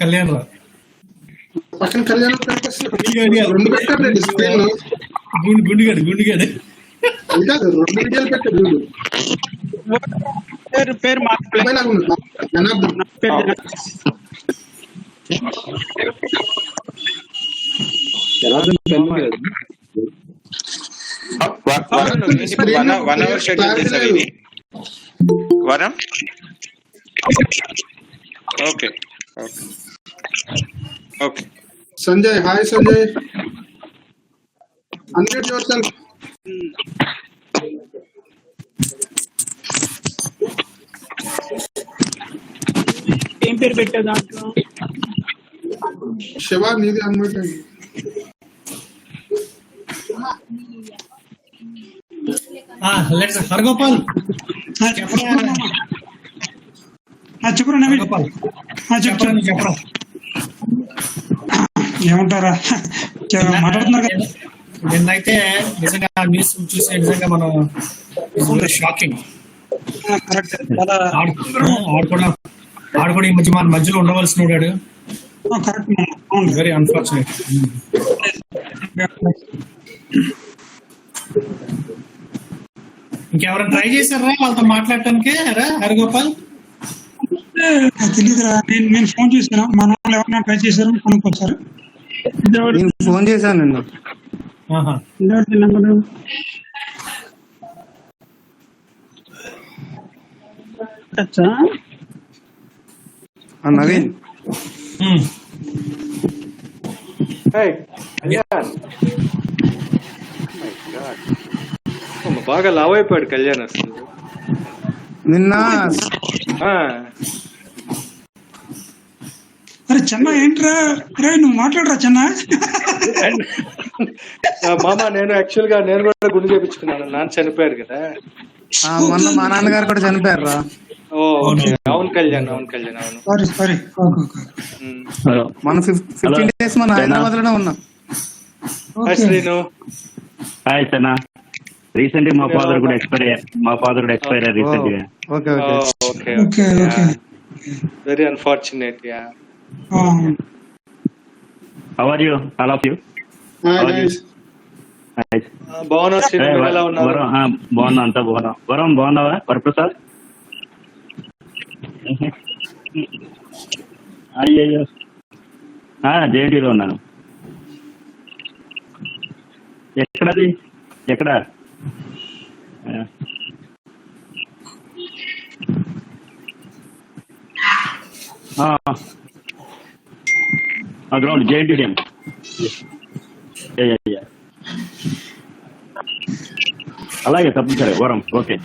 కళ్యాణ్ రావు పక్కన కళ్యాణ్ రెండు పెట్టారు స్క్రీన్ లో. గుండుగాడు ఇంకా 2 వీడియోలు పెట్టారు చూడు. పేరు జనార్దన్. వరం. Okay okay. Sanjay, hi Sanjay, unmute your self. ఏం పేరు పెట్టావు దాంట్లో? శివ, నీది అన్మ్యూట్ అయింది. హరగోపాల్ చెప్పరా నవీన్? చెప్పరా ఏమంటారా, మాట్లాడుతున్నారు కదా. నిన్నైతే నిజంగా న్యూస్ చూసి నిజంగా మనం షాకింగ్. ఆడు కూడా ఈ మధ్య మన మధ్యలో ఉండవలసిన వాడు. Very unfortunate. ఇంకెవరైనా ట్రై చేశారా వాళ్ళతో మాట్లాడటానికి? హరిగోపాల్ తెలియదురా, నేను ఫోన్ చేశాను. మన వాళ్ళు ఎవరైనా ట్రై చేశారు కనుక్కొచ్చారు. ఫోన్ చేశాను నిన్న. నవీన్ బాగా లావ్ అయిపోయాడు కళ్యాణ్ అసలు నిన్న. అరే చెన్న ఏంట్రా, నువ్వు మాట్లాడరా చెన్న. మామ నేను యాక్చువల్ గా నేను కూడా గుండు చేయించుకున్నాను. నాన్న చనిపోయారు కదా మొన్న. మా నాన్నగారు కూడా చనిపోయారు రా. అవును కళ్యాణ్, అవును. మన 15 days మన హైదరాబాద్ లోనే ఉన్నాం. శ్రీను, హాయ్ సనా. రీసెంట్ మా ఫాదర్ కూడా ఎక్స్పైర్ అయ్యారు రీసెంట్ గా. Okay. Very unfortunate. Ya. How are you all of you? బాగున్నా శ్రీను, ఎలా ఉన్నారు? బాగున్నా, అంతా బాగున్నా. వరం బాగున్నావా? వరప్రసాద్ అయ్యో జేఎన్టీలో ఉన్నాను. ఎక్కడది? ఎక్కడ? Ground JNT dam. అలాగే తప్పనిసరి వరం. ఓకే.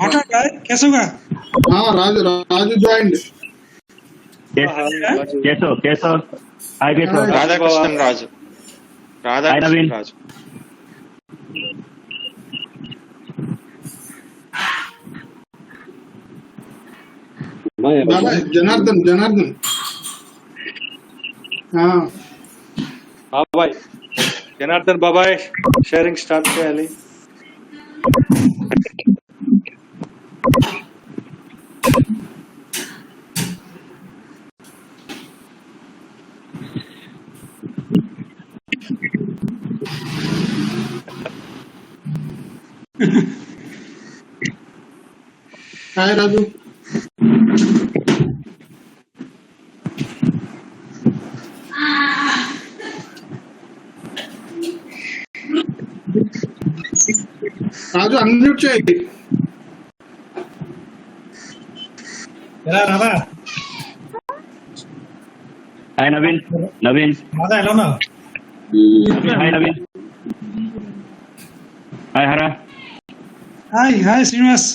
మాట్లాడరా కేశవ్గా? రాజు జాయిన్. కేశవ్ హాయ్. కేశవ్. రాధాకృష్ణ రాజు. రాజు. జనార్దన్. బాబాయ్ జనార్దన్ బాబాయ్, షేరింగ్ స్టార్ట్ చేయాలి. హాయ్ రాజు. రాజు అన్మ్యూట్ చేయండి. రాదా? హాయ్ నవీన్. రాదా ఎలా ఉన్నావు? Hi Naveen. Hi Hara. Hi Srinivas.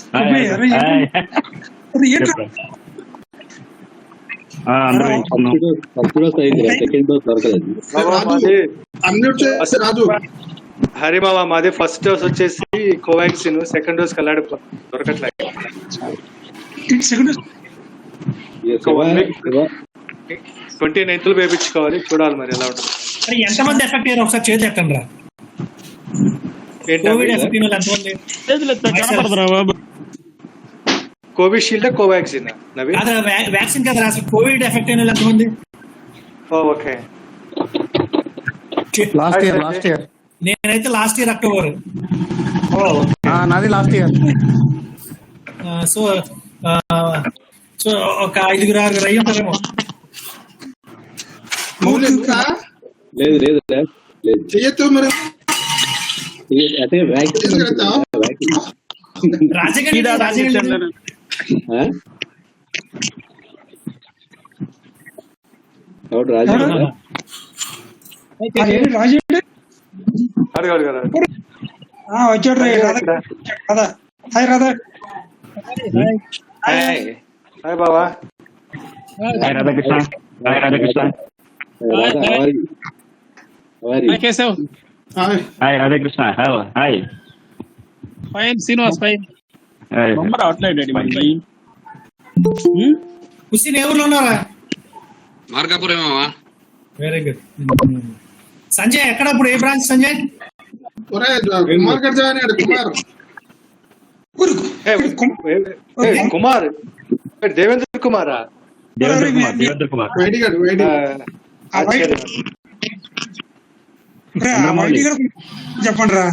హరిమామ మాది ఫస్ట్ డోస్ వచ్చేసి కోవాక్సిన్, సెకండ్ డోస్ కల్లాడి దొరకట్లేదు. 29th వేయించుకోవాలి. చూడాలి మరి ఎలా ఉంటుంది. ఎంతమంది ఎఫెక్ట్ అయ్యారు ఒకసారి చేతి ఎట్టండి రా. కోవిడ్ ఎఫెక్ట్ అయిన వాళ్ళు ఎంతమంది? కనపడదురా బాబు. కోవిషీల్డ్ కోవాక్సిన్ నవీన్? అదే వ్యాక్సిన్ కదా అసలు కోవిడ్ ఎఫెక్ట్ అయిన వాళ్ళు ఎంతమంది? ఓకే. లాస్ట్ ఇయర్ నేనైతే లాస్ట్ ఇయర్ అక్టోబర్. నాది లాస్ట్ ఇయర్. సో సో ఒక 5-6 అయ్యి ఉంటారేమో. లేదు లేదు లేదు చెయ్యొచ్చు మరి. అంటే వ్యాక్సిన్ రాజగణి రాజు రాజు అడగాడు కదా. వచ్చాడు రాధా. హాయ్ రాధా. హాయ్ బాబా. Hi Radhakrishna. Hi Radhakrishna. Keshav hi Radhakrishna. Hi fine. Srinivas fine. బొమ్మ రావట్లేదు మరి. కుస్తీ ఏ ఊర్లో ఉన్నారా? మార్కాపురం. Very good. సంజయ్ ఎక్కడ ఇప్పుడు ఏ బ్రాంచ్ సంజయ్? కుమార్ గారు జాయిన్ అయ్యాడు. కుమార్ దేవేంద్ర కుమారా? దేవేంద్ర కుమార్. వైడి గారు వైడి. చెప్పండి రా.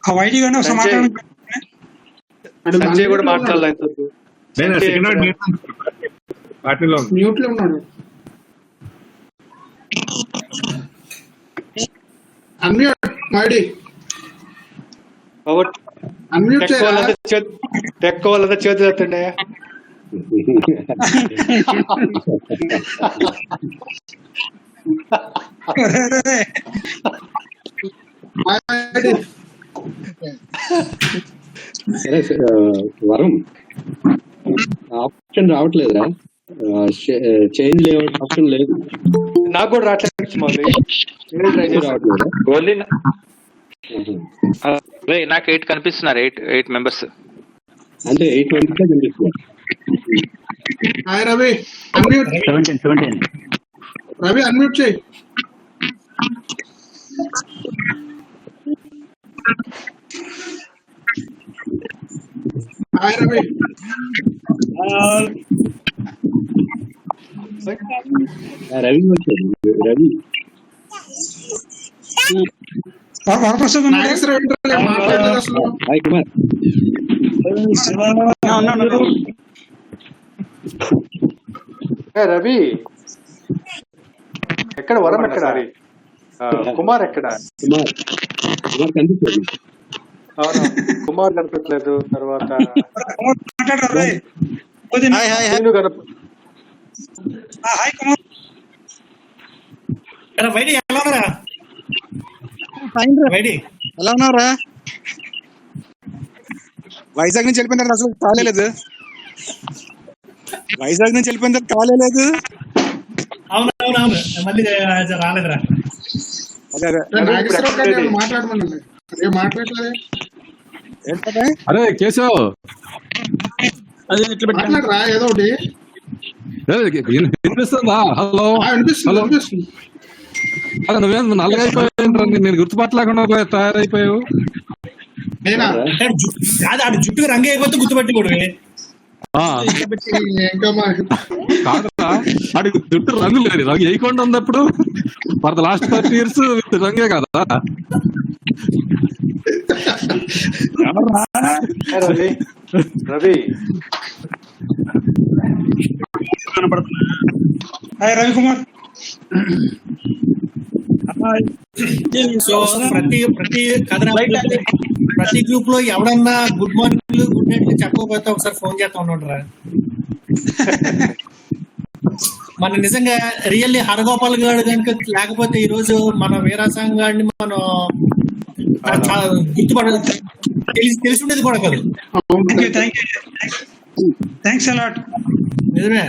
ఆ వైడి గారిని ఒకసారి మాట్లాడండి. సంజయ్ కూడా మాట్లాడలేదు. మ్యూట్ లో ఉన్నాడు. Unmute YD. అన్మ్యూట్ టెక్ వాళ్ళంతా చేతులు ఎత్తండి. వరం ఆప్షన్ రావట్లేదురా. చేంజ్ ఆప్షన్ లేదు. నాకు కూడా రావట్లేదు. రావట్లేదా? నాకు 8 కనిపిస్తున్నారు. 8 మెంబర్స్ అంటే 820 కనిపిస్తున్నారు. Hi Ravi. Unmute. 17. Ravi unmute చేయి. హాయ్ రవి. రవి వచ్చాడు. రవి వరప్రసాద్ ఉన్నాడు. మాట్లాడలేదు అసలు. హాయ్ కుమార్. రవి ఎక్కడ? వరం ఎక్కడ? కుమార్ ఎక్కడ? కుమార్ కనిపించాడు. అవును, కుమార్ కనిపించలేదు. తర్వాత హాయ్ కుమార్. వైడి ఎలా ఉన్నారా? వైడి ఎలా ఉన్నారా? వైజాగ్ నుంచి వెళ్ళిపోయిన తర్వాత అసలు కాలేదు. వైజాగ్ నుంచి వెళ్ళిపోయిన తర్వాత కాలేదు. అవునవునవును మళ్ళీ రాలేదురా. అదే అదే నాగేశ్వరరావు గారు మాట్లాడమనండి. అదే మాట్లాడలేదు. ఏంటంటే అరే కేశవ్, అదే ఇట్లా పెట్టాను. మాట్లాడరా ఏదో ఒకటి. వినిపిస్తుందా? హలో వినిపిస్తుంది వినిపిస్తుంది. అదే నువ్వేం నల్లగైపోయావు? నేను గుర్తుపట్టలేకుండా తయారైపోయావు. నేనా? ఆడు జుట్టుకు రంగు అయిపోతే గుర్తుపట్టి ఇంకా కాదురా, అడిగి జుట్టు రంగు లేదు. రంగు వేయకుండా ఉన్నప్పుడు for the last 30 years with రంగే కదా. రవి రవి హాయ్ రవికుమార్. సో ప్రతి కథ ప్రతి గ్రూప్ లో ఎవడన్నా గుడ్ మార్నింగ్ గుడ్ నైట్ చెప్పకపోతే ఒకసారి ఫోన్ చేస్తా ఉన్నాడురా. మన నిజంగా రియల్లీ హరగోపాల్ గారు కనుక లేకపోతే ఈ రోజు మన వీరాసాంగ్ గారిని మనం గుర్తుపడ తెలిసి ఉండేది కూడా కాదు. Thanks a lot. నిజమే.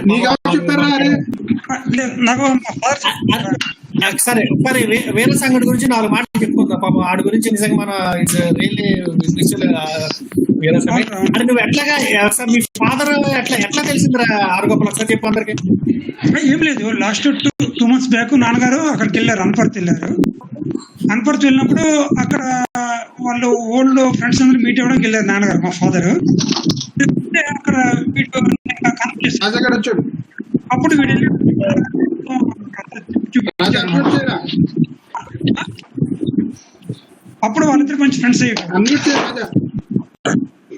నాకు సరే ఒకసారి వీరసాంగ్ గురించి 4 మాటలు చెప్పుకుందాం. పాపం ఆడి గురించి నిజంగా మన ఇట్స్ రియల్లీ వీరసాంగ్. అంటే నువ్వు ఎట్లాగా మీ ఫాదర్ ఎట్లా తెలిసిందిరా ఆరుగోపాల్? ఒకసారి చెప్పు అందరికి. ఏం లేదు, లాస్ట్ 2 months బ్యాక్ నాన్నగారు అక్కడికి వెళ్ళారు, అనపర్తి వెళ్ళారు. అనపర్తి వెళ్ళినప్పుడు అక్కడ వాళ్ళు ఓల్డ్ ఫ్రెండ్స్ అందరూ మీట్ అవ్వడానికి వెళ్ళారు నాన్నగారు మా ఫాదర్. అక్కడ కనెక్ట్ చేస్తారు. రాజా గారు వచ్చాడు. అప్పుడు వీడు వెళ్ళి రాజా అన్మ్యూట్ చేయరా, అప్పుడు వాళ్ళిద్దరు మంచి ఫ్రెండ్స్ అయ్యారు. అన్మ్యూట్ చేయ రాజా.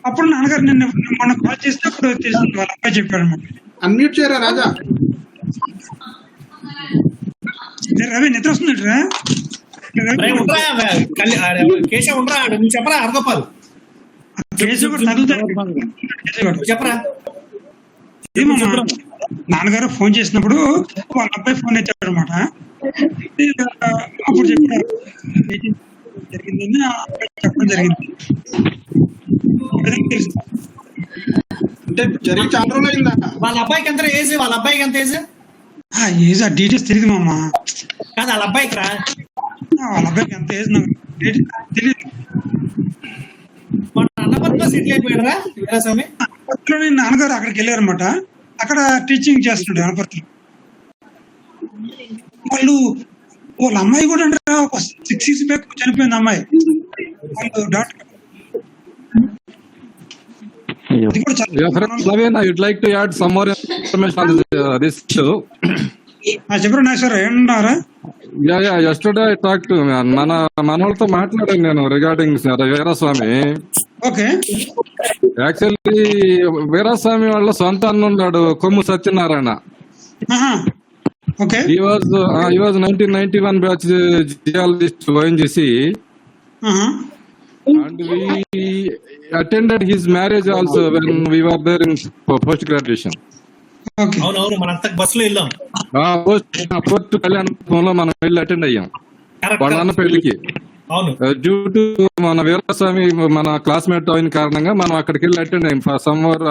అప్పుడు నాన్నగారు నిన్న మొన్న కాల్ చేస్తే అప్పుడు తెలిసింది వాళ్ళ అబ్బాయి చెప్పాడు అనమాట. అన్మ్యూట్ చేయరా రాజా. రవి నిద్ర వస్తుంది కేశవ్ ఉండరా, నువ్వు చెప్పరా అర్ధపాలు కేసు కూడా తగులుతాయి చెప్పరా. ఏమమ్మా నాన్నగారు ఫోన్ చేసినప్పుడు వాళ్ళ అబ్బాయి ఫోన్ ఎత్తాడు అనమాట. అప్పుడు చెప్పాడు జరిగిందని చెప్పడం జరిగింది. అంటే జరిగి చాలా రోజులు అయిందా? వాళ్ళ అబ్బాయికి ఎంత ఏజ్? వాళ్ళ అబ్బాయికి ఎంత ఏజ్? ఏజ్ ఆ డీటెయిల్స్ తెలియదు మామ. కాదు వాళ్ళ అబ్బాయికి రా, వాళ్ళ అబ్బాయికి ఎంత ఏజ్ నాకు తెలియదు. అన్నపతిలో సెటిల్ అయిపోయాడరా వీరాస్వామి? నాన్నగారు అక్కడికి వెళ్ళారు అనమాట. అక్కడ టీచింగ్ చేస్తున్నాడు అనపర్తిలో. వాళ్ళ అమ్మాయి కూడా అంటే ఒక 6 years బ్యాక్ చనిపోయింది అమ్మాయి. వాళ్ళు doctor Naveen, I would like to add some more information on this issue. చెప్పరు Nageswara ఏమన్నారా? Yesterday I talked to మన వాళ్ళతో మాట్లాడాను నేను regarding Veeraswamy. Okay. Actually Veeraswamy వాళ్ళ సొంత అన్న ఉన్నాడు, Kommu Satyanarayana. Okay. He was 1991 batch geologist ONGC. And we attended his marriage also when we were there in post graduation. అవునవును, మనంతా బస్సులో వెళ్ళాం. పోస్ట్ కళ్యాణంలో మనం వెళ్ళి అటెండ్ అయ్యాం వాళ్ళ నాన్న పెళ్లికి. డ్యూ టు మన వీరాస్వామి మన క్లాస్మేట్ అయిన కారణంగా మనం అక్కడికి వెళ్ళి అటెండ్ అయ్యాం. సమ్వర్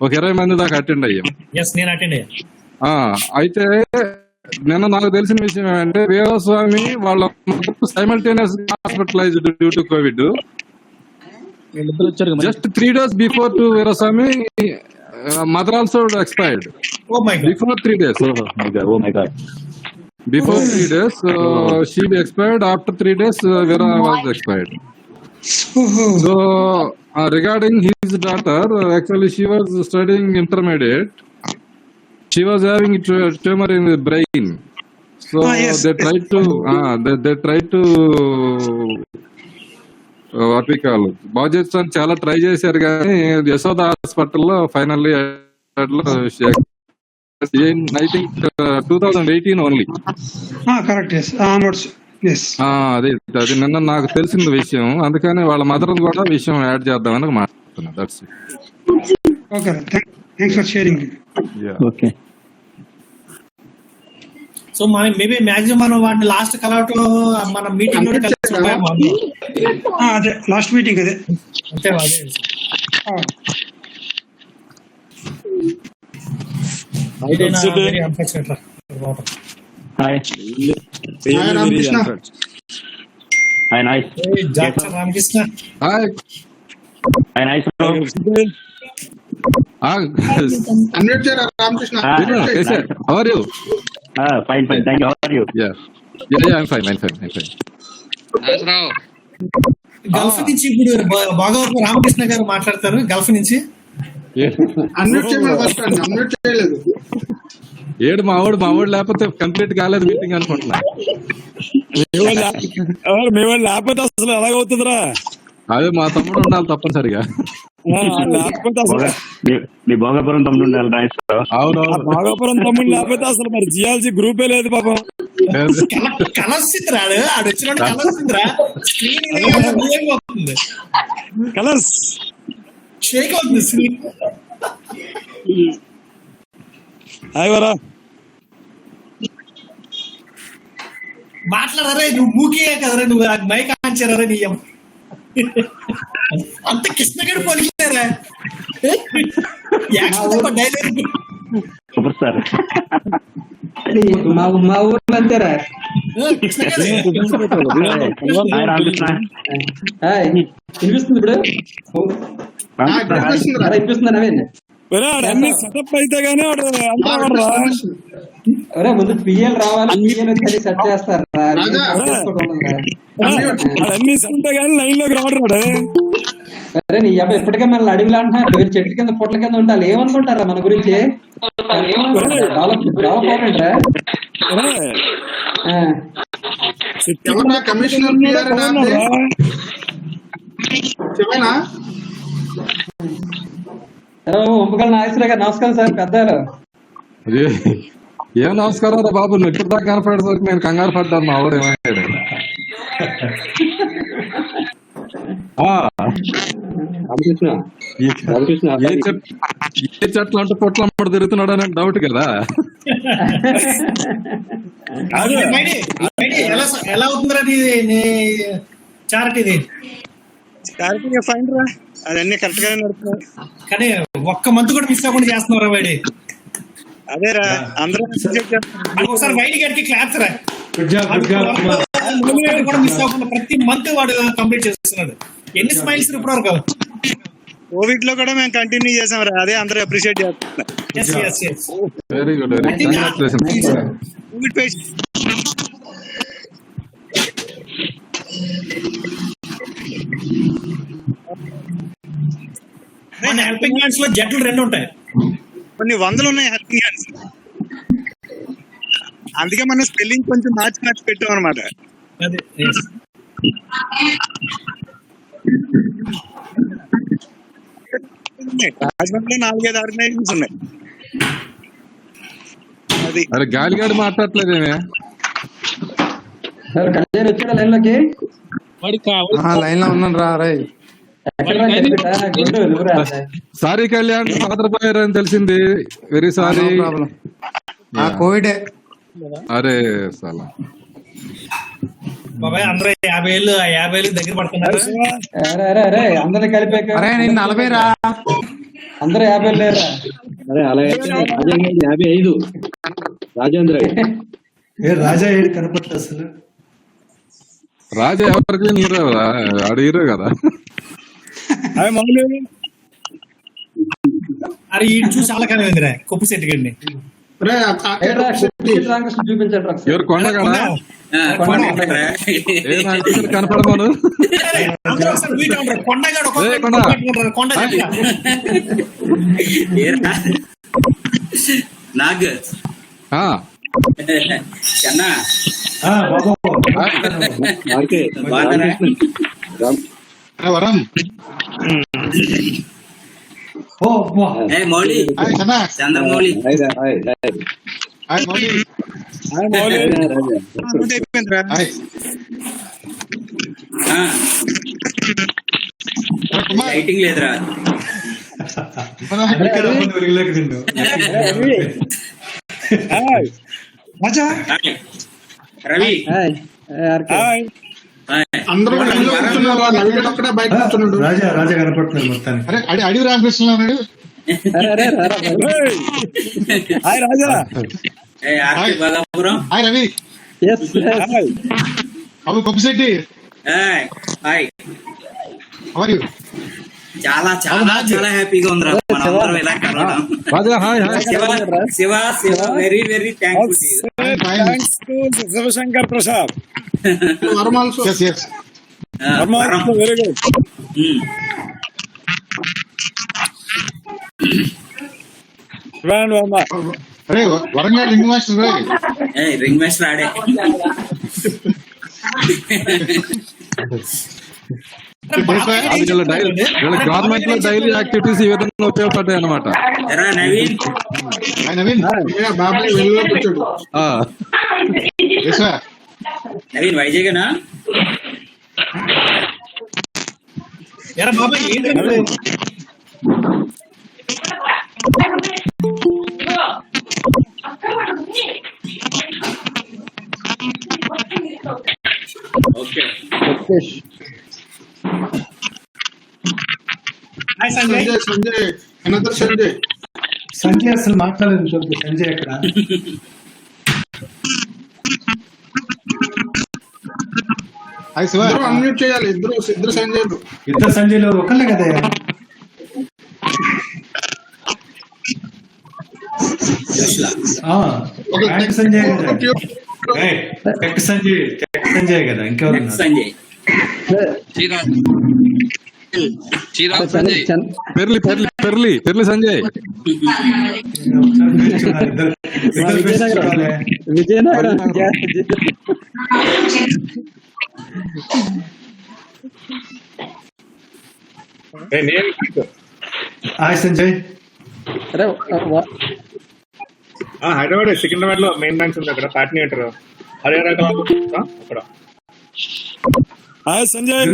ఒక 20 మంది దాకా అటెండ్ అయ్యాం. అయితే నిన్న నాకు తెలిసిన విషయం ఏంటంటే వీరాస్వామి వాళ్ళ simultaneous hospitalised due to covid. Just 3 days before to Veeraswamy mother also expired. Before 3 days. Before 3 days, she expired. After 3 days, Vera was expired. So, regarding his daughter, actually she was studying intermediate. She was having tumor in the brain. So they tried to what we call బాధ్యత చాలా try చేశారు కానీ యశోద హాస్పిటల్లో finally I think 2018 only. Correct. Yes. Onwards. Yes. అది నిన్న నాకు తెలిసిన విషయం, అందుకని వాళ్ళ మదర్ కూడా విషయం యాడ్ చేద్దామని మాట్లాడుతున్నా. That's it. Okay, thanks for sharing. Okay. So మనం మేబీ మాక్సిమం మనం వాటిని లాస్ట్ కలవటం మన మీటింగ్ లో కలిసి అదే లాస్ట్ మీటింగ్ అదే అంతే. రామకృష్ణ. రామకృష్ణ అన్మ్యూట్ చేయరా Ramakrishna. How are you? Fine. Thank you. How are you? Yeah, I'm fine. Gulf నుంచి ఇప్పుడు బాగవరపు రామకృష్ణ గారు మాట్లాడతారు. గల్ఫ్ నుంచి అన్మ్యూట్ చేయమని ఫస్ట్ అండి, అన్మ్యూట్ చేయలేదు. ఏడు మా వాడు లేకపోతే కంప్లీట్ కాలేదు మీటింగ్ అనుకుంటున్నా. మీ వాళ్ళు లేకపోతే అసలు ఎలాగవుతుందిరా? అదే మా తమ్ముడు ఉండాలి తప్పనిసరిగా. మీ భోగాపురం తమ్ముడు ఉండాలి. అవునవును, భోగాపురం తమ్ముడు లేకపోతే అసలు మరి జియాలజీ గ్రూపే లేదు పాపం. కలర్సిందిరాడు ఆడు వచ్చినట్టు కలర్సిందిరా. కలర్స్ షేక్ అవుతుంది స్క్రీన్. హాయ్వరా మాట్లాడరే, నువ్వు మూకే కదరా, నువ్వు మైక్ ఆన్ చేయరా. నీ అంత కృష్ణగడి పలికినారా డైలాగ్ సూపర్ స్టార్. మా ఊర్లో అంతేరా. వినిపిస్తుంది ఇప్పుడు? వినిపిస్తుందా? అన్ని సెటప్ అయితే గానీ అరే ముందు పిఎల్ రావాలి, పిఎల్ సెట్ చేస్తారు. అన్ని సంటే కానీ లైన్ లోకి రావడం. అరే నీ అబ్బాయి ఇప్పటికే మనల్ని అడవిలో అంటున్నారు, మీరు చెట్టు కింద పొట్ల కింద ఉండాలి. ఏమనుకుంటారా మన గురించి? కమిషనర్ ఉంపగల నాగేశ్వర గారు నమస్కారం సార్. పెద్దలు ఏం నమస్కారం రా బాబు, నువ్వు ఇప్పుడు దాకా కనపడేసరికి నేను కంగారు పడ్డాను. మా ఊరు ఏమయ్యాడు? ఏ చెట్లు అంటే పొట్లు అమ్మడు తిరుగుతున్నాడు అని డౌట్ కదా. ఎలా అవుతుందిరా చారిటీది? చారిటీ ఫైన్ రా, అదన్నీ కరెక్ట్ గానే నడుపుతున్నాయి. కానీ ఒక్క మంత్ కూడా మిస్ అవ్వకుండా చేస్తున్నారా వైడి? అదేరా అందరూ ఒకసారి వైడి గారికి క్లాప్స్ రా. కూడా మిస్ అవ్వకుండా ప్రతి మంత్ వాడు కంప్లీట్ చేస్తున్నాడు. ఎన్ని స్మైల్స్ ఇప్పుడు వరకు? కోవిడ్ లో కూడా మేము కంటిన్యూ చేసాం రా, అదే అందరూ అప్రిషియేట్ చేస్తున్నారు. Very good, Covid patient helping hands లో జట్లు 2 ఉంటాయి, కొన్ని వందలు ఉన్నాయి హెల్పింగ్ హ్యాండ్స్. అందుకే మనం స్పెల్లింగ్ కొంచెం మార్చి పెట్టాం అనమాట. రాజమండ్రిలో 4-5 ఆర్గనైజేషన్స్ ఉన్నాయి. అది అరే గాలిగాడి మాట్లాడలేదేమే? వచ్చాడా లైన్ లోకి? లైన్ లో ఉన్నాను రా. రై సారీ కళ్యాణ్ పాత్రపోయారని తెలిసింది. Very sorry. కోవిడ్. అరే సాలా బాబాయ్ అందరూ 50 ఏళ్ళు 50 ఏళ్ళకి దగ్గర పడుతున్నారు. అందరిని కలిపాక 40 రా, అందరూ 50 లేరా? అరే అలాగే 55 రాజేంద్ర. రాజా ఏడు కనపడుతుంది అసలు. రాజా ఎవరికి హీరో కదా, ఆడు హీరో కదా. అరే ఈ చూసి చాలా కానీ ఉందిరా కొప్పు సెట్ గడిని. చూపించండి ఎవరు కొండగాడా? కనపడమను నాగ్ వరం మౌళి చంద్రమౌళి లైటింగ్ లేదురా. రవి అందరూ బయట రాజా కనపడుతున్నాడు మొత్తానికి. అడివి రామకృష్ణ ఉన్నాడు. హాయ్ రాజా. బాలాపురం. హాయ్ రవి. అవి కొప్పిశెట్టి. హాయ్. చాలా చాలా చాలా హ్యాపీగా ఉందిరా మనందరం ఇలా కలవడం. Shiva Shiva very very thanks to Shivashankar Prasad. Very good. Warangal ring master. Ring master ఆడే. గవర్నమెంట్ లో డైలీ యాక్టివిటీస్ ఈ విధంగా ఉపయోగపడ్డాయి అనమాట. నవీన్ బాబాయ్ వెళ్ళి కూర్చోడు. నవీన్ వైజాగేనా? ఎరా బాబాయ్ ఏంటి ఓకే. సంజయ్ సంజయ్ అసలు మాట్లాడలేదు. సంజయ్ ఎక్కడ? అన్మ్యూట్ చేయాలి. ఇద్దరు సంజయ్లు. ఇద్దరు సంజయ్లు ఒకళ్ళే కదా. సంజయ్ కదా ఇంకెవరు సంజయ్ పెర్లి సంజయ్. విజయనగరం. హాయ్ సంజయ్. అరే హైదరాబాద్ సికింద్రాబాద్ లో మెయిన్ బ్రాంచ్ ఉంది అక్కడ ప్యాట్నీ అంటారు హరిహర అక్కడ. Hi Sanjay.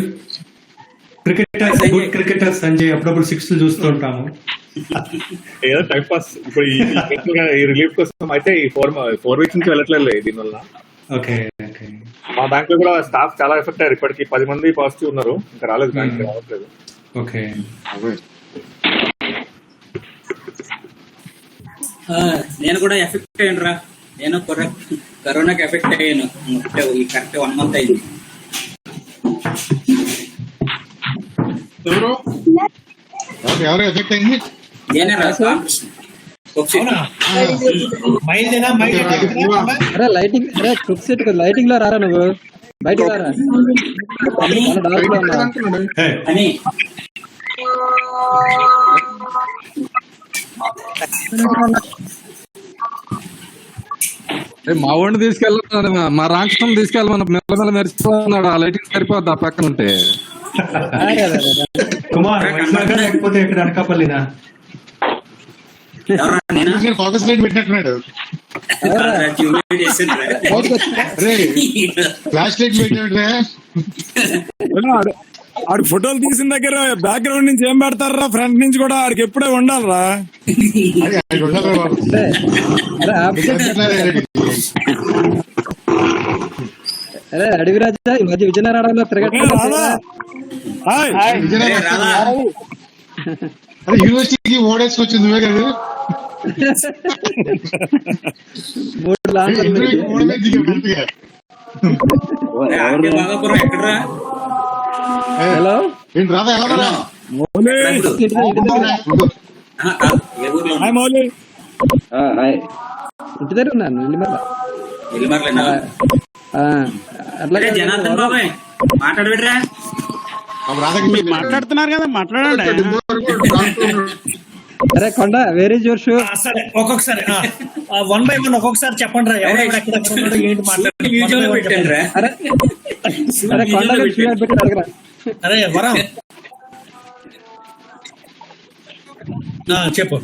Good cricketer Sanjay. అప్పుడప్పుడు సిక్స్ చూస్తూ ఉంటాము. ఏదో టైం పాస్. ఇప్పుడు ఈ రిలీఫ్ కోసం అయితే ఈ 4 వీక్స్ నుంచి వెళ్ళట్లేదు దీనివల్ల. ఓకే. మా బ్యాంక్ లో కూడా స్టాఫ్ చాలా ఎఫెక్ట్ అయ్యారు. ఇప్పటికి 10 మంది పాజిటివ్ ఉన్నారు. ఇంకా రాలేదు, బ్యాంక్ రావట్లేదు. ఓకే. నేను కూడా ఎఫెక్ట్ అయ్యాను రా. నేను కరోనాకి ఎఫెక్ట్ అయ్యాను. ఈ కరెక్ట్ 1 month అయింది. ఎవరు ఎఫెక్ట్ అయింది? నేనే రా. అరే లైటింగ్, అరే కుక్ సెట్ లైటింగ్ లో రారా నువ్వు, బయటకు రారా. అని మా వాడిని తీసుకెళ్ళాలి, మా రాక్షసం తీసుకెళ్ళమని మెల్లమెల్ల మెరిచిపోతున్నాడు. ఆ లైటింగ్ సరిపోద్ది ఆ పక్కన ఉంటే. కుమార్ లేకపోతే ఇక్కడ అనకాపల్లినా ఫోకస్ లైట్ పెట్టినట్టున్నాడు. ఫ్లాష్ లైట్ పెట్టినట్టే. ఆడికి ఫోటోలు తీసిన దగ్గర బ్యాక్గ్రౌండ్ నుంచి ఏం పెడతారా, ఫ్రంట్ నుంచి కూడా ఆడికి ఎప్పుడే ఉండాలరా. అరే అడవి రాజా ఈ మధ్య విజయనగరంలో యూనివర్సిటీకి ఓడేసుకొచ్చింది నువ్వే కదా. 3 లాంటి ఎక్కడరా. హలో ఏంటి రాదా? ఎలా మౌలి ఇంటి దగ్గర ఉన్నాను. అట్లాగే జనార్దన్ బాబాయ్ మాట్లాడబెట్రా. మాట్లాడుతున్నారు కదా, మాట్లాడండి. అరే కొండ వేర్ ఈజ్ యువర్ షూ. సరే ఒక్కొక్కసారి 1 by 1 ఒక్కొక్కసారి చెప్పండి రా. ఏంటి మాట్లాడుతున్నారు? అరే కొండ షూ పెట్టి అడగరా. అరే వరం చెప్పు.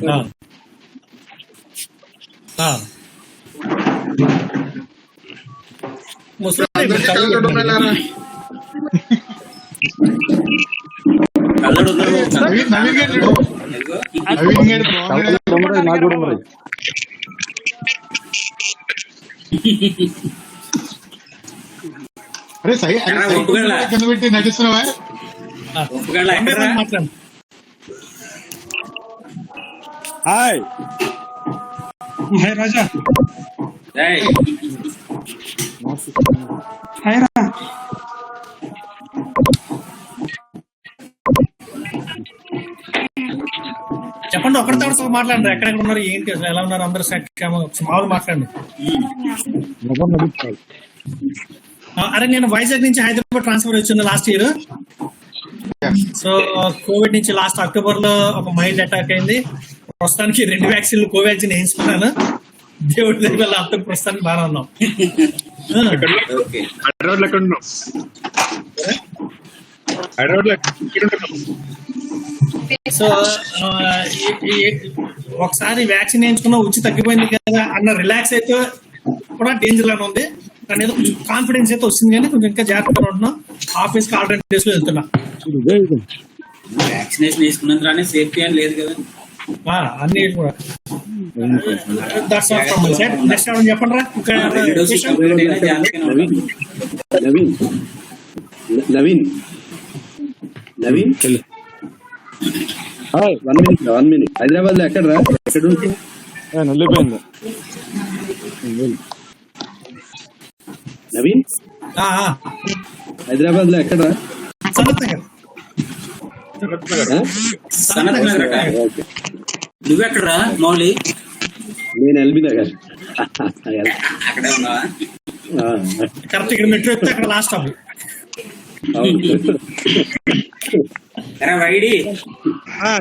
కింద పెట్టి నటిస్తున్నావా? హాయ్ హాయ్ రాజా. హాయ్ రా. చెప్పండి ఒకరితో మాట్లాడండి. ఎక్కడెక్కడ ఉన్నారు, ఏంటి అసలు ఎలా ఉన్నారు, అందరూ మామూలు మాట్లాడండి. అరే నేను వైజాగ్ నుంచి హైదరాబాద్ ట్రాన్స్ఫర్ వచ్చింది లాస్ట్ ఇయర్. సో కోవిడ్ నుంచి లాస్ట్ అక్టోబర్ లో ఒక మైల్డ్ అటాక్ అయింది. ప్రస్తుతానికి 2 వ్యాక్సిన్లు కోవాక్సిన్ వేయించుకున్నాను. దేవుడి దగ్గర అంత ప్రస్తుతానికి బాగా ఉన్నాం. హైదరాబాద్ లో ఎక్కడ ఉన్నావు? హైదరాబాద్ లో సో ఒకసారి వ్యాక్సిన్ వేయించుకున్నా ఉచి తగ్గిపోయింది కదా అన్న రిలాక్స్ అయితే కూడా డేంజర్ లానే ఉంది. కానీ ఏదో కాన్ఫిడెన్స్ అయితే వస్తుంది, కానీ కొంచెం ఇంకా జాగ్రత్తగా ఉంటున్నాం. ఆఫీస్ కి ఆల్రెడీ డేస్ లో వెళ్తున్నా. వ్యాక్సినేషన్ వేసుకున్నంతనే సేఫ్టీ అని లేదు కదా అన్ని కూడా. నెక్స్ట్ చెప్పండి రా. నవీన్ 1 minute. హైదరాబాద్ లో ఎక్కడ రా? ఎక్కడ వెళ్ళిపోయింది నవీన్? హైదరాబాద్ లో ఎక్కడ రా? నువ్వెక్కడరా మౌలి? నేను ఎల్బీ నగర్. అక్కడే ఉన్నావా? కరెక్ట్ ఇక్కడ మెట్రో ఎక్కితే అక్కడ లాస్ట్ స్టాప్. ఎరా వైడి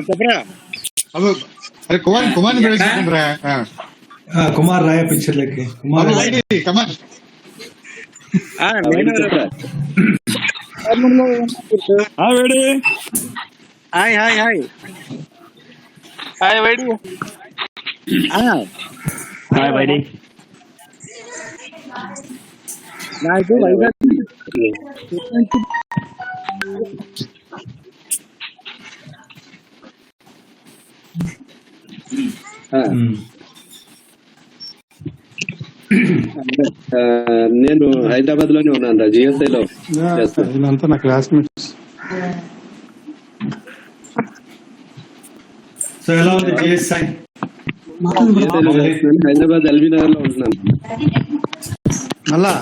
చెప్పరా. అరే కుమార్ కుమార్ రాయ పిక్చర్ లెక్కి కుమార్ కమాన్. వేడి హాయ్ హాయ్ హాయ్ హాయ్ వైడి. హాయ్ బైడి. నాకు వైజాగ్ నేను హైదరాబాద్ లోనే ఉన్నాను రా, జిఎస్ఐ లో వీళ్ళంతా నా క్లాస్మేట్స్. సో ఎలా ఉంది జిఎస్ఐ? హైదరాబాద్ ఎల్బీ నగర్ లో ఉంటున్నాను. మళ్ళా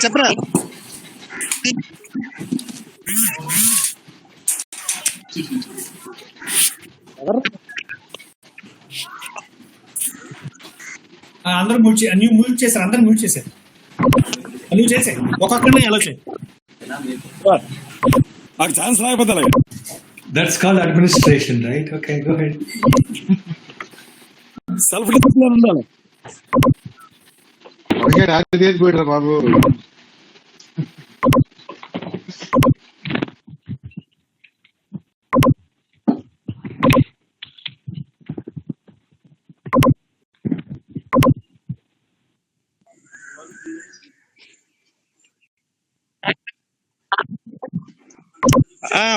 చెప్పరా. అందరూ మ్యూట్ చేశారు, అందరూ మ్యూట్ చేశారు. నువ్వు చేసే ఒక్కొక్కరిని అలో చేయి. నాకు ఛాన్స్ రాకపోతే that's called administration, right? Okay, go head. Self discipline ఉండాలి. పోయిరా బాబు.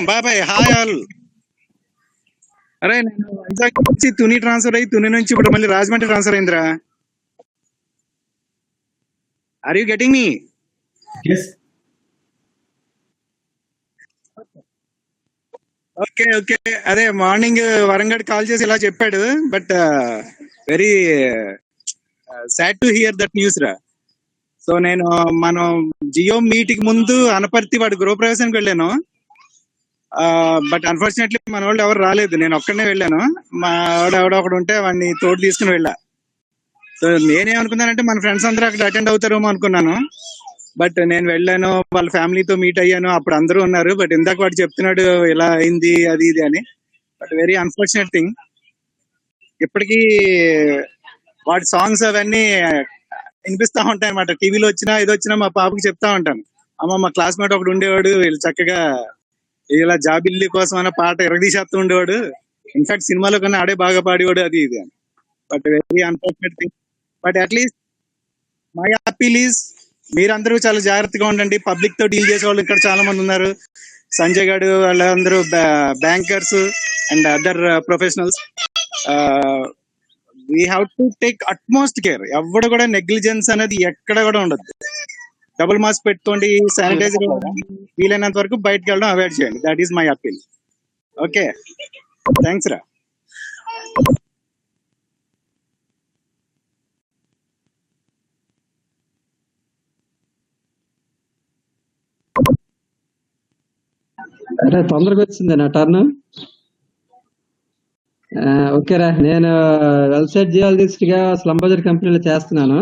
బాబాయ్ హాయ్ ఆల్. అరే నేను వైజాగ్ నుంచి తుని ట్రాన్స్ఫర్ అయ్యి తుని నుంచి ఇప్పుడు మళ్ళీ రాజమండ్రి ట్రాన్స్ఫర్ అయిందిరా. Are you getting me? Okay okay. అదే మార్నింగ్ వరంగడ్ కాల్ చేసి ఇలా చెప్పాడు, but very sad to hear that news రా. సో నేను మనం జియో మీటింగ్ ముందు అనపర్తి వాడి గృహప్రవేశానికి వెళ్ళాను. బట్ అన్ఫార్చునేట్లీ మన వాళ్ళు ఎవరు రాలేదు, నేను ఒక్కడనే వెళ్ళాను. మా వాడు ఎవడొకడు ఉంటే వాడిని తోడు తీసుకుని వెళ్ళా. సో నేనేమనుకున్నానంటే మన ఫ్రెండ్స్ అందరూ అక్కడ అటెండ్ అవుతారేమో అనుకున్నాను. బట్ నేను వెళ్ళాను, వాళ్ళ ఫ్యామిలీతో మీట్ అయ్యాను, అప్పుడు అందరూ ఉన్నారు. బట్ ఇందాక వాడు చెప్తున్నాడు ఇలా అయింది అది ఇది అని. But very unfortunate thing. ఇప్పటికీ వాడి సాంగ్స్ అవన్నీ వినిపిస్తా ఉంటాయి అనమాట. టీవీలో వచ్చినా ఇది వచ్చినా మా పాపకి చెప్తా ఉంటాను, అమ్మ మా క్లాస్మేట్ ఒకడు ఉండేవాడు, వీళ్ళు చక్కగా ఇలా జాబిల్లి కోసం అన్న పాట ఎరగదీసేస్తూ ఉండేవాడు, ఇన్ఫాక్ట్ సినిమాలో కన్నా ఆడే బాగా పాడేవాడు అది ఇది అని. But very unfortunate thing. But at least my appeal is మీరందరూ చాలా జాగ్రత్తగా ఉండండి. పబ్లిక్ తో డీల్ చేసే వాళ్ళు ఇక్కడ చాలా మంది ఉన్నారు. సంజయ్ గారు వాళ్ళందరూ bankers and other professionals. We have to take utmost care. ఎవడు కూడా నెగ్లిజెన్స్ అనేది ఎక్కడ కూడా ఉండదు. డబుల్ మాస్క్ పెట్టుకోండి, శానిటైజర్ వీలైనంత వరకు బయటకు వెళ్ళడం అవాయిడ్ చేయండి. That is my appeal. Okay, thanks రా. అరే తొందరగా వచ్చింది నా టర్న్. ఓకేరా, నేను వెల్సైట్ జియాలజిస్ట్ గా స్లమ్ బజార్ కంపెనీలో చేస్తున్నాను.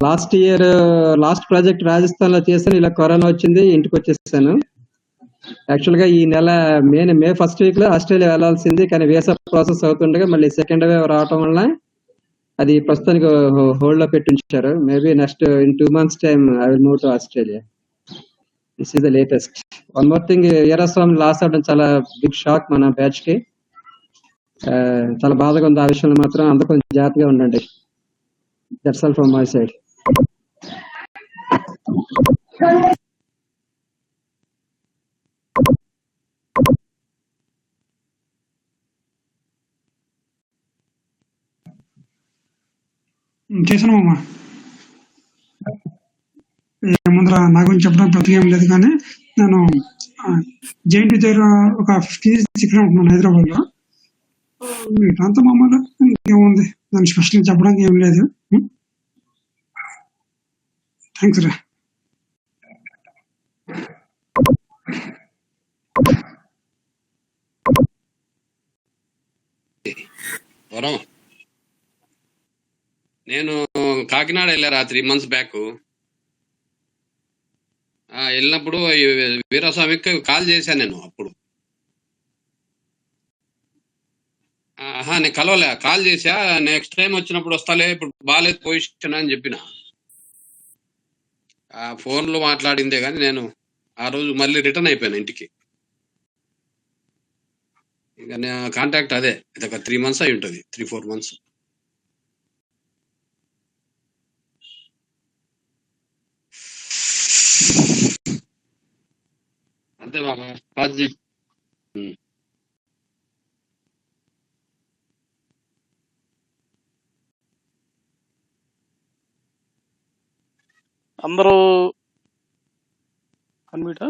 లాస్ట్ ప్రాజెక్ట్ రాజస్థాన్ లో చేశాను. ఇలా కరోనా వచ్చింది, ఇంటికి వచ్చేసాను. యాక్చువల్ గా ఈ నెల మే ఫస్ట్ వీక్ లో ఆస్ట్రేలియా వెళ్లాల్సింది, కానీ వీసా ప్రాసెస్ అవుతుండగా మళ్ళీ సెకండ్ వేవ్ రావటం వల్ల అది ప్రస్తుతానికి హోల్డ్ లో పెట్టి ఉంచారు. Maybe next in 2 months time I will move to Australia. This is the latest. One more thing, ఏరాస్వామి లాస్ అవడం చాలా బిగ్ షాక్ మన బ్యాచ్ కి. చాలా బాధగా ఉంది. ఆ విషయంలో మాత్రం అందరూ కొంచెం జాగ్రత్తగా ఉండండి. That's all from my side. చేసానమ్మా. ముందర నా గురించి చెప్పడం ప్రతి ఏం లేదు, కానీ నేను జేఎన్టీ దగ్గర ఒక 15 years ఇక్కడ ఉంటున్నాను హైదరాబాద్ లో. ఈ ప్రాంతం మామూలు ఇంకేముంది, దాన్ని స్పెషల్ చెప్పడానికి ఏం లేదు. థ్యాంక్స్ రా. వరం నేను కాకినాడ వెళ్ళారా 3 months బ్యాక్. వెళ్ళినప్పుడు వీరస్వామికి కాల్ చేశాను నేను. అప్పుడు నేను కలవలే, కాల్ చేశా. నెక్స్ట్ టైం వచ్చినప్పుడు వస్తాలే, ఇప్పుడు బాగాలేదు పొజిషన్ అని చెప్పిన. ఫోన్లో మాట్లాడిందే కానీ నేను ఆ రోజు మళ్ళీ రిటర్న్ అయిపోయాను ఇంటికి. ఇక కాంటాక్ట్ అదే, ఇది ఒక 3 months అయి ఉంటుంది, 3-4 months. అంతే బాబా. అందరూ అన్మ్యూటా?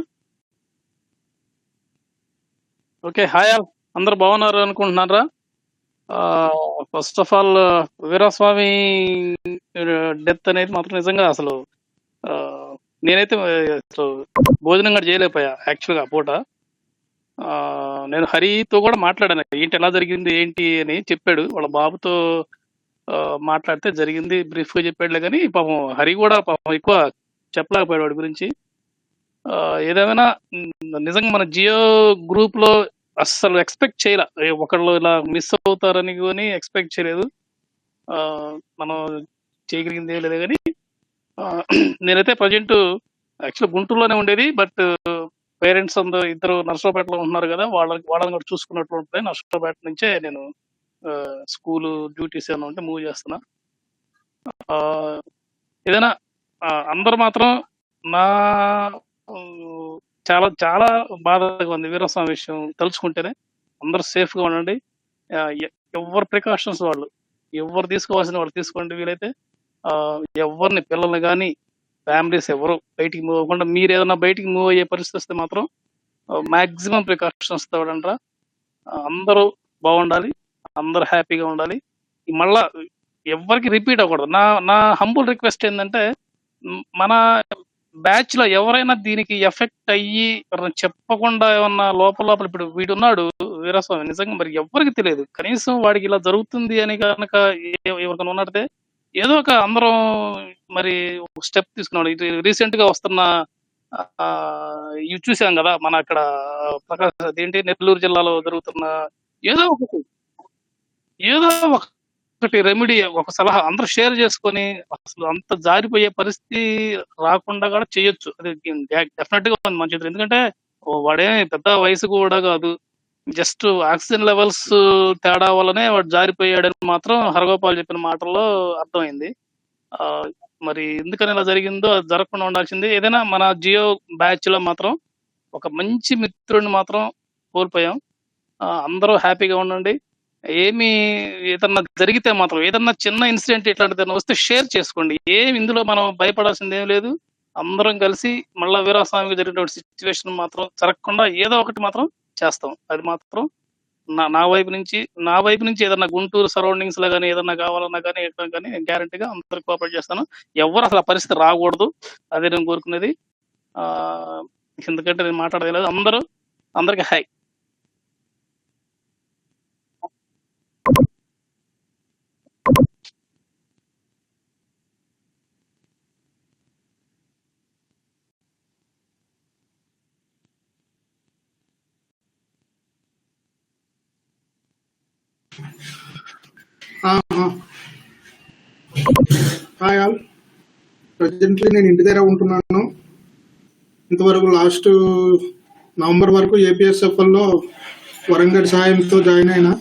Okay, hi all. అందరు బాగున్నారు అనుకుంటున్నారా? First of all Veeraswamy death అనేది మాత్రం నిజంగా అసలు నేనైతే అసలు భోజనం కూడా చేయలేకపోయా యాక్చువల్గా ఆ పూట. నేను హరితో కూడా మాట్లాడాను, ఏంటి ఎలా జరిగింది ఏంటి అని చెప్పాడు. వాళ్ళ బాబుతో మాట్లాడితే జరిగింది బ్రీఫ్గా చెప్పాడులే, కానీ పాపం హరి కూడా పాపం ఎక్కువ చెప్పలేకపోయాడు వాడి గురించి. ఏదేమైనా నిజంగా మన జియో గ్రూప్లో అస్సలు ఎక్స్పెక్ట్ చేయలే ఒకళ్ళు ఇలా మిస్ అవుతారని కానీ ఎక్స్పెక్ట్ చేయలేదు. మనం చేయగలిగింది ఏం లేదు. కానీ నేనైతే ప్రజెంట్ యాక్చువల్ గుంటూరులోనే ఉండేది, బట్ పేరెంట్స్ అందరూ ఇద్దరు నర్సరావుపేటలో ఉంటున్నారు కదా, వాళ్ళని కూడా చూసుకున్నట్లు ఉంటుంది. నర్సరావుపేట నుంచే నేను స్కూల్ డ్యూటీస్ ఏమైనా ఉంటే మూవ్ చేస్తున్నా. ఏదైనా అందరూ మాత్రం నా చాలా చాలా బాధగా ఉంది వీరస్వామి విషయం తలుచుకుంటేనే. అందరూ సేఫ్గా ఉండండి. ఎవరి ప్రికాషన్స్ వాళ్ళు, ఎవరు తీసుకోవాల్సిన వాళ్ళు తీసుకోండి. వీలైతే ఎవరిని, పిల్లల్ని కానీ ఫ్యామిలీస్ ఎవరు బయటికి మూవ్ అవ్వకుండా, మీరు ఏదైనా బయటికి మూవ్ అయ్యే పరిస్థితి వస్తే మాత్రం మ్యాక్సిమం ప్రికాషన్స్ తోడండి. అందరూ బాగుండాలి, అందరూ హ్యాపీగా ఉండాలి. మళ్ళా ఎవరికి రిపీట్ అవ్వకూడదు. నా హంబుల్ రిక్వెస్ట్ ఏంటంటే, మన బ్యాచ్ లో ఎవరైనా దీనికి ఎఫెక్ట్ అయ్యి చెప్పకుండా ఏమన్నా లోపల ఇప్పుడు వీడున్నాడు వీరస్వామి, నిజంగా మరి ఎవరికి తెలియదు. కనీసం వాడికి ఇలా జరుగుతుంది అని కనుక ఎవరికైనా ఉన్నట్టే ఏదో ఒక అందరం మరి స్టెప్ తీసుకున్నాడు. రీసెంట్ గా వస్తున్న ఇవి చూసాం కదా, మన అక్కడ ప్రకాశ్ అదేంటి నెల్లూరు జిల్లాలో జరుగుతున్న ఏదో ఒకటి రెమెడీ, ఒక సలహా అందరూ షేర్ చేసుకొని అసలు అంత జారిపోయే పరిస్థితి రాకుండా కూడా చేయొచ్చు. అది డెఫినెట్ గా ఉంది మంచిది. ఎందుకంటే వాడే పెద్ద వయసు కూడా కాదు, జస్ట్ ఆక్సిజన్ లెవెల్స్ తేడా వల్లనే వాడు జారిపోయాడని మాత్రం హరగోపాల్ చెప్పిన మాటల్లో అర్థమైంది. మరి ఎందుకని ఇలా జరిగిందో అది జరగకుండా ఉండాల్సింది. ఏదైనా మన జియో బ్యాచ్ లో మాత్రం ఒక మంచి మిత్రుడిని మాత్రం కోల్పోయాం. అందరూ హ్యాపీగా ఉండండి. ఏదన్నా జరిగితే మాత్రం, ఏదన్నా చిన్న ఇన్సిడెంట్ ఇట్లాంటిది వస్తే షేర్ చేసుకోండి. ఇందులో మనం భయపడాల్సింది ఏం లేదు. అందరం కలిసి మళ్ళా వీరస్వామికి జరిగినటువంటి సిచ్యువేషన్ మాత్రం జరగకుండా ఏదో ఒకటి మాత్రం చేస్తాం. అది మాత్రం నా వైపు నుంచి ఏదన్నా గుంటూరు సరౌండింగ్స్ లో కానీ ఏదన్నా కావాలన్నా కానీ ఎక్కడ కానీ నేను గ్యారంటీగా అందరికి కోఆపరేట్ చేస్తాను. ఎవరు అసలు ఆ పరిస్థితి రాకూడదు, అదే నేను కోరుకునేది. ఎందుకంటే నేను మాట్లాడలేదు. అందరికి హై. Hi all. ప్రజెంట్లీ నేను ఇంటి దగ్గర ఉంటున్నాను. ఇంతవరకు లాస్ట్ నవంబర్ వరకు ఏపీఎస్ఎఫ్ఎల్లో వరంగల్ సాయంతో జాయిన్ అయినా.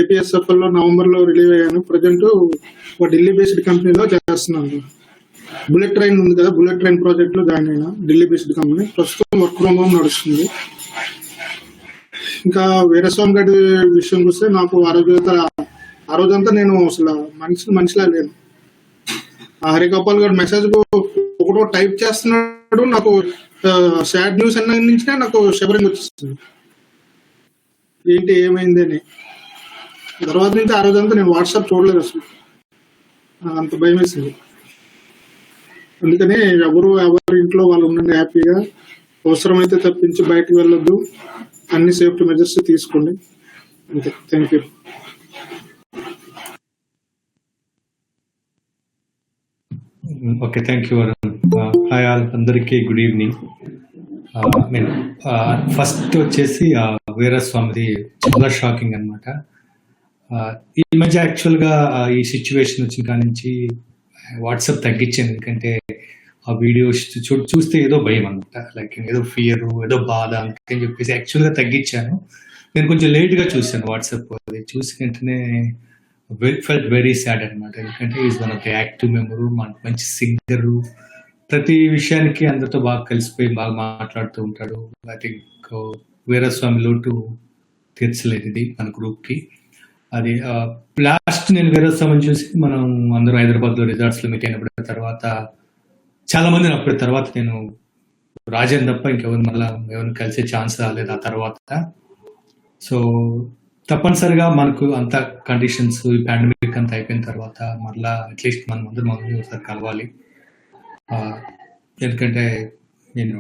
ఏపీఎస్ఎఫ్ఎల్లో నవంబర్లో రిలీవ్ అయ్యాను. ప్రజెంట్ ఒక ఢిల్లీ బేస్డ్ కంపెనీలో చేస్తున్నాను. బుల్లెట్ ట్రైన్ ఉంది కదా, బుల్లెట్ ట్రైన్ ప్రాజెక్ట్ లో జాయిన్ అయినా. ఢిల్లీ బేస్డ్ కంపెనీ, ప్రస్తుతం వర్క్ ఫ్రమ్ హోమ్ నడుస్తుంది. ఇంకా వీరస్వామి గారి విషయం చూస్తే నాకు ఆ రోజంతా నేను అసలు మనిషిలా లేను. హరిగోపాల్ గారు మెసేజ్ ఒకటో టైప్ చేస్తున్నాడు, నాకు సాడ్ న్యూస్ అన్నించినా నాకు షవరింగ్ వచ్చేస్తుంది. ఏంటి ఏమైంది అని. తర్వాత నుంచి ఆ రోజంతా నేను వాట్సాప్ చూడలేదు అసలు, అంత భయం వేసింది. అందుకని ఎవరి ఇంట్లో వాళ్ళు ఉండండి హ్యాపీగా. అవసరమైతే తప్పించి బయటకు వెళ్ళొద్దు. అన్ని సేఫ్టీ మెజర్స్ తీసుకోండి. అంతే. Thank you. Okay, thank you Varun. Hi all, అందరికీ గుడ్ ఈవినింగ్. ఫస్ట్ వచ్చేసి వీరస్వామిది చాలా షాకింగ్ అనమాట. ఈ మధ్య యాక్చువల్గా ఈ సిచ్యువేషన్ వచ్చిన కాడి నుంచి వాట్సాప్ తగ్గించాను, ఎందుకంటే ఆ వీడియోస్ చూస్తే ఏదో భయం అనమాట, లైక్ ఏదో ఫియర్, ఏదో బాధ అని చెప్పేసి యాక్చువల్గా తగ్గించాను. నేను కొంచెం లేట్గా చూశాను వాట్సాప్, అది చూసి వెంటనే ఫెల్ట్ వెరీ సాడ్ అనమాట. ఎందుకంటే is one of the active member, మంచి సింగరు, ప్రతి విషయానికి అందరితో బాగా కలిసిపోయి బాగా మాట్లాడుతూ ఉంటాడు. ఐ థింక్ వీరస్వామి లోటు తీర్చలేదు ఇది మన గ్రూప్కి. అది లాస్ట్ నేను వీరస్వామిని చూసి మనం అందరూ హైదరాబాద్లో రిసార్ట్స్లో మీట్ అయినప్పుడు తర్వాత చాలా మందిని అప్పటి తర్వాత నేను రాజన్ తప్ప ఎవరిని కలిసే ఛాన్స్ రాలేదు ఆ తర్వాత. సో తప్పనిసరిగా మనకు అంత కండిషన్స్, ఈ పాండమిక్ అంతా అయిపోయిన తర్వాత మళ్ళీ అట్లీస్ట్ మనం అందరం ఒకసారి కలవాలి. ఎందుకంటే నేను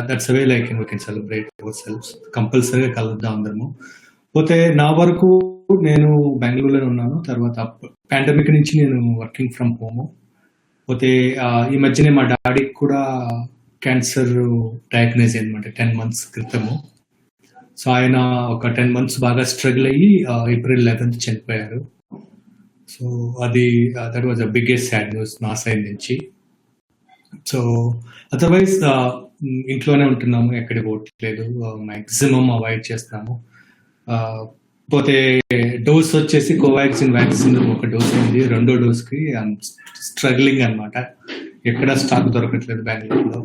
that's way like we can celebrate our selfs. కంపల్సరీగా కలుద్దాం అందరము. పోతే నా వరకు నేను బెంగళూరులోనే ఉన్నాను. తర్వాత పాండమిక్ నుంచి నేను వర్కింగ్ ఫ్రమ్ హోము. పోతే ఈ మధ్యనే మా డాడీకి కూడా క్యాన్సర్ డయాగ్నైజ్ అయిందన్నమాట 10 months క్రితము. సో ఆయన ఒక 10 months బాగా స్ట్రగుల్ అయ్యి April 11th చనిపోయారు. సో అది that was the biggest sad news నా సైడ్ నుంచి. సో అదర్వైజ్ ఇంట్లోనే ఉంటున్నాము, ఎక్కడికి పోవట్లేదు, మ్యాక్సిమం అవాయిడ్ చేస్తున్నాము. పోతే డోస్ వచ్చేసి కోవాక్సిన్ వ్యాక్సిన్ ఒక డోస్ అయింది, 2వ డోస్కి స్ట్రగ్లింగ్ అనమాట. ఎక్కడ స్టాక్ దొరకట్లేదు బెంగళూరులో.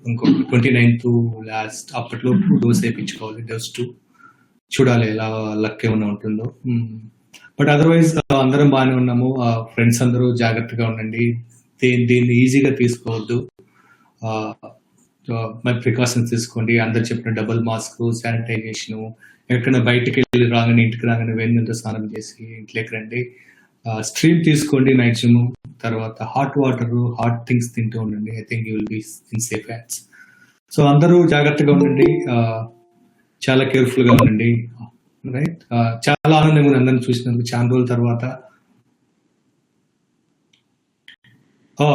ఇంకొక 29th లాస్ట్ అప్పట్లో డోస్ వేయించుకోవాలి, డోస్ 2. చూడాలి ఎలా లక్ ఏమైనా ఉంటుందో. బట్ అదర్వైజ్ అందరం బాగానే ఉన్నాము. ఫ్రెండ్స్ అందరూ జాగ్రత్తగా ఉండండి, దీన్ని ఈజీగా తీసుకోవద్దు, మై ప్రికాషన్స్ తీసుకోండి. అందరు చెప్పిన డబుల్ మాస్క్, శానిటైజేషను, ఎక్కడైనా బయటకు వెళ్ళి రాగానే ఇంటికి రాగానే వేడినీళ్ళతో స్నానం చేసి ఇంట్లోకి రండి. స్ట్రీమ్ తీసుకోండి మ్యాక్సిమం. తర్వాత హాట్ వాటర్, హాట్ థింగ్స్ తింటూ ఉండండి. I think you will be in safe hands. So అందరూ జాగ్రత్తగా ఉండండి, చాలా కేర్ఫుల్గా ఉండండి. రైట్, చాలా ఆనందంగా ఉంది అందరిని చూసినందుకు చాలా రోజుల తర్వాత.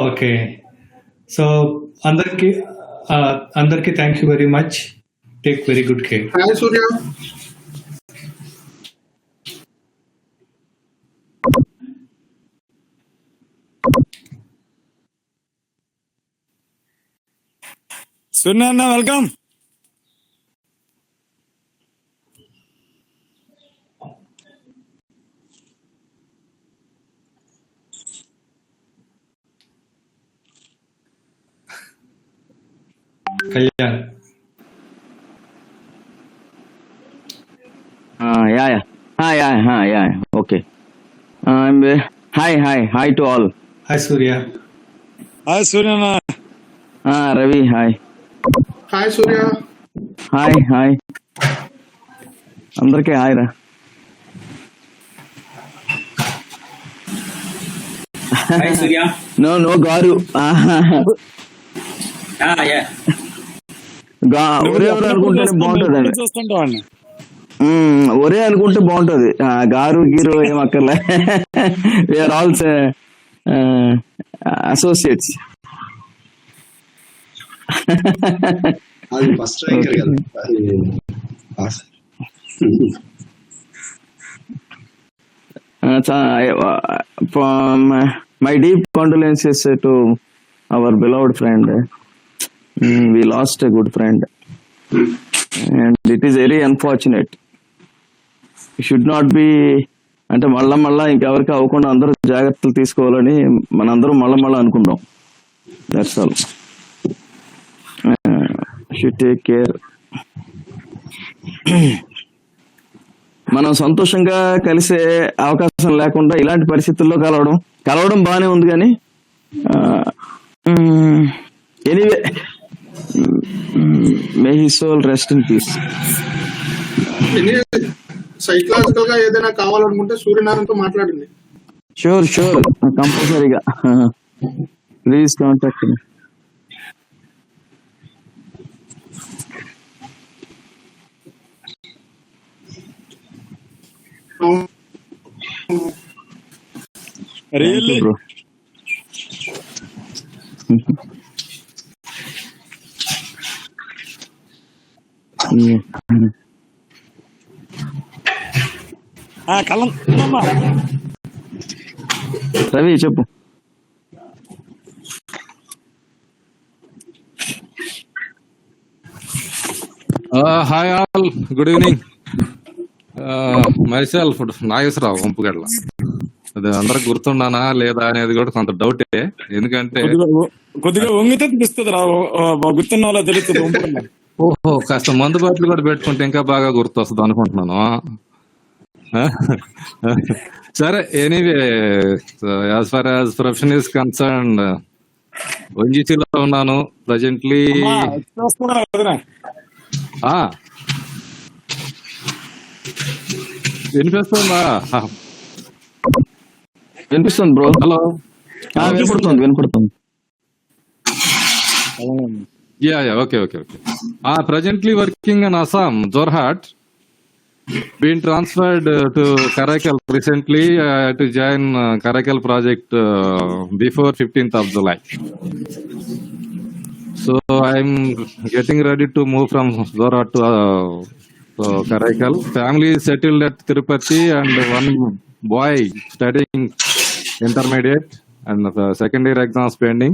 ఓకే, సో అందరికి thank you very much. Take very good care. Hi Surya. Surya అన్న welcome. Kalyan. Yeah. Okay. Hi to all. Hi Surya. Hi Surya. Ravi, hi. Hi Surya. Hi. అందరికీ హాయ్ రా. Hi Surya. No గారు. ఒరే అనుకుంటేనే బాగుంటది. ఒరే అనుకుంటే బాగుంటది, గారు గీరు ఏం అక్కర్లే. We are all associates. My deep condolences to our beloved friend. We lost a good friend and it is very unfortunate. It should not be. అంటే మళ్ళా ఇంకెవరికి అవ్వకుండా అందరూ జాగ్రత్తలు తీసుకోవాలని మనందరం మళ్ళా అనుకుందాం. That's all. Should take care. మనం సంతోషంగా కలిసే అవకాశం లేకుండా ఇలాంటి పరిస్థితుల్లో కలవడం బాగానే ఉంది, కానీ anyway may his soul rest in peace. Psychological గా ఏదైనా కావాలనుకుంటే సూర్యనారాయణతో మాట్లాడండి. షూర్ కంపల్సరీగా. Please contact me. Really? Bro. రవి చెప్పు. Hi all, good evening. Myself Nageswararao Vampugadla. అది అందరికి గుర్తున్నానా లేదా అనేది కూడా కొంత డౌటే, ఎందుకంటే కొద్దిగా వంగితే తెలుస్తుంది రా, గుర్తున్న వాళ్ళ తెలుస్తుంది. ఓహో, కాస్త మందు బాటలు కూడా పెట్టుకుంటే ఇంకా బాగా గుర్తు వస్తుంది అనుకుంటున్నాను. సరే, anyway, as far as profession is concern, ONGC-లో ఉన్నాను ప్రజెంట్లీ. వినిపిస్తుందా? వినిపిస్తుంది బ్రో. హలో, వినపడుతుంది. Yeah, okay. Presently working in Assam, Jorhat. Been transferred to Karaikal recently to join Karaikal project before 15th of July. So I'm getting ready to move from Jorhat to Karaikal. Family is settled at Tirupati and one boy studying intermediate and the second year exams pending.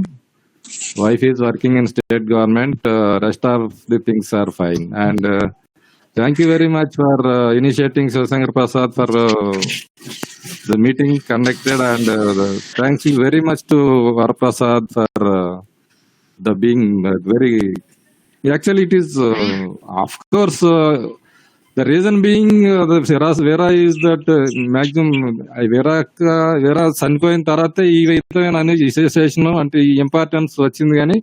Wife is working in state government. Rest of the things are fine. And thank you very much for initiating Sivasankar Prasad for the meeting conducted, and thanks you very much to Varaprasad for the being very. Actually, it is of course the reason being the Vera is that maximum Vera చనిపోయిన తర్వాత ఈ విధమైన అనేది విశేషం అంటే ఈ importance వచ్చింది. కానీ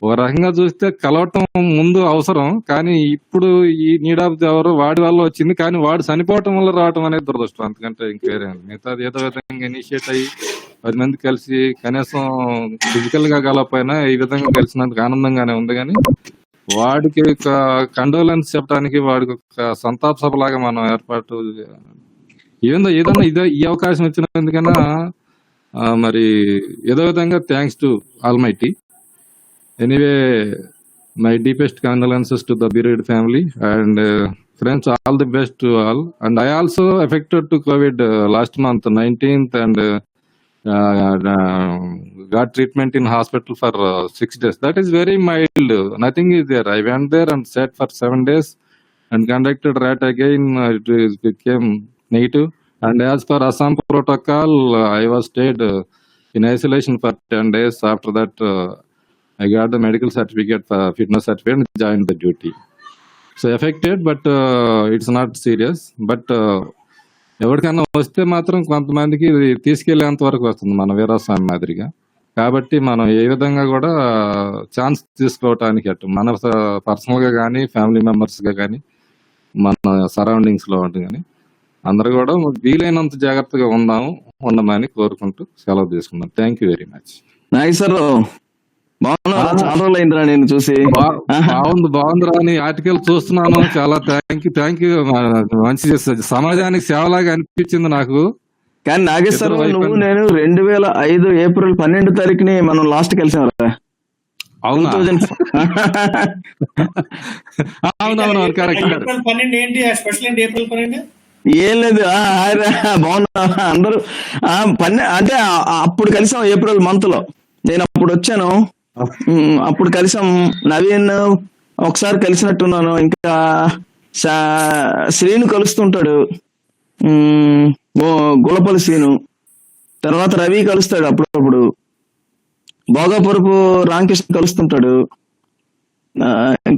ఒక రకంగా చూస్తే కలవటం ముందు అవసరం, కానీ ఇప్పుడు ఈ నీడ్ ఆఫ్ ఎవరు వాడి వల్ల వచ్చింది, కానీ వాడు చనిపోవటం వల్ల రావటం అనేది దురదృష్టం. అందుకంటే ఇంకేరే మిగతాది ఏదో విధంగా ఇనిషియేట్ అయ్యి 10 మంది కలిసి కనీసం ఫిజికల్ గా కలపైనా ఈ విధంగా కలిసినందుకు ఆనందంగానే ఉంది. కానీ వాడికి ఒక కండోలెన్స్ చెప్పడానికి వాడికి ఒక సంతాప సభ లాగా మనం ఏర్పాటు ఏదైనా ఈ అవకాశం వచ్చినందుకన్నా మరి ఏదో విధంగా thanks to almighty. Anyway, my deepest condolences to the bereaved family and friends, all the best to all. And I also affected to COVID last month 19th and got treatment in hospital for 6 days. That is very mild, nothing is there. I went there and sat for 7 days and conducted RAT again. It became negative. And as per Assam protocol, I was stayed in isolation for 10 days. After that, I got the medical certificate, fitness certificate, and joined the duty. So affected, but it's not serious. But ఎవరికైనా వస్తే మాత్రం కొంతమందికి తీసుకెళ్లేంత వరకు వస్తుంది మన వీరాస్వామి మాదిరిగా. కాబట్టి మనం ఏ విధంగా కూడా ఛాన్స్ తీసుకోవటానికి అటు మన పర్సనల్ గా కానీ ఫ్యామిలీ మెంబర్స్ గా కానీ మన సరౌండింగ్స్ లో ఉంటుంది. కానీ అందరూ కూడా వీలైనంత జాగ్రత్తగా ఉండమని కోరుకుంటూ సెలవు తీసుకున్నాం. Thank you very much. Nageshwar బాగున్నా, చాలా రోజులు అయిందిరా నేను చూసి. బాగుందిరా అని ఆర్టికల్ చూస్తున్నాను. చాలా థ్యాంక్ యూ. మంచి సమాజానికి సేవలాగా అనిపించింది నాకు. కానీ నాగేశ్వర్ నువ్వు నేను 2005 ఏప్రిల్ 12 తారీఖుని మనం లాస్ట్ కలిసాంరా. అవునా? అవునవును, కరెక్ట్. ఏం లేదు, బాగున్నా అందరూ. అంటే అప్పుడు కలిసాం ఏప్రిల్ మంత్ లో. నేను అప్పుడు వచ్చాను, అప్పుడు కలిసాం. నవీన్ ఒకసారి కలిసినట్టున్నాను. ఇంకా శ్రీను కలుస్తుంటాడు, గులపల్లి శ్రీను. తర్వాత రవి కలుస్తాడు అప్పుడప్పుడు. భోగాపురపు రామకృష్ణ కలుస్తుంటాడు.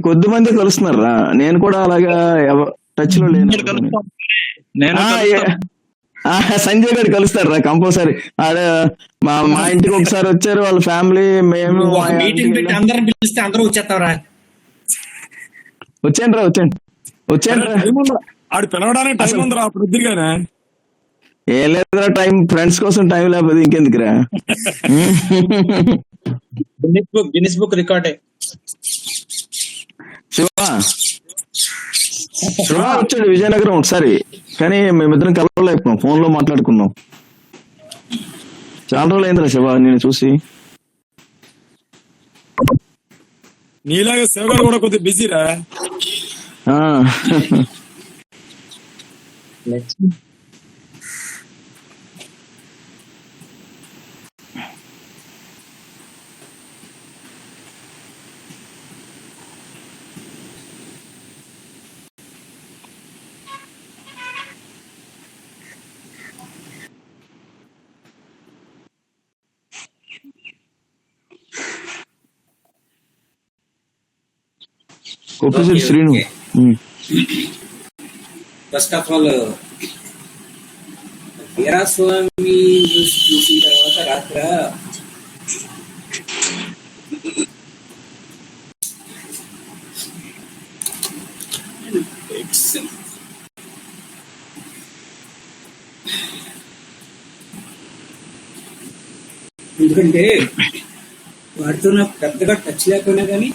కొద్ది మంది కలుస్తున్నారు రా. నేను కూడా అలాగా టచ్ లో లేను. సంజయ్ గారు కలుస్తారు రా కంపల్సరీ. అదే మా ఇంటికి ఒకసారి వచ్చారు వాళ్ళ ఫ్యామిలీ. మేము వచ్చాను రా. ఏం లేదురా, టైం ఫ్రెండ్స్ కోసం టైం లేకపోతే ఇంకెందుకురా. గిన్నిస్ బుక్ రికార్డే. శివ వచ్చాడు విజయనగరం ఒకసారి, కానీ మేమిద్దరం కలవలేకపోయాం. ఫోన్ లో మాట్లాడుకున్నాం. చాలా రోజులు అయిందిరా శివ నేను చూసి. నీలాగా శివగారు కూడా కొద్దిగా బిజీరా. Kopisetti Srinu. First of all Veeraswamy చూసిన తర్వాత రాత్ర ఎందుకంటే వాడితో నాకు పెద్దగా టచ్ లేకపోయినా కానీ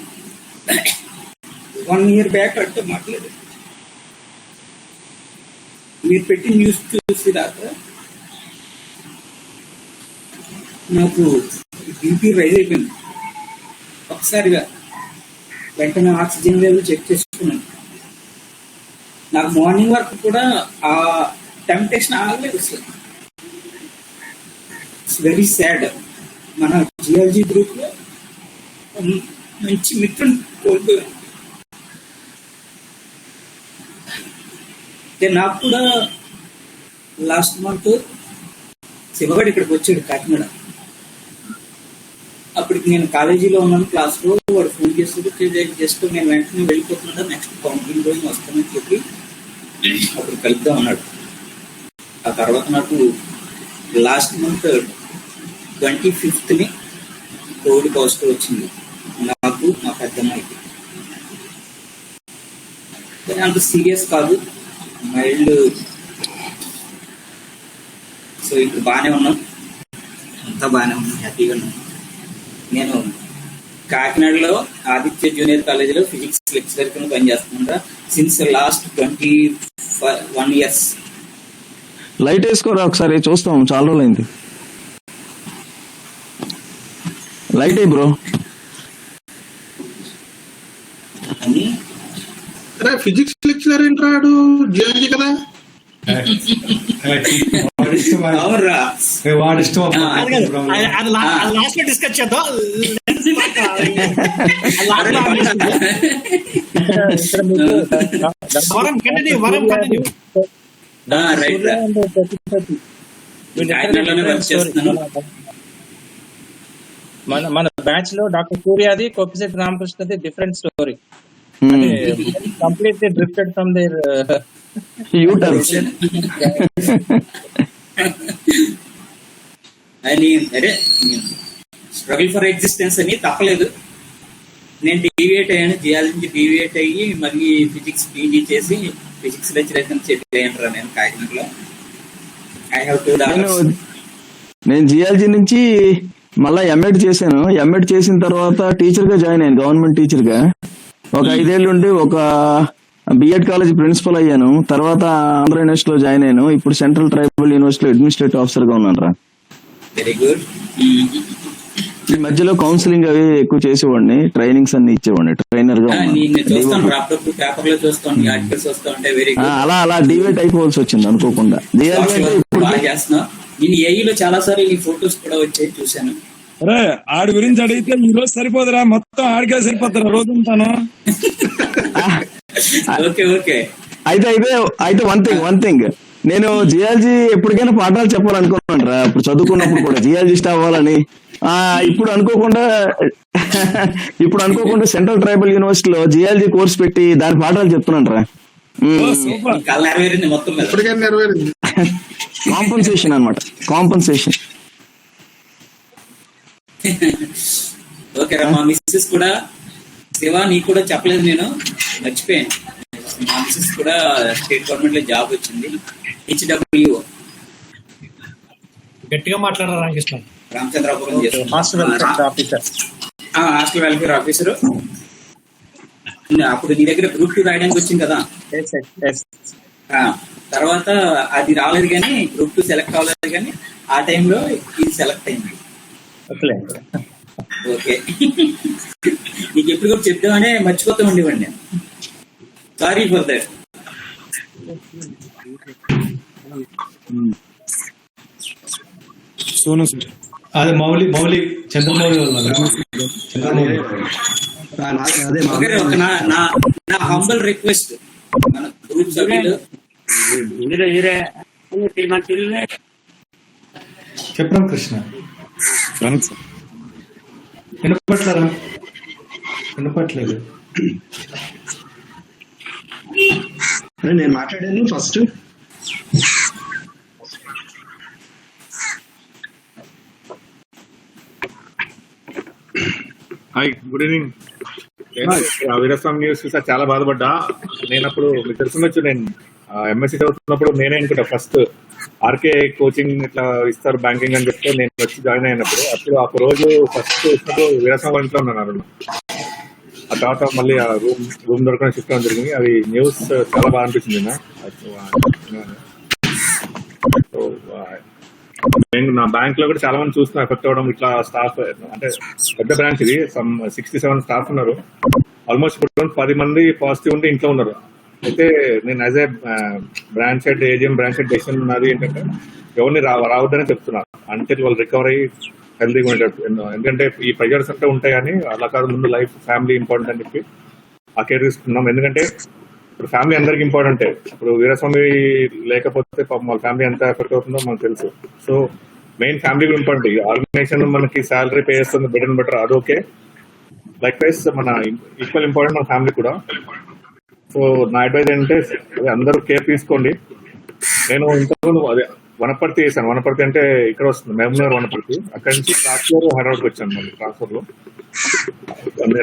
1 year బ్యాక్ అంటే మాట్లాడలేదు. మీరు పెట్టి న్యూస్ చూసి రాక నాకు బీపీ రైజ్ అయిపోయింది ఒకసారిగా. వెంటనే ఆక్సిజన్ లెవెల్ చెక్ చేసుకున్నాను. నాకు మార్నింగ్ వరకు కూడా ఆ టెంప్టేషన్ ఆగలేదు అసలు. It's very sad. మన జియాలజీ గ్రూప్ లో మంచి మిత్రుని కోల్పోయాను. నాకు కూడా లాస్ట్ మంత్ శివగాడు ఇక్కడికి వచ్చాడు కాకినాడ. అప్పటికి నేను కాలేజీలో ఉన్నాను, క్లాస్లో. వాడు ఫోన్ చేస్తే జస్ట్ నేను వెంటనే వెళ్ళిపోతున్నాడు, నెక్స్ట్ కౌంటింగ్ రోజు వస్తానని చెప్పి అప్పుడు కలుపుతా ఉన్నాడు. ఆ తర్వాత నాకు last month 25th Covid positive వచ్చింది నాకు, మా పెద్దమ్మాయికి. కానీ అంత సీరియస్ కాదు, మైల్డ్. సో ఇప్పుడు బాగానే ఉన్నాం, అంతా బాగానే ఉన్నాం, హ్యాపీగా ఉన్నాం. నేను కాకినాడలో ఆదిత్య జూనియర్ కాలేజీలో ఫిజిక్స్ లెక్చరర్ కింద పనిచేస్తున్నా సిన్స్ లాస్ట్ 21 years. లైట్ వేసుకోరా ఒకసారి, చూస్తాం, చాలా రోజులైంది. లైట్ అయ్యి బ్రో. ఫిజిక్స్ లెక్చరర్ ఏంటాడు? జియాలజీ కదా. లాస్ట్ లో డిస్కస్ చేద్దాం. మన బ్యాచ్ లో డాక్టర్ సూర్యాది, కొప్పిశెట్టి రామకృష్ణది different story. Completely drifted from there అని. అరే స్ట్రగుల్ ఫర్ ఎగ్జిస్టెన్స్ అని తప్పలేదు. నేను డీవియేట్ అయ్యాను, జియాలజీ డీవియేట్ అయ్యి మళ్ళీ ఫిజిక్స్ పీజీ చేసి ఫిజిక్స్ లెక్చరర్ కింద సెటిల్ అయ్యాను నేను కాకినాడలో. నేను జియాలజీ నుంచి మళ్ళా ఎంఎడ్ చేశాను. ఎంఎడ్ చేసిన తర్వాత టీచర్ గా జాయిన్ అయ్యాను, గవర్నమెంట్ టీచర్ గా. ఒక 5 ఏళ్ళు ఉండి ఒక బిఎడ్ కాలేజ్ ప్రిన్సిపల్ అయ్యాను. తర్వాత ఆంధ్ర యూనివర్సిటీ లో జాయిన్ అయ్యాను. ఇప్పుడు central tribal university administrative officer గా ఉన్నాను రా. Very good. ఈ మధ్యలో కౌన్సిలింగ్ అవి ఎక్కువ చేసేవాడిని, ట్రైనింగ్స్ అన్ని ఇచ్చేవాడిని, ట్రైనర్ గా. అలా అలా డివేట్ అయిపోవాల్సి వచ్చింది అనుకోకుండా. నేను ఏఈలో చాలా సార్లు నీ ఫోటోస్ కూడా వచ్చాయి, చూశాను. అరే ఆడి గురించి అడిగితే ఈ రోజు సరిపోదురా, మొత్తం ఆడికే సరిపోతారా రోజు ఉంటాను. అయితే వన్ థింగ్ నేను జియాలజీ ఎప్పటికైనా పాఠాలు చెప్పాలనుకున్నాను రా. ఇప్పుడు చదువుకున్నప్పుడు కూడా జియాలజిస్ట్ అవ్వాలని. ఇప్పుడు అనుకోకుండా సెంట్రల్ ట్రైబల్ యూనివర్సిటీలో జియాలజీ కోర్స్ పెట్టి దాని పాఠాలు చెప్తున్నాను రా. కాంపన్సేషన్ అన్నమాట, కాంపన్సేషన్. ఓకే రా. మా మిస్సెస్ కూడా, శివ నీకు కూడా చెప్పలేదు, నేను మర్చిపోయాను. మా మిస్సెస్ కూడా స్టేట్ గవర్నమెంట్ లో జాబ్ వచ్చింది, HWO. గట్టిగా మాట్లాడారు Ramakrishna. Ramachandrapuram hostel welfare officer. అప్పుడు నీ దగ్గర గ్రూప్ 2 రాయడానికి వచ్చింది కదా. తర్వాత అది రాలేదు కానీ, గ్రూప్ 2 సెలెక్ట్ అవ్వలేదు కానీ ఆ టైంలో ఇది సెలెక్ట్ అయింది. ఓకే. నీకు ఎప్పుడు కూడా చెప్దామనే మర్చిపోతూ ఉండేవాడిని నేను. Sorry for that. Sonu sir అదే మౌలి చంద్రమౌళి చంద్రమౌళి. ఓకే, ఒక నా హంబల్ రిక్వెస్ట్, మన గ్రూప్ సభ్యులు చెప్పడం కృష్ణ వినపట్లేదు. నేను మాట్లాడాను first. Hi, good evening. Veeraswamy news sir చాలా బాధపడ్డా. నేను అప్పుడు మీకు తెలుసుండొచ్చు, నేను ఎంఎస్సీ చదువుతున్నప్పుడు నేనే అనుకుంటా ఫస్ట్ ఆర్కే కోచింగ్ ఇట్లా ఇస్తారు బ్యాంకింగ్ అని చెప్తే నేను వచ్చి జాయిన్ అయినప్పుడు అప్పుడు ఒక రోజు ఫస్ట్ వచ్చినప్పుడు వీరస్వామి ఇంట్లో ఉన్నాను. ఆ తర్వాత మళ్ళీ ఆ రూమ్ దొరకడం షిఫ్ట్ అవడం జరిగింది. అది న్యూస్ చాలా బాగా అనిపించింది. నేను నా బ్యాంక్ లో కూడా చాలా మంది చూస్తున్నా ఎఫెక్ట్ అవ్వడం, ఇట్లా స్టాఫ్ అంటే పెద్ద బ్రాంచ్ ఇది, 67 స్టాఫ్ ఉన్నారు. ఆల్మోస్ట్ ఇప్పుడు 10 మంది పాజిటివ్ ఉండి ఇంట్లో ఉన్నారు. అయితే నేను as a branch head, AGM branch head decision ఉన్నది ఏంటంటే ఎవరిని రావద్దనే చెప్తున్నారు అంటే వాళ్ళు రికవర్ అయ్యి హెల్తీగా ఉండేటట్టు. ఎందుకంటే ఈ ప్రెజర్స్ అంటే ఉంటాయి కానీ అలా కాదు, ముందు లైఫ్ ఫ్యామిలీ ఇంపార్టెంట్ అని చెప్పి ఆ కేర్ తీసుకున్నాం. ఎందుకంటే ఇప్పుడు ఫ్యామిలీ అందరికి ఇంపార్టెంటే. ఇప్పుడు వీరస్వామి లేకపోతే వాళ్ళ ఫ్యామిలీ ఎంత ఎఫెక్ట్ అవుతుందో మనకు తెలుసు. సో మెయిన్ ఫ్యామిలీ కూడా ఇంపార్టెంట్. ఆర్గనైజేషన్ మనకి శాలరీ పే చేస్తుంది, బెటర్ అండ్ బెటర్, అది ఓకే. లైక్ వైజ్ మన ఈక్వల్ ఇంపార్టెంట్ మన ఫ్యామిలీ కూడా. సో నా అడ్వైజ్ ఏంటంటే అందరూ కేర్ తీసుకోండి. నేను ఇంతకుముందు అదే వనపర్తి చేశాను. వనపర్తి అంటే ఇక్కడ వస్తుంది, మహబూబ్నగర్ వనపర్తి. అక్కడి నుంచి ట్రాన్స్ఫర్ హైదరాబాద్కి వచ్చాను. మళ్ళీ ట్రాన్స్ఫర్ లో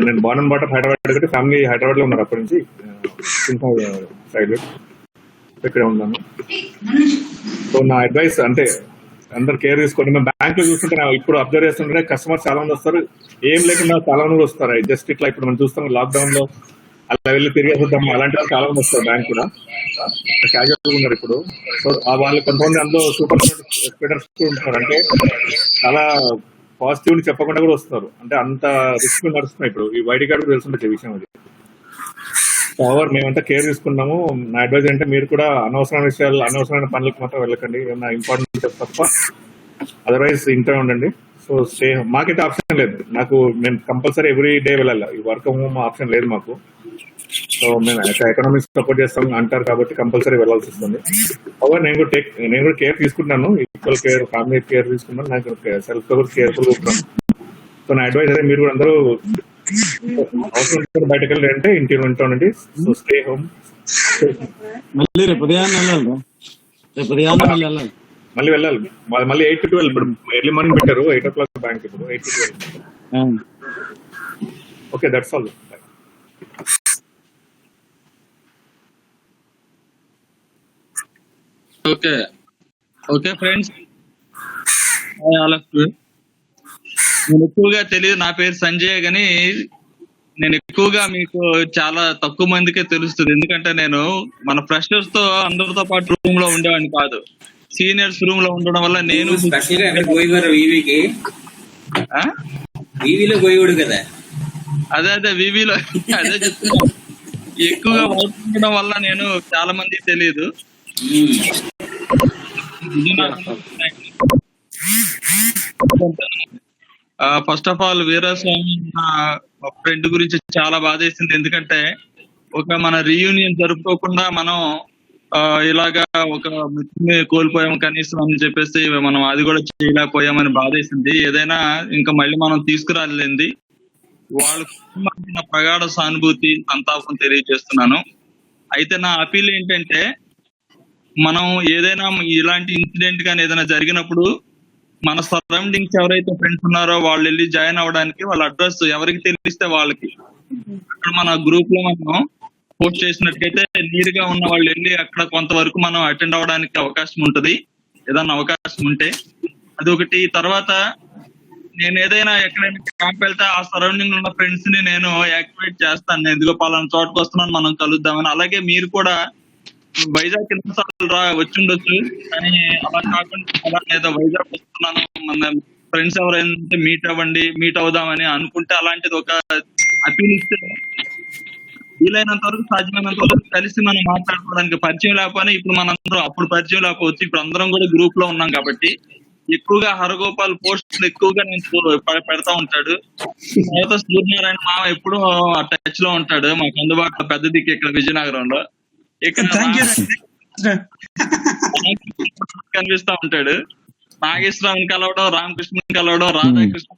నేను బాన్ అండ్ బాటమ్ హైదరాబాద్ కంటే ఫ్యామిలీ హైదరాబాద్ లో ఉన్నారు. అప్పటి నుంచి సైడ్ ఇక్కడే ఉన్నాను. సో నా అడ్వైస్ అంటే అందరు కేర్ తీసుకోండి. మేము బ్యాంక్ లో చూస్తుంటే ఇప్పుడు అబ్జర్వ్ చేస్తుంటే కస్టమర్స్ చాలా మంది వస్తారు, ఏం లేకుండా చాలా మంది వస్తారు. జస్ట్ ఇట్లా ఇప్పుడు మనం చూస్తాం లాక్డౌన్ లో అలా వెళ్ళి తిరిగేద్దాం, అలాంటి వాళ్ళు చాలా మంది వస్తారు. బ్యాంక్ కూడా క్యాజువల్ ఉన్నారు ఇప్పుడు. సో వాళ్ళు కొంతమంది అందులో సూపర్ స్ప్రెడర్స్ ఉంటారు, అంటే చాలా పాజిటివ్ ని చెప్పకుండా కూడా వస్తున్నారు. అంటే అంత రిస్క్ నడుస్తున్నాయి ఇప్పుడు. ఈ వైడి కార్డు కూడా తెలుసుంటే విషయం అది. ఓవర్ మేమంతా కేర్ తీసుకున్నాము. నా అడ్వైజ్ అంటే మీరు కూడా అనవసరమైన విషయాలు, అనవసరమైన పనులకు మాత్రం వెళ్ళకండి. ఏమన్నా ఇంపార్టెంట్ తప్ప అదర్వైజ్ ఇంట్లో ఉండండి. So stay. మాకైతే ఆప్షన్ లేదు. మేము కంపల్సరీ ఎవ్రీ డే వెళ్ళాలి. ఈ వర్క్ హోమ్ ఆప్షన్ లేదు మాకు. సో మేము ఎకనామిక్స్ సపోర్ట్ చేస్తాం అంటారు కాబట్టి కంపల్సరీ వెళ్ళాల్సి వస్తుంది. ఓవర్ నేను కూడా కేర్ తీసుకుంటున్నాను, ఈక్వల్ కేర్, ఫ్యామిలీ కేర్ తీసుకున్నాను. నాకు సెల్ఫ్ గా కూడా కేర్ఫుల్ గా ఉంటాను. సో నా అడ్వైజ్ అదే, మీరు కూడా అందరూ అవసరం బయటకు వెళ్ళి అంటే ఇంటిలో ఉండండి. So stay home. మళ్ళీ రేపు మళ్ళీ వెళ్ళాలి. మళ్ళీ 8 to 12. ఇప్పుడు ఎర్లీ మార్నింగ్ పెట్టారు, 8 o'clock బ్యాంక్. ఇప్పుడు 8 to 12. Okay, that's all. Okay friends, నేను ఎక్కువగా తెలియదు. నా పేరు సంజయ్, కానీ నేను ఎక్కువగా మీకు చాలా తక్కువ మందికే తెలుస్తుంది. ఎందుకంటే నేను మన ఫ్రెషర్స్ తో అందరితో పాటు రూమ్ లో ఉండేవాడిని కాదు, సీనియర్స్ రూమ్ లో ఉండడం వల్ల నేను అదే వివిలో అదే చెప్తున్నా. ఎక్కువగా ఉండడం వల్ల నేను చాలా మంది తెలియదు. First of all Veeraswamy friend గురించి చాలా బాధేసింది. ఎందుకంటే మన రీయూనియన్ జరుపుకోకుండా మనం ఇలాగా ఒక మిత్రుని కోల్పోయాము కనీసం అని చెప్పేసి మనం అది కూడా చేయలేకపోయామని బాధేసింది. ఏదైనా ఇంకా మళ్ళీ మనం తీసుకురాలేంది. వాళ్ళకు ప్రగాఢ సానుభూతి, సంతాపం తెలియజేస్తున్నాను. అయితే నా అపీల్ ఏంటంటే, మనం ఏదైనా ఇలాంటి ఇన్సిడెంట్ కానీ ఏదైనా జరిగినప్పుడు మన సరౌండింగ్స్ ఎవరైతే ఫ్రెండ్స్ ఉన్నారో వాళ్ళు వెళ్ళి జాయిన్ అవ్వడానికి వాళ్ళ అడ్రస్ ఎవరికి తెలిస్తే వాళ్ళకి అక్కడ మన గ్రూప్ లో మనం పోస్ట్ చేసినట్లయితే నీరుగా ఉన్న వాళ్ళు వెళ్ళి అక్కడ కొంతవరకు మనం అటెండ్ అవ్వడానికి అవకాశం ఉంటుంది, ఏదన్నా అవకాశం ఉంటే. అదొకటి. తర్వాత నేను ఏదైనా ఎక్కడైనా క్యాంప్ వెళ్తే ఆ సరౌండింగ్ ఉన్న ఫ్రెండ్స్ ని నేను యాక్టివేట్ చేస్తాను. నేను ఎందుకో పలానా చోటుకు వస్తున్నాను, మనం కలుద్దామని. అలాగే మీరు కూడా వైజాగ్ ఎన్నిసార్లు వచ్చి ఉండొచ్చు, కానీ అలా కాకుండా ఏదో వైజాగ్ వస్తున్నాను, మన ఫ్రెండ్స్ ఎవరైనా మీట్ అవుదామని అనుకుంటే అలాంటిది ఒక అపీల్ ఇస్తే వీలైనంత వరకు సాధ్యమైనంత వరకు కలిసి మనం మాట్లాడుకోవడానికి పరిచయం లేకపోయినా ఇప్పుడు మనందరం అప్పుడు పరిచయం లేకపోవచ్చు, ఇప్పుడు అందరం కూడా గ్రూప్ లో ఉన్నాం కాబట్టి ఎక్కువగా హరగోపాల్ పోస్టులు ఎక్కువగా నేను పెడతా ఉంటాడు. తర్వాత సూర్యనారాయణ మామ ఎప్పుడు టచ్ లో ఉంటాడు, మాకు అందుబాటులో పెద్ద దిక్కు ఇక్కడ విజయనగరంలో. ఇక్కడ కనిపిస్తా ఉంటాడు. నాగేశ్వరరావుని కలవడం, రామకృష్ణని కలవడం, రాధాకృష్ణ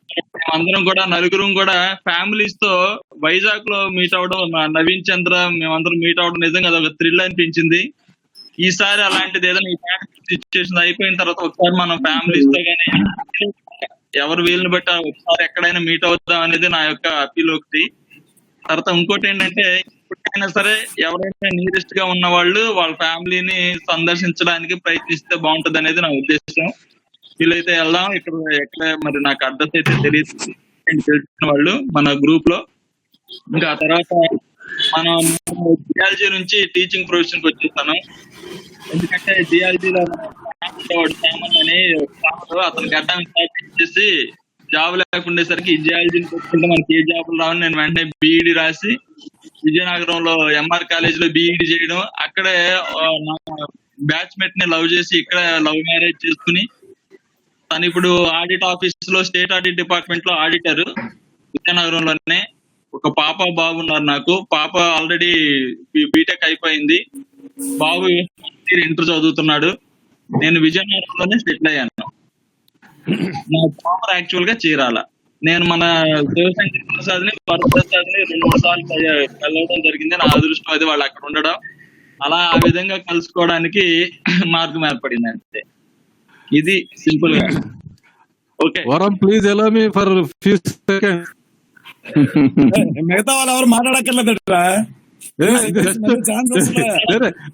అందరం కూడా నలుగురం కూడా ఫ్యామిలీస్ తో వైజాగ్ లో మీట్ అవడం, నవీన్ చంద్ర మేమందరం మీట్ అవడం నిజంగా అదొక థ్రిల్ అనిపించింది. ఈసారి అలాంటిది ఏదైనా సిచ్యువేషన్ అయిపోయిన తర్వాత ఒకసారి మనం ఫ్యామిలీస్ తో కానీ ఎవరు వీళ్ళని బట్టి ఒకసారి ఎక్కడైనా మీట్ అవుతాం అనేది నా యొక్క అపీల్ ఒకటి. తర్వాత ఇంకోటి ఏంటంటే ఎప్పుడైనా సరే ఎవరైనా నియరెస్ట్ గా ఉన్న వాళ్ళు వాళ్ళ ఫ్యామిలీని సందర్శించడానికి ప్రయత్నిస్తే బాగుంటది అనేది నా ఉద్దేశం. వీళ్ళైతే వెళ్దాం. ఎక్కడ మరి నాకు అడ్రస్ అయితే తెలియదు, తెలిసిన వాళ్ళు మన గ్రూప్ లో. ఇంకా ఆ తర్వాత మనం జియాలజీ నుంచి టీచింగ్ ప్రొఫెషన్ కి వచ్చేస్తాను. ఎందుకంటే జియాలజీలో సామన్ అని అతను గడ్డం చేసి జాబ్ లేకుండేసరికి జియాలజీని కొట్టుకుంటే మనకి ఏ జాబులు రావని నేను వెంటనే బీఈడి రాసి విజయనగరంలో ఎంఆర్ కాలేజ్ లో బీఈడి చేయడం, అక్కడే నా బ్యాచ్మేట్ ని లవ్ చేసి ఇక్కడ లవ్ మ్యారేజ్ చేసుకుని తను ఇప్పుడు ఆడిట్ ఆఫీస్ లో స్టేట్ ఆడిట్ డిపార్ట్మెంట్ లో ఆడిటర్ విజయనగరంలోనే. ఒక పాప బాబు ఉన్నారు నాకు. పాప ఆల్రెడీ బీటెక్ అయిపోయింది, బాబు ఇంటర్ చదువుతున్నాడు. నేను విజయనగరంలోనే సెటిల్ అయ్యాను. నా ప్రాపర్ యాక్చువల్ గా చీరాల. నేను మన శివశంకర్ ప్రసాద్ ని వరప్రసాద్ ని 2-3 సార్లు కలవడం జరిగింది. నా అదృష్టం అది వాళ్ళు అక్కడ ఉండడం. అలా ఆ విధంగా కలుసుకోవడానికి మార్గం ఏర్పడింది. అంతే, ఇది సింపుల్ గా. ఓకే వరం, please allow me for few seconds. మిగతా వాళ్ళు ఎవరు మాట్లాడక్కర్లేదట్రా.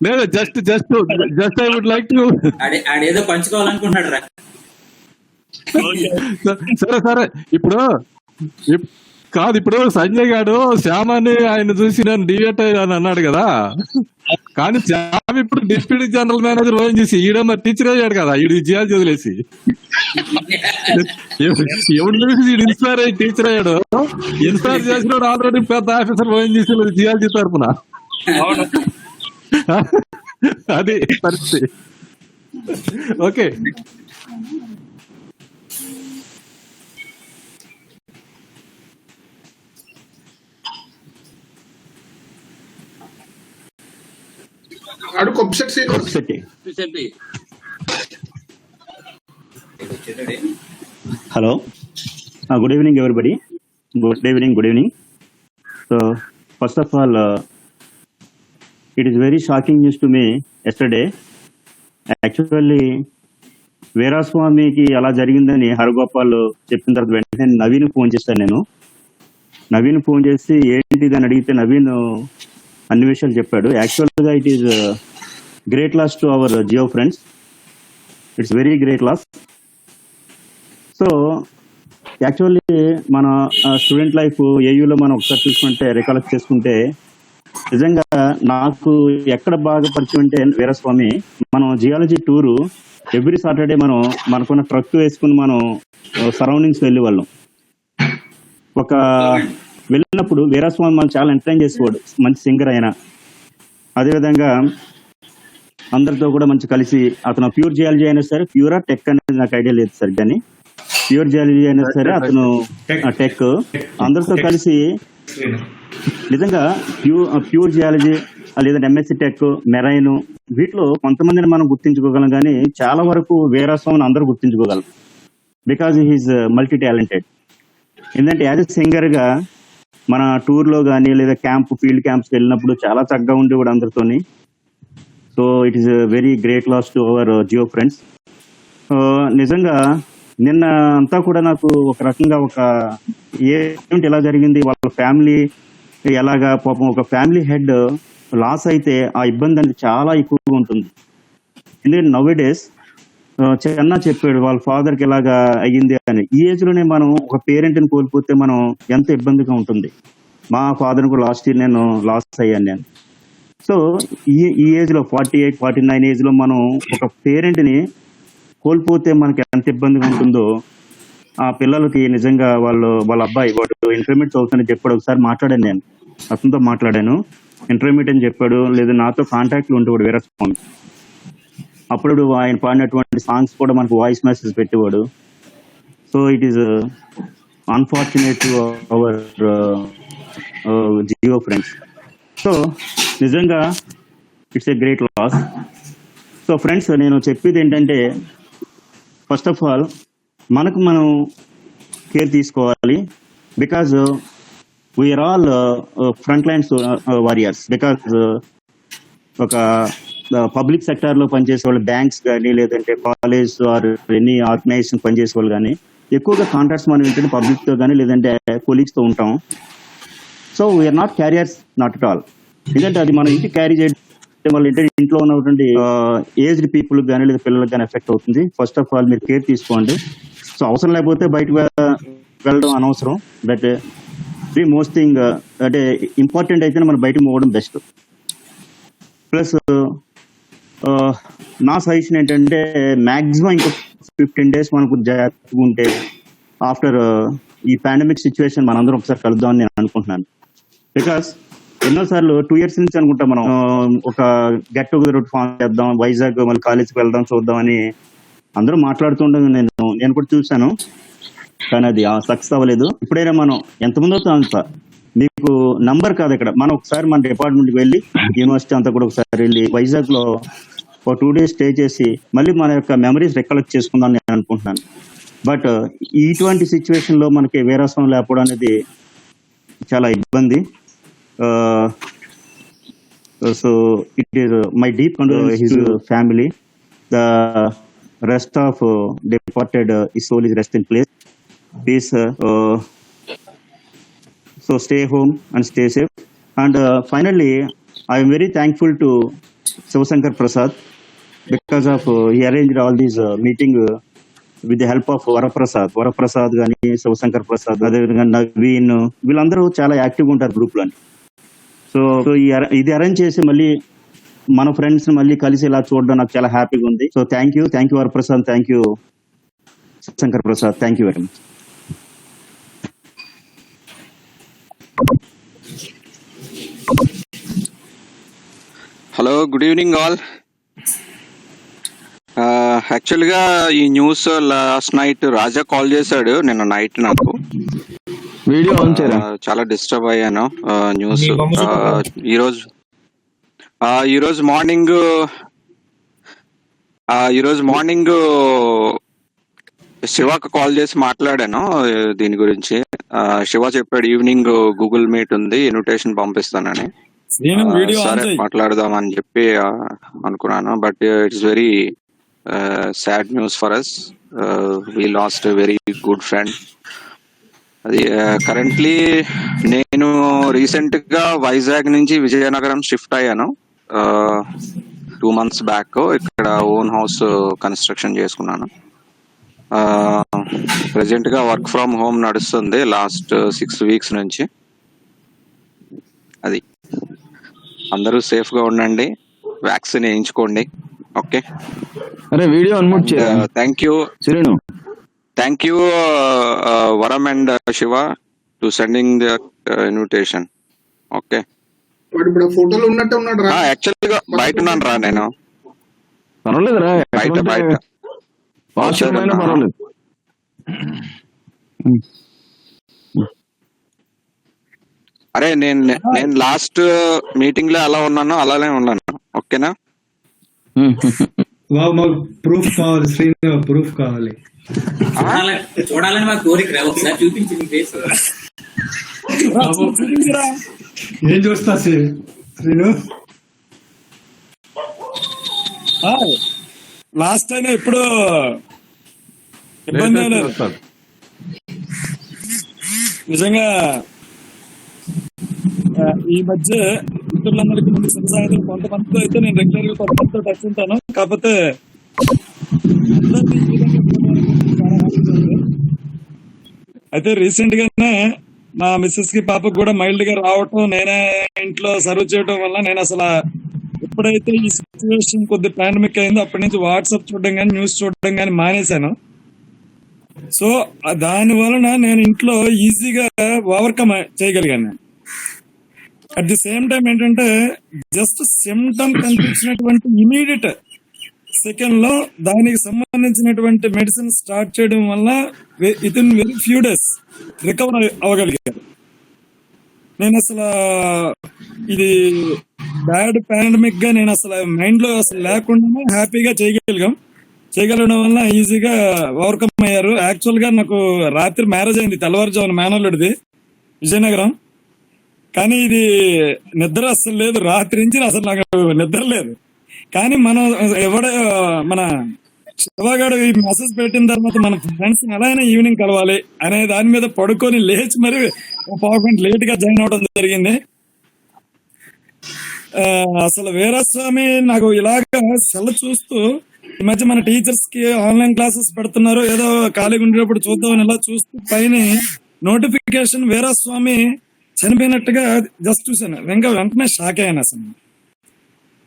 లేదు, just I would like to ఆడేదో పంచుకోవాలనుకుంటున్నాడు రా. సరే ఇప్పుడు కాదు, ఇప్పుడు సంజయ్ గారు శ్యామాని ఆయన చూసి నేను డివేట్ అని అన్నాడు కదా, కానీ శ్యామ్ ఇప్పుడు డిప్యూటీ జనరల్ మేనేజర్ చేసి ఈడన్న టీచర్ అయ్యాడు కదా, ఈడు జియాలజీ వదిలేసి. ఎవరు చూసి ఈడు ఇన్స్పైర్ అయ్యి టీచర్ అయ్యాడు. ఇన్స్పైర్ చేసినాడు ఆల్రెడీ పెద్ద ఆఫీసర్ చేసి జియాలజీ తరఫున. అది పరిస్థితి. ఓకే, ఆడు Koppasetti. Hello, good evening everybody. Good evening. So first of all, it is very shocking news to me yesterday. Actually, వీరాస్వామికి అలా జరిగిందని హరగోపాల్ చెప్పిన తర్వాత వెంటనే నవీన్ ఫోన్ చేశాను. నవీన్ ఫోన్ చేసి ఏంటిది అని అడిగితే నవీన్ అన్ని విషయాలు చెప్పాడు. యాక్చువల్గా it is great loss to our geo friends. It's very great loss. So actually మన స్టూడెంట్ లైఫ్ ఏయూలో మనం ఒకసారి చూసుకుంటే, రికలెక్ట్ చేసుకుంటే, నిజంగా నాకు ఎక్కడ బాగా పరిచయం అంటే వీరస్వామి. మనం జియాలజీ టూరు ఎవ్రీ సాటర్డే మనకున్న ట్రక్ వేసుకుని మనం సరౌండింగ్స్ వెళ్ళే వాళ్ళం. వెళ్ళినప్పుడు వీరస్వామి మనం చాలా ఎంటర్టైన్ చేసేవాడు, మంచి సింగర్ అయినా. అదేవిధంగా అందరితో కూడా మంచి కలిసి, అతను ప్యూర్ జియాలజీ అయినా సరే, ప్యూరా టెక్ అనేది నాకు ఐడియా లేదు సార్, కానీ ప్యూర్ జియాలజీ అయినా సరే అతను టెక్, అందరితో కలిసి నిజంగా ప్యూర్ జియాలజీ లేదా ఎంఎస్సి టెక్, మెరైన్, వీటిలో కొంతమందిని మనం గుర్తించుకోగలం, కానీ చాలా వరకు వీరస్వామిని అందరూ గుర్తించుకోగలం. Because he is multi talented. ఏంటంటే యాజ్ ఎ సింగర్ గా మన టూర్ లో కానీ లేదా ఫీల్డ్ క్యాంప్స్ వెళ్ళినప్పుడు చాలా చక్కగా ఉండేవాడు అందరితోని. So it is very great loss to our geo friends. నిజంగా నిన్న అంతా కూడా నాకు ఒక రకంగా ఏమిటి ఎలా జరిగింది, వాళ్ళ ఫ్యామిలీ ఎలాగా, పాపం ఒక ఫ్యామిలీ హెడ్ లాస్ అయితే ఆ ఇబ్బంది అనేది చాలా ఎక్కువగా ఉంటుంది. ఎందుకంటే నవ్ డేస్ చెన్నా చెప్పాడు వాళ్ళ ఫాదర్ కి ఎలాగా అయ్యింది అని. ఈ ఏజ్ లోనే మనం ఒక పేరెంట్ ని కోల్పోతే మనం ఎంత ఇబ్బందిగా ఉంటుంది. మా ఫాదర్ కూడా లాస్ట్ ఇయర్ నేను లాస్ అయ్యాను నేను. సో ఈ ఏజ్ లో 48, 49 ఏజ్ లో మనం ఒక పేరెంట్ ని కోల్పోతే మనకి ఎంత ఇబ్బందిగా ఉంటుందో ఆ పిల్లలకి నిజంగా వాళ్ళ అబ్బాయి వాడు ఇంటర్మీడియట్ చదువుతుందని చెప్పాడు. ఒకసారి మాట్లాడాను, నేను అతనితో మాట్లాడాను. ఇంటర్మీడియట్ అని చెప్పాడు, లేదు నాతో కాంటాక్ట్ ఉండేవాడు వేరే ఫోన్. అప్పుడు ఆయన పాడినటువంటి సాంగ్స్ కూడా మనకు వాయిస్ మెసేజ్ పెట్టేవాడు. So it is unfortunate to our geo friends. So నిజంగా it's a great loss. So friends, నేను చెప్పేది ఏంటంటే, ఫస్ట్ ఆఫ్ ఆల్ మనం కేర్ తీసుకోవాలి. Because we are all front lines warriors. Because ఒక పబ్లిక్ సెక్టార్లో పనిచేసే వాళ్ళు, బ్యాంక్స్ కానీ లేదంటే కాలేజ్ ఆర్ ఎనీ ఆర్గనైజేషన్ పనిచేసే వాళ్ళు కానీ ఎక్కువగా కాంటాక్ట్స్ మనం ఏంటంటే పబ్లిక్తో కానీ లేదంటే కొలీగ్స్తో ఉంటాం. So we are not carriers, not at all. ఎందుకంటే అది మనం ఇంటికి క్యారీ చేయడం వల్ల ఏంటంటే ఇంట్లో ఉన్నటువంటి ఏజ్డ్ పీపుల్ కానీ లేదా పిల్లలకు కానీ ఎఫెక్ట్ అవుతుంది. ఫస్ట్ ఆఫ్ ఆల్ మీరు కేర్ తీసుకోండి. సో అవసరం లేకపోతే బయటకు వెళ్ళడం అనవసరం. బట్ ది మోస్ట్ థింగ్ అంటే ఇంపార్టెంట్ అయితే మనం బయటకు పోవడం బెస్ట్. ప్లస్ నా సజెషన్ ఏంటంటే మ్యాక్సిమం ఇంకో 15 days మనకు జాగ్రత్తగా ఉంటే ఆఫ్టర్ ఈ పాండమిక్ సిచ్యువేషన్ మనందరం ఒకసారి కలుద్దామని నేను అనుకుంటున్నాను. బికాస్ ఎన్నోసార్లు 2 years నుంచి అనుకుంటాం మనం ఒక గెట్ టుగెదర్ ఫామ్ చేద్దాం, వైజాగ్ మళ్ళీ కాలేజీకి వెళ్దాం చూద్దామని అందరూ మాట్లాడుతుండగా నేను కూడా చూశాను. కానీ అది సక్సెస్ అవ్వలేదు. ఇప్పుడైనా మనం ఎంతమంది అవుతాం అంత, మీకు నంబర్ కాదు ఇక్కడ, మనం ఒకసారి మన డిపార్ట్మెంట్కి వెళ్ళి యూనివర్సిటీ అంతా కూడా ఒకసారి వెళ్ళి వైజాగ్ లో ఒక 2 days స్టే చేసి మళ్ళీ మన యొక్క మెమరీస్ రికలెక్ట్ చేసుకుందాం నేను అనుకుంటున్నాను. బట్ ఇటువంటి సిచ్యువేషన్ లో మనకి వేరసం లేకపోవడం అనేది చాలా ఇబ్బంది. So it is my deep condolences his family. The rest of departed his soul is rest in place. Peace. So stay home and stay safe. And finally, I am very thankful to Sivasankar Prasad because of he arranged all these meeting with the help of Varaprasad gani, Sivasankar Prasad, అదే విధంగా నవీన్, వీళ్ళందరూ చాలా యాక్టివ్గా ఉంటారు group లో. So ఇది arrange చేసి మళ్ళీ మన ఫ్రెండ్స్ మళ్ళీ కలిసి ఇలా చూడడం నాకు చాలా హ్యాపీగా ఉంది. So thank you Varaprasad, thank you Shankar Prasad, thank you very much. Hello, good evening all. యాక్చువల్గా ఈ న్యూస్ లాస్ట్ నైట్ రాజా కాల్ చేశాడు నిన్న నైట్. నాకు వీడియో చాలా డిస్టర్బ్ అయ్యాను. న్యూస్ ఈరోజు మార్నింగ్ శివకు కాల్ చేసి మాట్లాడాను దీని గురించి. శివ చెప్పాడు ఈవినింగ్ గూగుల్ మీట్ ఉంది, ఇన్విటేషన్ పంపిస్తానని. సరే మాట్లాడదామని చెప్పి అనుకున్నాను. But it's very sad news for us. We lost a very good friend. అది కరెంట్లీ నేను రీసెంట్ గా వైజాగ్ నుంచి విజయనగరం షిఫ్ట్ అయ్యాను 2 months బ్యాక్. ఇక్కడ ఓన్ హౌస్ కన్స్ట్రక్షన్ చేసుకున్నాను. ప్రెసెంట్ గా వర్క్ ఫ్రమ్ హోమ్ నడుస్తుంది లాస్ట్ 6 weeks నుంచి. అది అందరూ సేఫ్ గా ఉండండి, వ్యాక్సిన్ వేయించుకోండి. ఓకే, అరే వీడియో అన్మ్యూట్ చేయండి. థ్యాంక్ యూ వరం and Shiva to sending the invitation. Okay, ఇప్పుడు ఫోటోలు ఉన్నట్టు ఉన్నాడు రా. యాక్చువల్ గా బయట ఉన్నాను రా నేను. పర్వాలేదురా, బయట పర్వాలేదు. అరే నేను లాస్ట్ మీటింగ్ లో ఎలా ఉన్నానో అలానే ఉన్నాను. ఓకేనా? మాకు ప్రూఫ్ కావాలి శ్రీను, ప్రూఫ్ కావాలి. చూడాలని మా కోరిక రా, ఒకసారి చూపించింది ఫేస్. ఏం చూస్తా శ్రీను? లాస్ట్ టైం ఎప్పుడు ఇబ్బంది లేదు నిజంగా. ఈ మధ్య మిత్రులందరికీ ముందు సంసారం కొంతమందితో అయితే నేను రెగ్యులర్ గా కొంతమందితో టచ్ ఉంటాను. కాకపోతే అయితే రీసెంట్ గానే మా మిస్సెస్ కి పాపకు కూడా మైల్డ్ గా రావటం, నేనే ఇంట్లో సర్వ్ చేయడం వల్ల నేను అసలు ఎప్పుడైతే ఈ సిచ్యువేషన్ కొద్ది పాండమిక్ అయిందో అప్పటి నుంచి వాట్సాప్ చూడడం కానీ న్యూస్ చూడడం కానీ మానేశాను. సో దాని వలన నేను ఇంట్లో ఈజీగా ఓవర్కమ్ చేయగలిగాను. అట్ ది సేమ్ టైం ఏంటంటే జస్ట్ సిమ్టమ్ కనిపించినటువంటి ఇమీడియట్ సెకండ్ లో దానికి సంబంధించినటువంటి మెడిసిన్ స్టార్ట్ చేయడం వల్ల within very few days recover అవ్వగలిగారు. నేను అసలు ఇది బ్యాడ్ పాండమిక్ గా నేను అసలు మైండ్ లో అసలు లేకుండానే హ్యాపీగా చేయగలగడం వల్ల ఈజీగా ఓవర్కమ్ అయ్యారు. యాక్చువల్ గా నాకు రాత్రి మ్యారేజ్ అయింది, తెల్లవారుజామున మేనల్లుడిది విజయనగరం. కానీ ఇది నిద్ర అసలు లేదు, రాత్రి నుంచి అసలు నాకు నిద్ర లేదు. కానీ మనం మన శివగాడు ఈ మెసేజ్ పెట్టిన తర్వాత మన ఫ్రెండ్స్ ఎలా అయినా ఈవినింగ్ కలవాలి అనే దాని మీద పడుకొని లేచి మరి పావు గంట లేట్ గా జాయిన్ అవడం జరిగింది. అసలు వీరస్వామి నాకు ఇలాగా సెల్ చూస్తూ ఈ మధ్య మన టీచర్స్ కి ఆన్లైన్ క్లాసెస్ పెడుతున్నారు, ఏదో ఖాళీగా ఉండేటప్పుడు చూద్దామని ఇలా చూస్తూ పైన నోటిఫికేషన్ వీరస్వామి చనిపోయినట్టుగా జస్ట్ చూసాను. వెంటనే షాక్ అయ్యాను. అసలు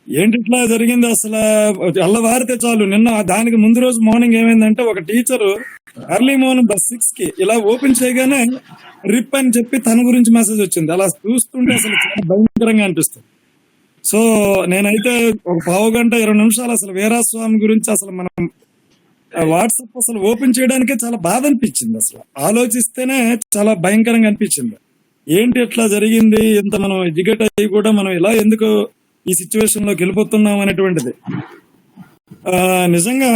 ఏంటి ఇట్లా జరిగింది, అసలు అల్లవారితే చాలు. నిన్న దానికి ముందు రోజు మార్నింగ్ ఏమైందంటే ఒక టీచరు ఎర్లీ మార్నింగ్ 6 కి ఇలా ఓపెన్ చేయగానే రిప్ అని చెప్పి తన గురించి మెసేజ్ వచ్చింది. అలా చూస్తుంటే అసలు చాలా భయంకరంగా అనిపిస్తుంది. సో నేనైతే ఒక పావు గంట 20 నిమిషాలు అసలు వీరాస్వామి గురించి అసలు మనం వాట్సాప్ అసలు ఓపెన్ చేయడానికే చాలా బాధ అనిపించింది. అసలు ఆలోచిస్తేనే చాలా భయంకరంగా అనిపించింది. ఏంటి ఎట్లా జరిగింది, ఇంత మనం ఎడ్యుకేట్ అయ్యి కూడా మనం ఇలా ఎందుకు ఈ సిచ్యువేషన్ లోకి వెళ్ళిపోతున్నాం అనేటువంటిది. నిజంగా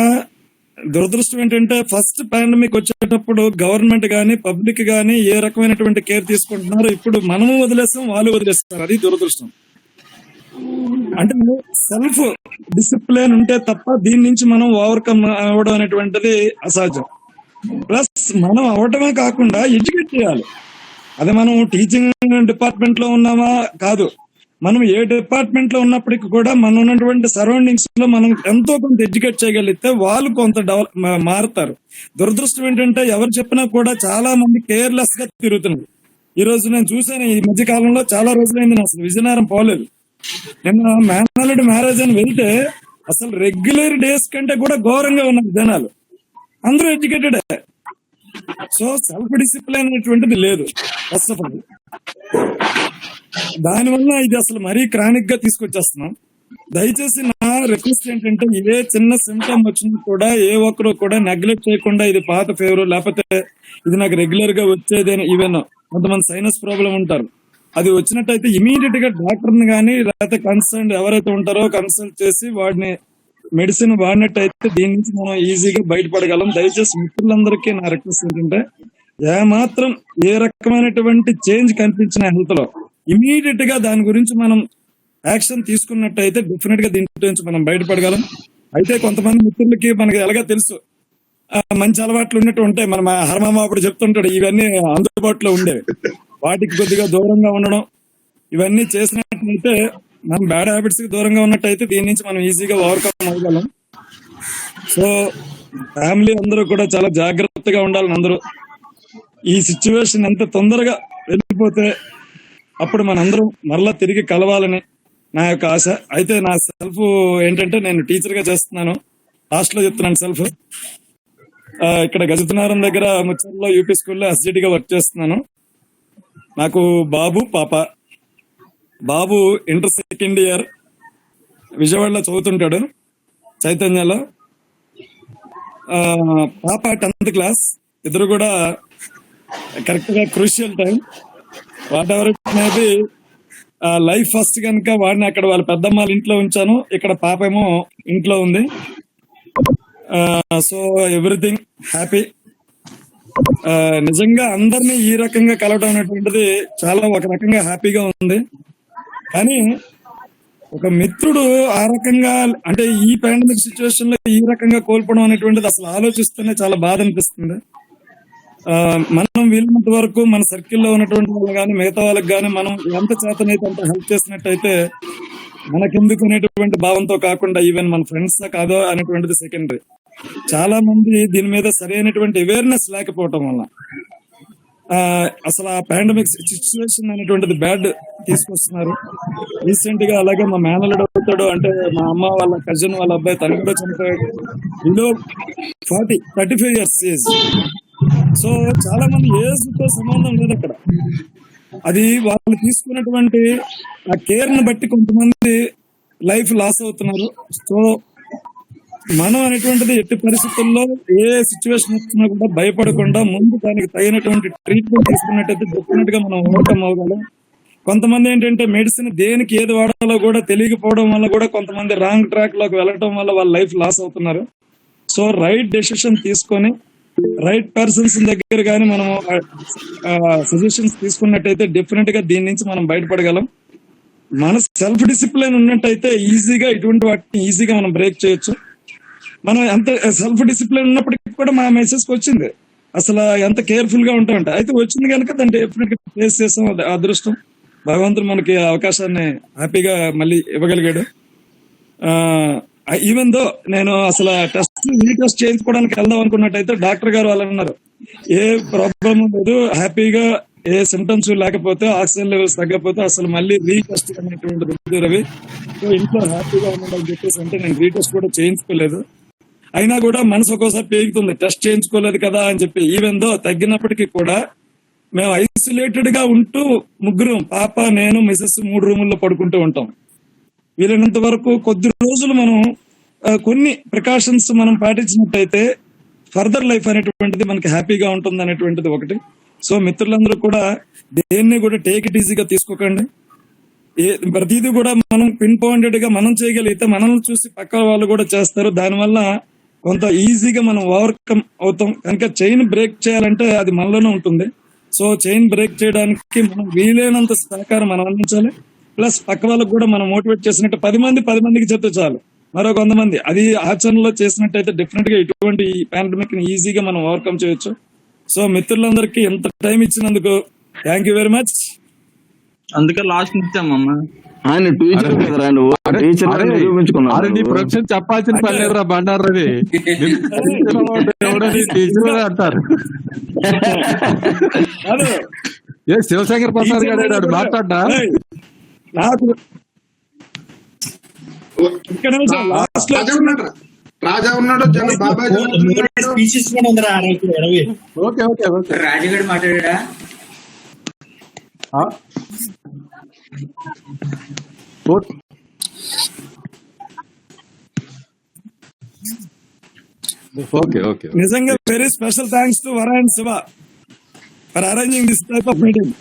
దురదృష్టం ఏంటంటే ఫస్ట్ పాండమిక్ వచ్చేటప్పుడు గవర్నమెంట్ గానీ పబ్లిక్ గానీ ఏ రకమైనటువంటి కేర్ తీసుకుంటున్నారో ఇప్పుడు మనము వదిలేస్తాం, వాళ్ళు వదిలేస్తారు. అది దురదృష్టం. అంటే సెల్ఫ్ డిసిప్లిన్ ఉంటే తప్ప దీని నుంచి మనం ఓవర్కమ్ అవ్వడం అనేటువంటిది అసాధ్యం. ప్లస్ మనం అవటమే కాకుండా ఎడ్యుకేట్ చేయాలి. అదే మనం టీచింగ్ డిపార్ట్మెంట్ లో ఉన్నామా కాదు, మనం ఏ డిపార్ట్మెంట్ లో ఉన్నప్పటికీ కూడా మనం ఉన్నటువంటి సరౌండింగ్స్ లో మనం ఎంతో కొంత ఎడ్యుకేట్ చేయగలిగితే వాళ్ళు కొంత మారుతారు. దురదృష్టం ఏంటంటే ఎవరు చెప్పినా కూడా చాలా మంది కేర్లెస్ గా తిరుగుతున్నారు. ఈ రోజు నేను చూసాను, ఈ మధ్య కాలంలో చాలా రోజులైంది అసలు విజయనగరం పోలేదు. నిన్న మేనల్లుడి మ్యారేజ్ అని వెళ్తే అసలు రెగ్యులర్ డేస్ కంటే కూడా ఘోరంగా ఉన్నారు జనాలు. అందరూ ఎడ్యుకేటెడ్. సో సెల్ఫ్ డిసిప్లిన్ అనేటువంటిది లేదు ఫస్ట్ ఆఫ్ ఆల్. దానివల్ల ఇది అసలు మరీ క్రానిక్ గా తీసుకొచ్చేస్తున్నాం. దయచేసి నా రిక్వెస్ట్ ఏంటంటే ఏ చిన్న సిమ్టమ్ వచ్చినా కూడా ఏ ఒక్కరు కూడా నెగ్లెక్ట్ చేయకుండా ఇది పాత ఫేవర్ లేకపోతే ఇది నాకు రెగ్యులర్ గా వచ్చేదేని, ఈవెన్ కొంతమంది సైనస్ ప్రాబ్లం ఉంటారు, అది వచ్చినట్టయితే ఇమీడియట్ గా డాక్టర్ ని కానీ లేకపోతే కన్సల్ట్ ఎవరైతే ఉంటారో కన్సల్ట్ చేసి వాడిని మెడిసిన్ వాడినట్టయితే దీని నుంచి మనం ఈజీగా బయటపడగలం. దయచేసి మిత్రులందరికీ నా రిక్వెస్ట్ ఏంటంటే ఏమాత్రం ఏ రకమైనటువంటి చేంజ్ కనిపించిన హెల్త్ లో ఇమీడియట్ గా దాని గురించి మనం యాక్షన్ తీసుకున్నట్టయితే డెఫినెట్ గా దీని నుంచి మనం బయటపడగలం. అయితే కొంతమంది మిత్రులకి మనకి ఎలాగా తెలుసు మంచి అలవాట్లు ఉన్నట్టు ఉంటాయి. మన హరమామ అప్పుడు చెప్తుంటాడు ఇవన్నీ అందుబాటులో ఉండేవి, వాటికి కొద్దిగా దూరంగా ఉండడం, ఇవన్నీ చేసినట్లయితే మనం బ్యాడ్ హ్యాబిట్స్ కి దూరంగా ఉన్నట్టయితే దీని నుంచి మనం ఈజీగా ఓవర్కమ్ అవ్వగలం. సో ఫ్యామిలీ అందరూ కూడా చాలా జాగ్రత్తగా ఉండాలని, అందరూ ఈ సిచ్యువేషన్ ఎంత తొందరగా వెళ్ళిపోతే అప్పుడు మనందరం మరలా తిరిగి కలవాలని నా యొక్క ఆశ. అయితే నా సెల్ఫ్ ఏంటంటే నేను టీచర్ గా చేస్తున్నాను, హాస్టల్లో చెప్తున్నాను సెల్ఫ్. ఇక్కడ గజతనారం దగ్గర ముచ్చర్లో యూపీ స్కూల్లో ఎస్జిటి గా వర్క్ చేస్తున్నాను. నాకు బాబు పాప. బాబు ఇంటర్ సెకండ్ ఇయర్ విజయవాడలో చదువుతుంటాడు చైతన్యలో. పాప 10th క్లాస్. ఇద్దరు కూడా కరెక్ట్ గా crucial time. What ever it maybe life first కనుక వాడిని అక్కడ వాళ్ళ పెద్దమ్మ వాళ్ళ ఇంట్లో ఉంచాను, ఇక్కడ పాప ఏమో ఇంట్లో ఉంది. So everything happy. నిజంగా అందరినీ ఈ రకంగా కలవడం అనేటువంటిది చాలా ఒక రకంగా హ్యాపీగా ఉంది. కానీ ఒక మిత్రుడు ఆ రకంగా అంటే ఈ పాండమిక్ సిచ్యువేషన్ లో ఈ రకంగా కోల్పోవడం అనేటువంటిది అసలు ఆలోచిస్తేనే చాలా బాధ అనిపిస్తుంది. మనం వీళ్ళంత వరకు మన సర్కిల్లో ఉన్నటువంటి వాళ్ళు కానీ మిగతా వాళ్ళకి కానీ మనం ఎంత చేతనైతే అంత హెల్ప్ చేసినట్టయితే మనకెందుకు అనేటువంటి భావంతో కాకుండా ఈవెన్ మన ఫ్రెండ్స్ కాదో అనేటువంటిది సెకండరీ. చాలా మంది దీని మీద సరైనటువంటి అవేర్నెస్ లేకపోవటం వల్ల అసలు ఆ పాండమిక్ సిచ్యువేషన్ అనేటువంటిది బ్యాడ్ తీసుకొస్తున్నారు. రీసెంట్ గా అలాగే మా మేనల్లుడు అవుతాడు అంటే మా అమ్మ వాళ్ళ కజిన్ వాళ్ళ అబ్బాయి తను కూడా చనిపోయాడు. Below 35 years age. సో చాలా మంది ఏజ్ తో సంబంధం లేదు అక్కడ. అది వాళ్ళు తీసుకున్నటువంటి ఆ కేర్ ని బట్టి కొంతమంది లైఫ్ లాస్ అవుతున్నారు. సో మనం అనేటువంటిది ఎట్టి పరిస్థితుల్లో ఏ సిచ్యువేషన్ వచ్చినా కూడా భయపడకుండా ముందు దానికి తగినటువంటి ట్రీట్మెంట్ తీసుకున్నట్టయితే డెఫినెట్ గా మనం ఓవర్కమ్ అవ్వగలం. కొంతమంది ఏంటంటే మెడిసిన్ దేనికి ఏది వాడాలో కూడా తెలియకపోవడం వల్ల కూడా కొంతమంది రాంగ్ ట్రాక్ లోకి వెళ్ళడం వల్ల వాళ్ళ లైఫ్ లాస్ అవుతున్నారు. సో రైట్ డెసిషన్ తీసుకొని రైట్ పర్సన్స్ దగ్గర కానీ మనం సజెషన్స్ తీసుకున్నట్టయితే డెఫినెట్ గా దీని నుంచి మనం బయటపడగలం. మన సెల్ఫ్ డిసిప్లిన్ ఉన్నట్టయితే ఈజీగా ఇటువంటి వాటిని ఈజీగా మనం బ్రేక్ చేయొచ్చు. మనం ఎంత సెల్ఫ్ డిసిప్లిన్ ఉన్నప్పటికీ కూడా మా మెసేజ్ వచ్చింది, అసలు ఎంత కేర్ఫుల్ గా ఉంటామంట. అయితే వచ్చింది కనుక దాన్ని డెఫినెట్ గా ఫేస్ చేస్తాం. అదృష్టం, భగవంతుడు మనకి అవకాశాన్ని హ్యాపీగా మళ్ళీ ఇవ్వగలిగాడు. ఈవెన్ దో నేను అసలు టెస్ట్ చేయించుకోవడానికి వెళ్దాం అనుకున్నట్టయితే డాక్టర్ గారు వాళ్ళు అన్నారు, ఏ ప్రాబ్లం లేదు, హ్యాపీగా ఏ సిమ్టమ్స్ లేకపోతే ఆక్సిజన్ లెవెల్స్ తగ్గకపోతే అసలు మళ్ళీ రీటెస్ట్ అనేటువంటిది రవి. సో ఇంట్లో హ్యాపీగా ఉండాలని చెప్పేసి అంటే నేను రీటెస్ట్ కూడా చేయించుకోలేదు. అయినా కూడా మనసు ఒక్కోసారి పేగుతుంది, టెస్ట్ చేయించుకోలేదు కదా అని చెప్పి. ఈవెన్ దో తగ్గినప్పటికీ కూడా మేము ఐసోలేటెడ్ గా ఉంటూ ముగ్గురం, పాప, నేను, మిసెస్ 3 రూముల్లో పడుకుంటూ ఉంటాం. వీలైనంత వరకు కొద్ది రోజులు మనం కొన్ని ప్రికాషన్స్ మనం పాటించినట్టయితే ఫర్దర్ లైఫ్ అనేటువంటిది మనకి హ్యాపీగా ఉంటుంది అనేటువంటిది ఒకటి. సో మిత్రులందరూ కూడా దేన్ని కూడా టేక్ ఇట్ ఈజీగా తీసుకోకండి. ప్రతిదీ కూడా మనం పిన్ పాయింటెడ్ గా మనం చేయగలిగితే మనల్ని చూసి పక్క వాళ్ళు కూడా చేస్తారు. దానివల్ల కొంత ఈజీగా మనం ఓవర్కమ్ అవుతాం. కనుక చైన్ బ్రేక్ చేయాలంటే అది మనలోనే ఉంటుంది. సో చైన్ బ్రేక్ చేయడానికి మనం వీలైనంత సహకారం మనం అందించాలి. ప్లస్ పక్క వాళ్ళకు కూడా మనం మోటివేట్ చేసినట్టు 10 మందికి చెప్తే చాలు. మరో కొంతమంది అది ఆచరణలో చేసినట్టయితే డెఫినెట్ గా ఇటువంటి పాండమిక్ ని ఈజీగా మనం ఓవర్కమ్ చేయొచ్చు. సో మిత్రులందరికీ ఎంత టైం ఇచ్చినందుకు థ్యాంక్ యూ వెరీ మచ్. అందుకే లాస్ట్ ఇచ్చామమ్మా. ఆయన టీచర్ కదరా, నువ్వు టీచర్ నిరూపించుకున్నావు. నీ ప్రొఫెషన్ చెప్పాల్సిన పని లేదురా బండారు రవి. ఎవడని టీచర్ అంటారు. ఏ శివశంకర్ ప్రసాద్ గారు మాట్లాడ్డా? రాజా ఉన్నాడు, బాబాయ్ స్పీచెస్ కూడా ఉందిరా. Okay okay okay. రాజుగారు మాట్లాడా? Okay okay. నిజంగా వెరీ స్పెషల్ థ్యాంక్స్ టు వర and Shiva for arranging this type of meeting.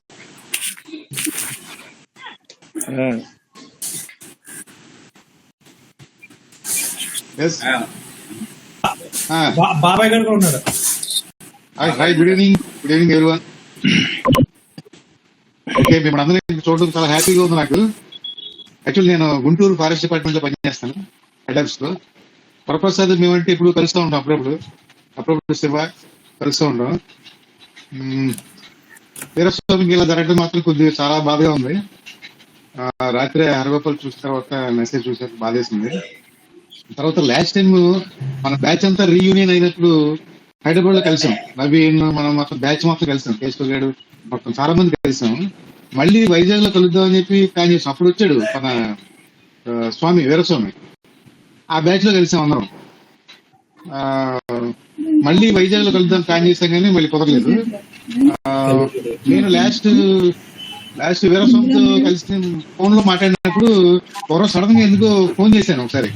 బాబాయ్ గారు కూడా ఉన్నారు. Hi, good evening everyone. Okay, మిమ్మల్ని అందరినీ చూడడం చాలా హ్యాపీగా ఉంది నాకు. యాక్చువల్లీ నేను గుంటూరు ఫారెస్ట్ డిపార్ట్మెంట్ లో పనిచేస్తాను, హెడ్ లో. వరప్రసాద్ మేమంటే ఇప్పుడు కలుస్తూ ఉంటాం, అప్పుడప్పుడు శివ కలుస్తూ ఉంటాం. వీరస్వామికి ఇలా జరగడం మాత్రం కొద్దిగా చాలా బాధగా ఉంది. రాత్రి హరగోపాల్ చూసిన తర్వాత మెసేజ్ చూసాక బాధేసింది. తర్వాత లాస్ట్ టైం మన బ్యాచ్ అంతా రీయూనియన్ అయినప్పుడు హైదరాబాద్ లో కలిసాం. నవీన్, మనం మొత్తం బ్యాచ్ మొత్తం కలిసాం, కేశవ్ గారు మొత్తం చాలా మంది కలిసాం. మళ్ళీ వైజాగ్ లో కలుద్దాం అని చెప్పి ప్లాన్ చేసాం. అప్పుడు వచ్చాడు మన స్వామి, వీరస్వామి. ఆ బ్యాచ్ లో కలిసాం అందరం. మళ్ళీ వైజాగ్ లో కలుద్దాం ప్లాన్ చేసాం కానీ మళ్ళీ కుదరలేదు. నేను లాస్ట్ వీరస్వామితో కలిసి ఫోన్ లో మాట్లాడినప్పుడు సడన్ గా ఎందుకో ఫోన్ చేశాను. ఒకసారి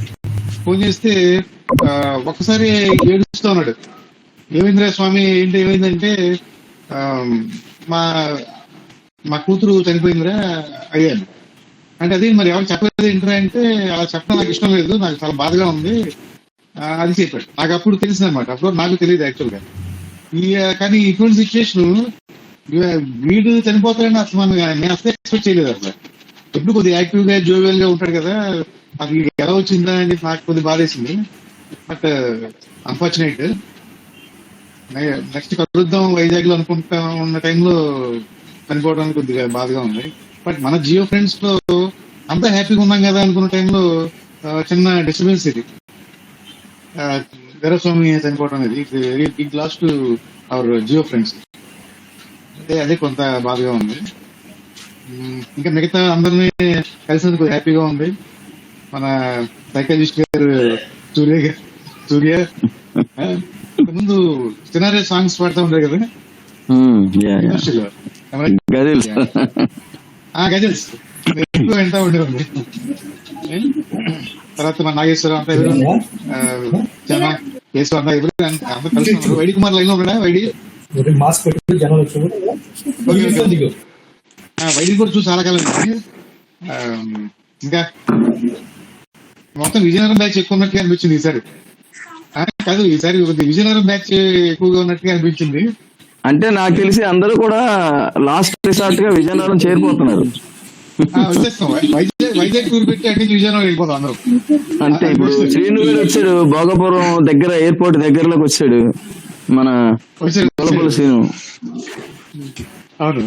ఫోన్ చేస్తే ఒక్కసారి ఏడుస్తూ ఉన్నాడు. ఏమైందిరా స్వామి, ఏంటి ఏమైందంటే మా కూతురు చనిపోయిందిరా అయ్యాను అంటే. అది మరి ఎవరు చెప్పలేదు ఏంటరా అంటే, అలా చెప్పడం నాకు ఇష్టం లేదు, నాకు చాలా బాధగా ఉంది అది చెప్పాడు. నాకు అప్పుడు తెలిసింది అనమాట. అప్పుడు నాకు తెలియదు యాక్చువల్ గా. కానీ ఇటువంటి సిచ్యువేషన్ వీడు చనిపోతాడని అసలు నేను అసలు ఎక్స్పెక్ట్ చేయలేదు. అసలు ఎప్పుడు కొద్దిగా యాక్టివ్ గా జోవియల్ గా ఉంటాడు కదా, అది ఎలా వచ్చిందా అని నాకు కొద్దిగా బాధేసింది. But unfortunate. నెక్స్ట్ కలుద్దాం వైజాగ్ లో అనుకుంటా ఉన్న టైంలో చనిపోవడానికి కొద్దిగా బాధగా ఉంది. బట్ మన జియో ఫ్రెండ్స్ లో అంతా హ్యాపీగా ఉన్నాం కదా అనుకున్న టైంలో చిన్న డిస్టర్బెన్స్ ఇది. వీరస్వామి చనిపోవడం అనేది very big loss to our geo friends. అదే కొంత బాధగా ఉంది. ఇంకా మిగతా అందరినీ కలిసినందుకు హ్యాపీగా ఉంది. మన సైకాలజిస్ట్ గారు సూర్య ముందు సినారే సాంగ్స్ పాడుతూ ఉంటారు కదా ఇండస్ట్రీలో. గదిల్స్ గజల్స్ ఎక్కువ వింటా ఉండేవాళ్ళు. తర్వాత మన నాగేశ్వరం అంతా ఎవరు కేశవ అంతా ఎవరు అందరూ కలిసి ఉన్నారు. వైడి కుమార్ లైన్ లో ఉన్నాడా? వైడి మాస్క్ పెట్టి జనాలు వచ్చారు. వైడి కూడా చూసి చాలా కాలం అయింది. ఇంకా మొత్తం విజయనగరం బ్యాచ్ ఎక్కువ ఉన్నట్టుగా అనిపించింది ఈసారి. కాదు, ఈసారి విజయనగరం బ్యాచ్ ఎక్కువగా ఉన్నట్టుగా అనిపించింది. అంటే నాకు తెలిసి అందరూ కూడా లాస్ట్ రిసార్ట్ గా విజయనగరం చేరిపోతున్నారు. వచ్చేస్తాం. వైజాగ్ టూర్ పెట్టి అటు నుంచి విజయనగరం వెళ్ళిపోతాం అందరం. అంటే ఇప్పుడు శ్రీను గారు వచ్చాడు, భోగపురం దగ్గర ఎయిర్పోర్ట్ దగ్గరలోకి వచ్చాడు మన కొలపల్లి శ్రీను. అవును,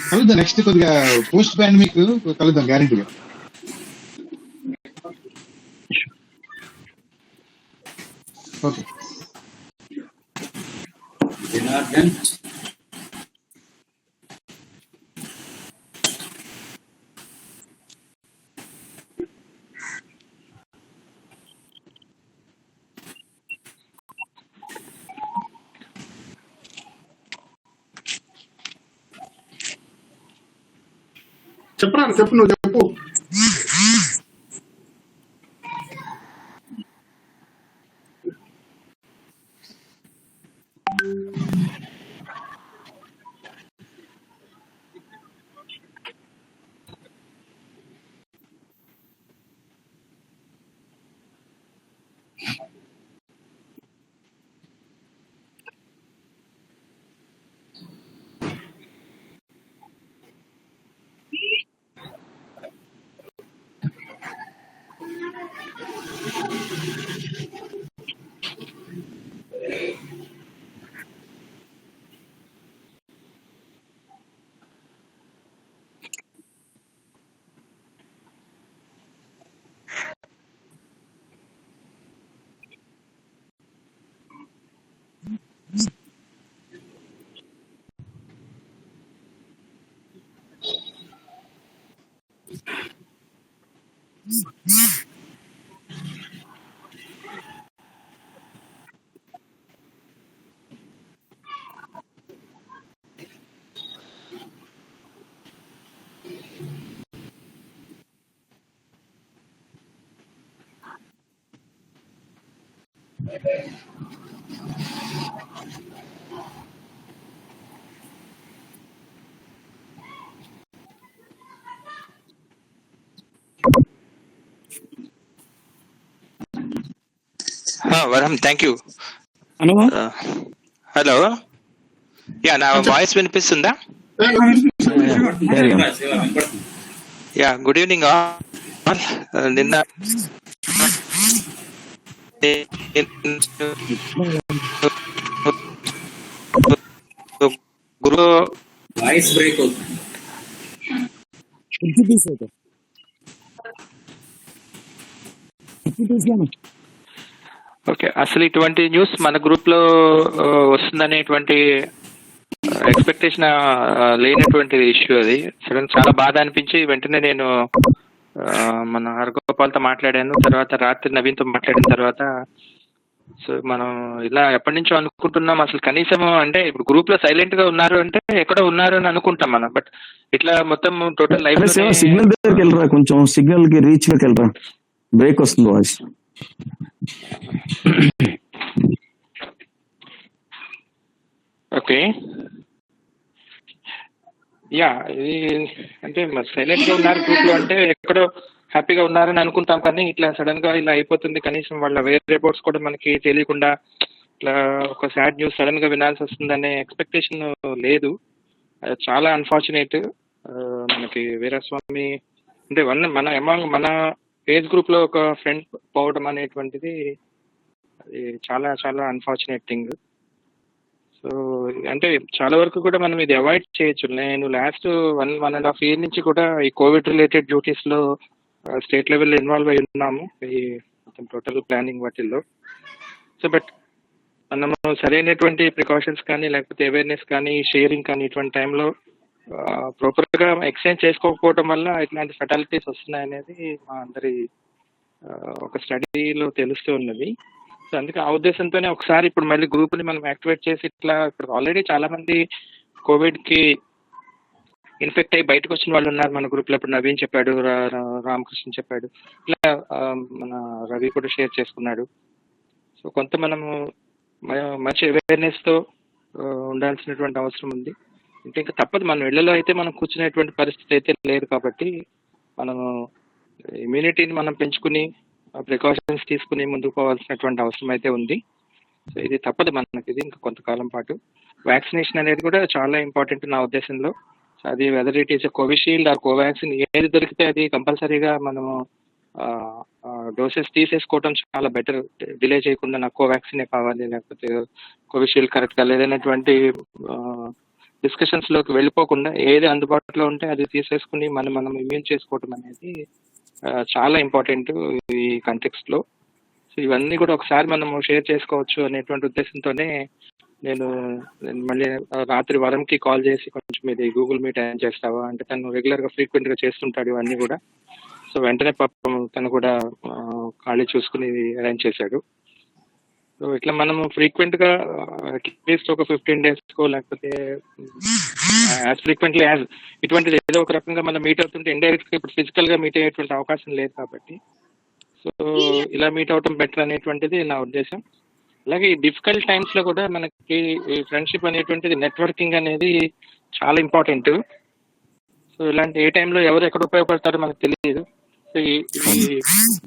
కలుద్దాం. నెక్స్ట్ కొద్దిగా పోస్ట్ పాండమిక్ కలుద్దాం గ్యారెంటీగా. ఓకే. చెప్పరా, చెప్పు, నువ్వు చెప్పు. Varam, thank you. Hello. Yeah, నా వాయిస్ వినిపిస్తుందా? Yeah, good evening all. నిన్న గురు వాయిస్ బ్రేక్ అవుతుంది. ఓకే, అసలు ఇటువంటి న్యూస్ మన గ్రూప్ లో వస్తుందనేటువంటి ఎక్స్పెక్టేషన్ లేనటువంటి ఇష్యూ అది. సడన్ చాలా బాధ అనిపించి వెంటనే నేను మన హరగోపాల్తో మాట్లాడాను. తర్వాత రాత్రి నవీన్తో మాట్లాడిన తర్వాత సో మనం ఇలా ఎప్పటి నుంచో అనుకుంటున్నాం. అసలు కనీసం అంటే ఇప్పుడు గ్రూప్ లో సైలెంట్ గా ఉన్నారు అంటే ఎక్కడో ఉన్నారు అని అనుకుంటాం మనం. బట్ ఇట్లా మొత్తం టోటల్ లైఫ్ సిగ్నల్ దగ్గరికి వెళ్ళరా, కొంచెం సిగ్నల్ కి రీచ్ లోకి వెళ్ళరా, బ్రేక్ వస్తుంది వాయిస్. ఓకే, యా, ఇది అంటే సైలెంట్ గా ఉన్నారు గ్రూప్ లో అంటే ఎక్కడో హ్యాపీగా ఉన్నారని అనుకుంటాం. కానీ ఇట్లా సడన్ గా ఇలా అయిపోతుంది. కనీసం వాళ్ళ వేరే రిపోర్ట్స్ కూడా మనకి తెలియకుండా ఇట్లా ఒక సాడ్ న్యూస్ సడన్ గా వినాల్సి వస్తుందనే ఎక్స్పెక్టేషన్ లేదు. అది చాలా అన్ఫార్చునేట్. మనకి వీరస్వామి అంటే మన ఏజ్ గ్రూప్ లో ఒక ఫ్రెండ్ పోవడం అనేటువంటిది అది చాలా చాలా అన్ఫార్చునేట్ థింగ్. సో అంటే చాలా వరకు కూడా మనం ఇది అవాయిడ్ చేయొచ్చు. నేను లాస్ట్ 1.5 year నుంచి కూడా ఈ కోవిడ్ రిలేటెడ్ డ్యూటీస్ లో స్టేట్ లెవెల్లో ఇన్వాల్వ్ అయి ఉన్నాము, ఈ మొత్తం టోటల్ ప్లానింగ్ వాటిల్లో. సో బట్ మనము సరైనటువంటి ప్రికాషన్స్ కానీ లేకపోతే అవేర్నెస్ కానీ షేరింగ్ కానీ ఇటువంటి టైంలో ప్రాపర్గా ఎక్స్చేంజ్ చేసుకోకపోవడం వల్ల ఇట్లాంటి ఫెటాలిటీస్ వస్తున్నాయనేది మా అందరి ఒక స్టడీలో తెలుస్తూ ఉన్నది. సో అందుకే ఆ ఉద్దేశంతోనే ఒకసారి ఇప్పుడు మళ్ళీ గ్రూప్ ని మనం యాక్టివేట్ చేసి ఇట్లా ఇప్పుడు ఆల్రెడీ చాలా మంది కోవిడ్ కి ఇన్ఫెక్ట్ అయ్యి బయటకు వచ్చిన వాళ్ళు ఉన్నారు మన గ్రూప్ లో. ఇప్పుడు నవీన్ చెప్పాడు, రామకృష్ణ చెప్పాడు, ఇట్లా మన రవి కూడా షేర్ చేసుకున్నాడు. సో కొంత మనము మంచి అవేర్నెస్ తో ఉండాల్సినటువంటి అవసరం ఉంది. అంటే ఇంకా తప్పదు, మనం ఇళ్లలో అయితే మనం కూర్చునేటువంటి పరిస్థితి అయితే లేదు కాబట్టి మనము ఇమ్యూనిటీని మనం పెంచుకుని ప్రికాషన్స్ తీసుకుని ముందుకు పోవాల్సినటువంటి అవసరం అయితే ఉంది. సో ఇది తప్పదు మనకి, ఇది ఇంకా కొంతకాలం పాటు. వ్యాక్సినేషన్ అనేది కూడా చాలా ఇంపార్టెంట్ నా ఉద్దేశంలో. సో అది whether it is Covishield or Covaxin ఏది దొరికితే అది కంపల్సరీగా మనము డోసెస్ తీసేసుకోవడం చాలా బెటర్. డిలే చేయకుండా నాకు కోవాక్సినే కావాలి లేకపోతే కోవిషీల్డ్ కరెక్ట్ గా లేదనేటువంటి డిస్కషన్స్ లోకి వెళ్ళిపోకుండా ఏది అందుబాటులో ఉంటే అది తీసేసుకుని మనం ఇమ్యూన్ చేసుకోవటం అనేది చాలా ఇంపార్టెంట్ ఈ కంటెక్స్ట్ లో. సో ఇవన్నీ కూడా ఒకసారి మనము షేర్ చేసుకోవచ్చు అనేటువంటి ఉద్దేశంతోనే నేను మళ్ళీ రాత్రి వరంకి కాల్ చేసి కొంచెం ఇది గూగుల్ మీట్ అరేంజ్ చేస్తావా అంటే, తను రెగ్యులర్ గా ఫ్రీక్వెంట్ గా చేస్తుంటాడు ఇవన్నీ కూడా. సో వెంటనే పాపం తను కూడా ఖాళీ చూసుకుని అరేంజ్ చేశాడు. సో ఇట్లా మనము ఫ్రీక్వెంట్ గా అట్లీస్ట్ ఒక 15 days లేకపోతే యాజ్ ఫ్రీక్వెంట్లీ యాజ్ ఇటువంటిది ఏదో ఒక రకంగా మనం మీట్ అవుతుంటే ఇండైరెక్ట్ గా ఇప్పుడు ఫిజికల్ గా మీట్ అయ్యేటువంటి అవకాశం లేదు కాబట్టి సో ఇలా మీట్ అవటం బెటర్ అనేటువంటిది నా ఉద్దేశం. అలాగే ఈ డిఫికల్ట్ టైమ్స్ లో కూడా మనకి ఫ్రెండ్షిప్ అనేటువంటిది, నెట్వర్కింగ్ అనేది చాలా ఇంపార్టెంట్. సో ఇలాంటి ఏ టైంలో ఎవరు ఎక్కడ ఉపయోగపడతారో మనకు తెలియదు. సో ఈ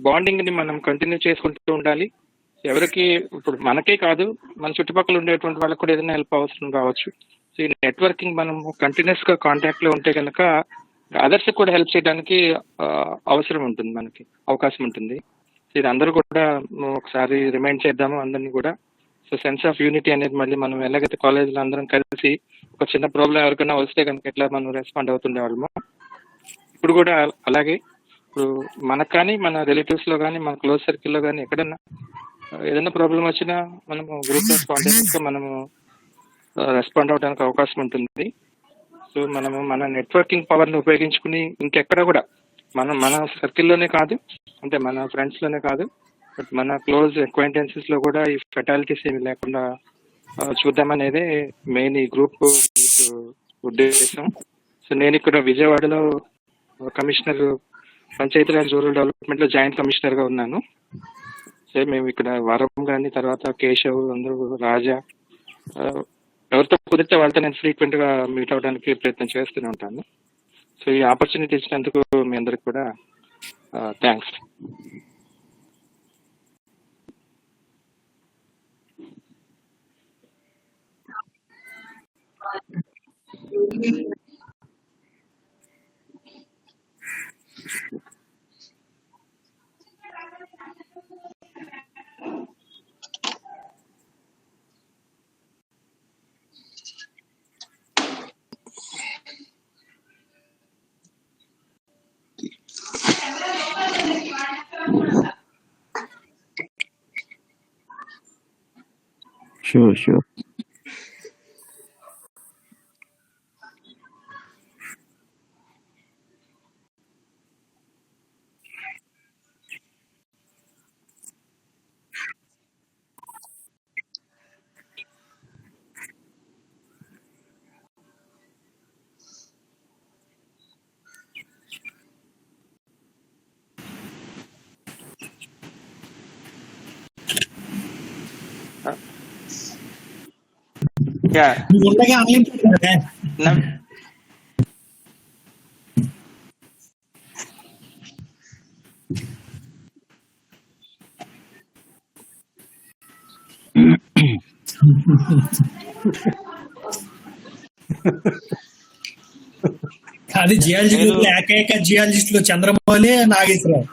బాండింగ్ ని మనం కంటిన్యూ చేసుకుంటూ ఉండాలి. ఎవరికి ఇప్పుడు మనకే కాదు, మన చుట్టుపక్కల ఉండేటువంటి వాళ్ళకి కూడా ఏదైనా హెల్ప్ అవసరం రావచ్చు. సో ఈ నెట్వర్కింగ్ మనం కంటిన్యూస్ గా కాంటాక్ట్ లో ఉంటే కనుక అదర్స్ కూడా హెల్ప్ చేయడానికి అవసరం ఉంటుంది, మనకి అవకాశం ఉంటుంది. సో ఇది అందరూ కూడా ఒకసారి రిమైండ్ చేద్దాము అందరినీ కూడా. సో సెన్స్ ఆఫ్ యూనిటీ అనేది మళ్ళీ మనం ఎలాగైతే కాలేజీలో అందరం కలిసి ఒక చిన్న ప్రాబ్లం ఎవరికైనా వస్తే కనుక ఎట్లా మనం రెస్పాండ్ అవుతుండే వాళ్ళము, ఇప్పుడు కూడా అలాగే ఇప్పుడు మనకు కానీ మన రిలేటివ్స్ లో కానీ మన క్లోజ్ సర్కిల్లో కానీ ఎక్కడన్నా ఏదైనా ప్రాబ్లం వచ్చినా మనము గ్రూప్ స్పాంటేనియస్ గా మనము రెస్పాండ్ అవడానికి అవకాశం ఉంటుంది. సో మనము మన నెట్వర్కింగ్ పవర్ ని ఉపయోగించుకుని ఇంకెక్కడ కూడా మన సర్కిల్లోనే కాదు, అంటే మన ఫ్రెండ్స్ లోనే కాదు, బట్ మన క్లోజ్ అక్వైంటెన్సెస్ లో కూడా ఈ ఫెటాలిటీస్ ఏమి లేకుండా చూద్దామనేదే మెయిన్ ఈ గ్రూప్ ఉద్దేశం. సో నేను ఇక్కడ విజయవాడలో కమిషనర్ పంచాయతీరాజ్ రూరల్ డెవలప్మెంట్ లో జాయింట్ కమిషనర్ గా ఉన్నాను. సో మేము ఇక్కడ వరం కానీ తర్వాత కేశవ్ అందరూ రాజా ఎవరితో కుదిరితే వాళ్ళతో నేను ఫ్రీక్వెంట్ గా మీట్ అవడానికి ప్రయత్నం చేస్తూనే ఉంటాను. సో ఈ ఆపర్చునిటీ ఇచ్చినందుకు మీ అందరికి కూడా థ్యాంక్స్. Sure. అది జియాలజీ గ్రూప్ లో ఏకైక జియాలజిస్టులు చంద్రమౌళి, నాగేశ్వరరావు.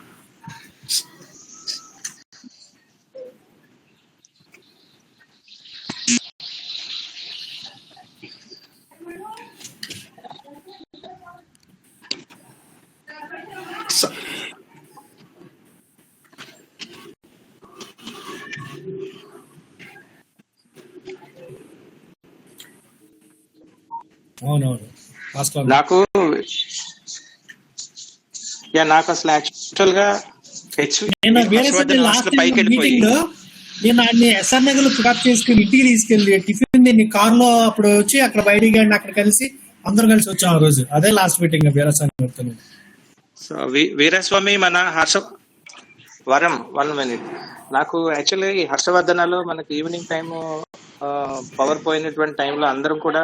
అవునవును. నాకు అసలు యాక్చువల్ గా లాస్ట్ మీటింగ్ లో నేను ఆయన్ని ఎస్ఆర్ నగర్ లో పికప్ చేసుకుని ఇంటికి తీసుకెళ్ళి టిఫిన్ నేను కార్ లో అప్పుడు వచ్చి అక్కడ బయటికి అక్కడ కలిసి అందరం కలిసి వచ్చాం ఆ రోజు. అదే last meeting Veeraswamy. So Veeraswamy మన వన్ మినిట్. నాకు యాక్చువల్లీ ఈ హర్షవర్ధనలో మనకి ఈవినింగ్ టైం పవర్ పోయినటువంటి టైంలో అందరం కూడా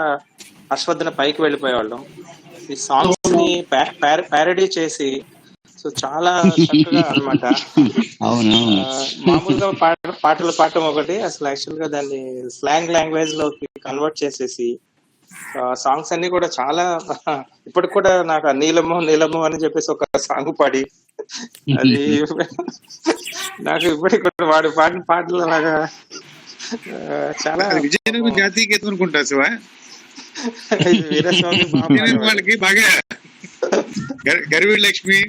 హర్షవర్ధన పైకి వెళ్ళిపోయేవాళ్ళం. ఈ సాంగ్స్ ని ప్యారడీ చేసి సో చాలా చక్కగా అనమాట. మామూలుగా పాటలు పాడటం ఒకటి, అసలు యాక్చువల్ గా దాన్ని స్లాంగ్ లాంగ్వేజ్ లోకి కన్వర్ట్ చేసేసి సాంగ్స్ అన్ని కూడా చాలా ఇప్పటికి కూడా నాకు నీలము నీలము అని చెప్పేసి ఒక సాంగ్ పాడి అది నాకు ఇప్పటికి కూడా వాడు పాడిన పాటలు అలాగా చాలా విజయనగరం జాతీయ గీతం అనుకుంటా శివ. వీరస్వామి వాళ్ళకి బాగా గరివీడి లక్ష్మి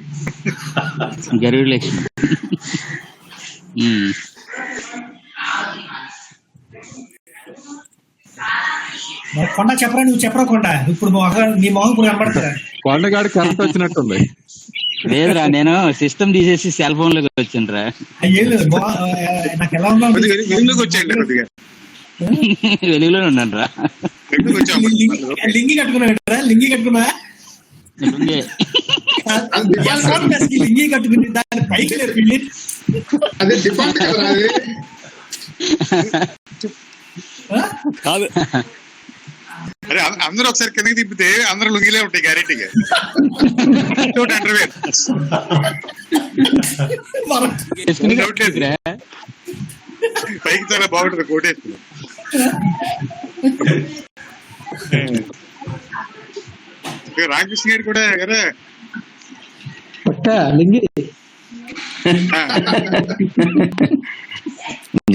కొండ చెప్పరా, నువ్వు చెప్పరా కొండ. ఇప్పుడు నీ మొహం ఇప్పుడు కనబడతారా? కొండగాడి కరెక్ట్ వచ్చినట్టుంది. లేదురా, నేను సిస్టమ్ తీసేసి సెల్ ఫోన్ లోకి వచ్చిండ్రా. నాకు ఎలా ఉందా వెలుగులోనే ఉన్నాను రా. లింగి కట్టుకున్నా లింగి కట్టుకుని దాని పైకి లేపి కాదు. అరే అందరూ ఒకసారి కిందకి తిప్పితే అందరూ లుంగిలే ఉంటాయి గ్యారెంటీగా. పైకి చాలా బాగుంటుంది కోటేసుకుని. రామకృష్ణ గారు కూడా కదా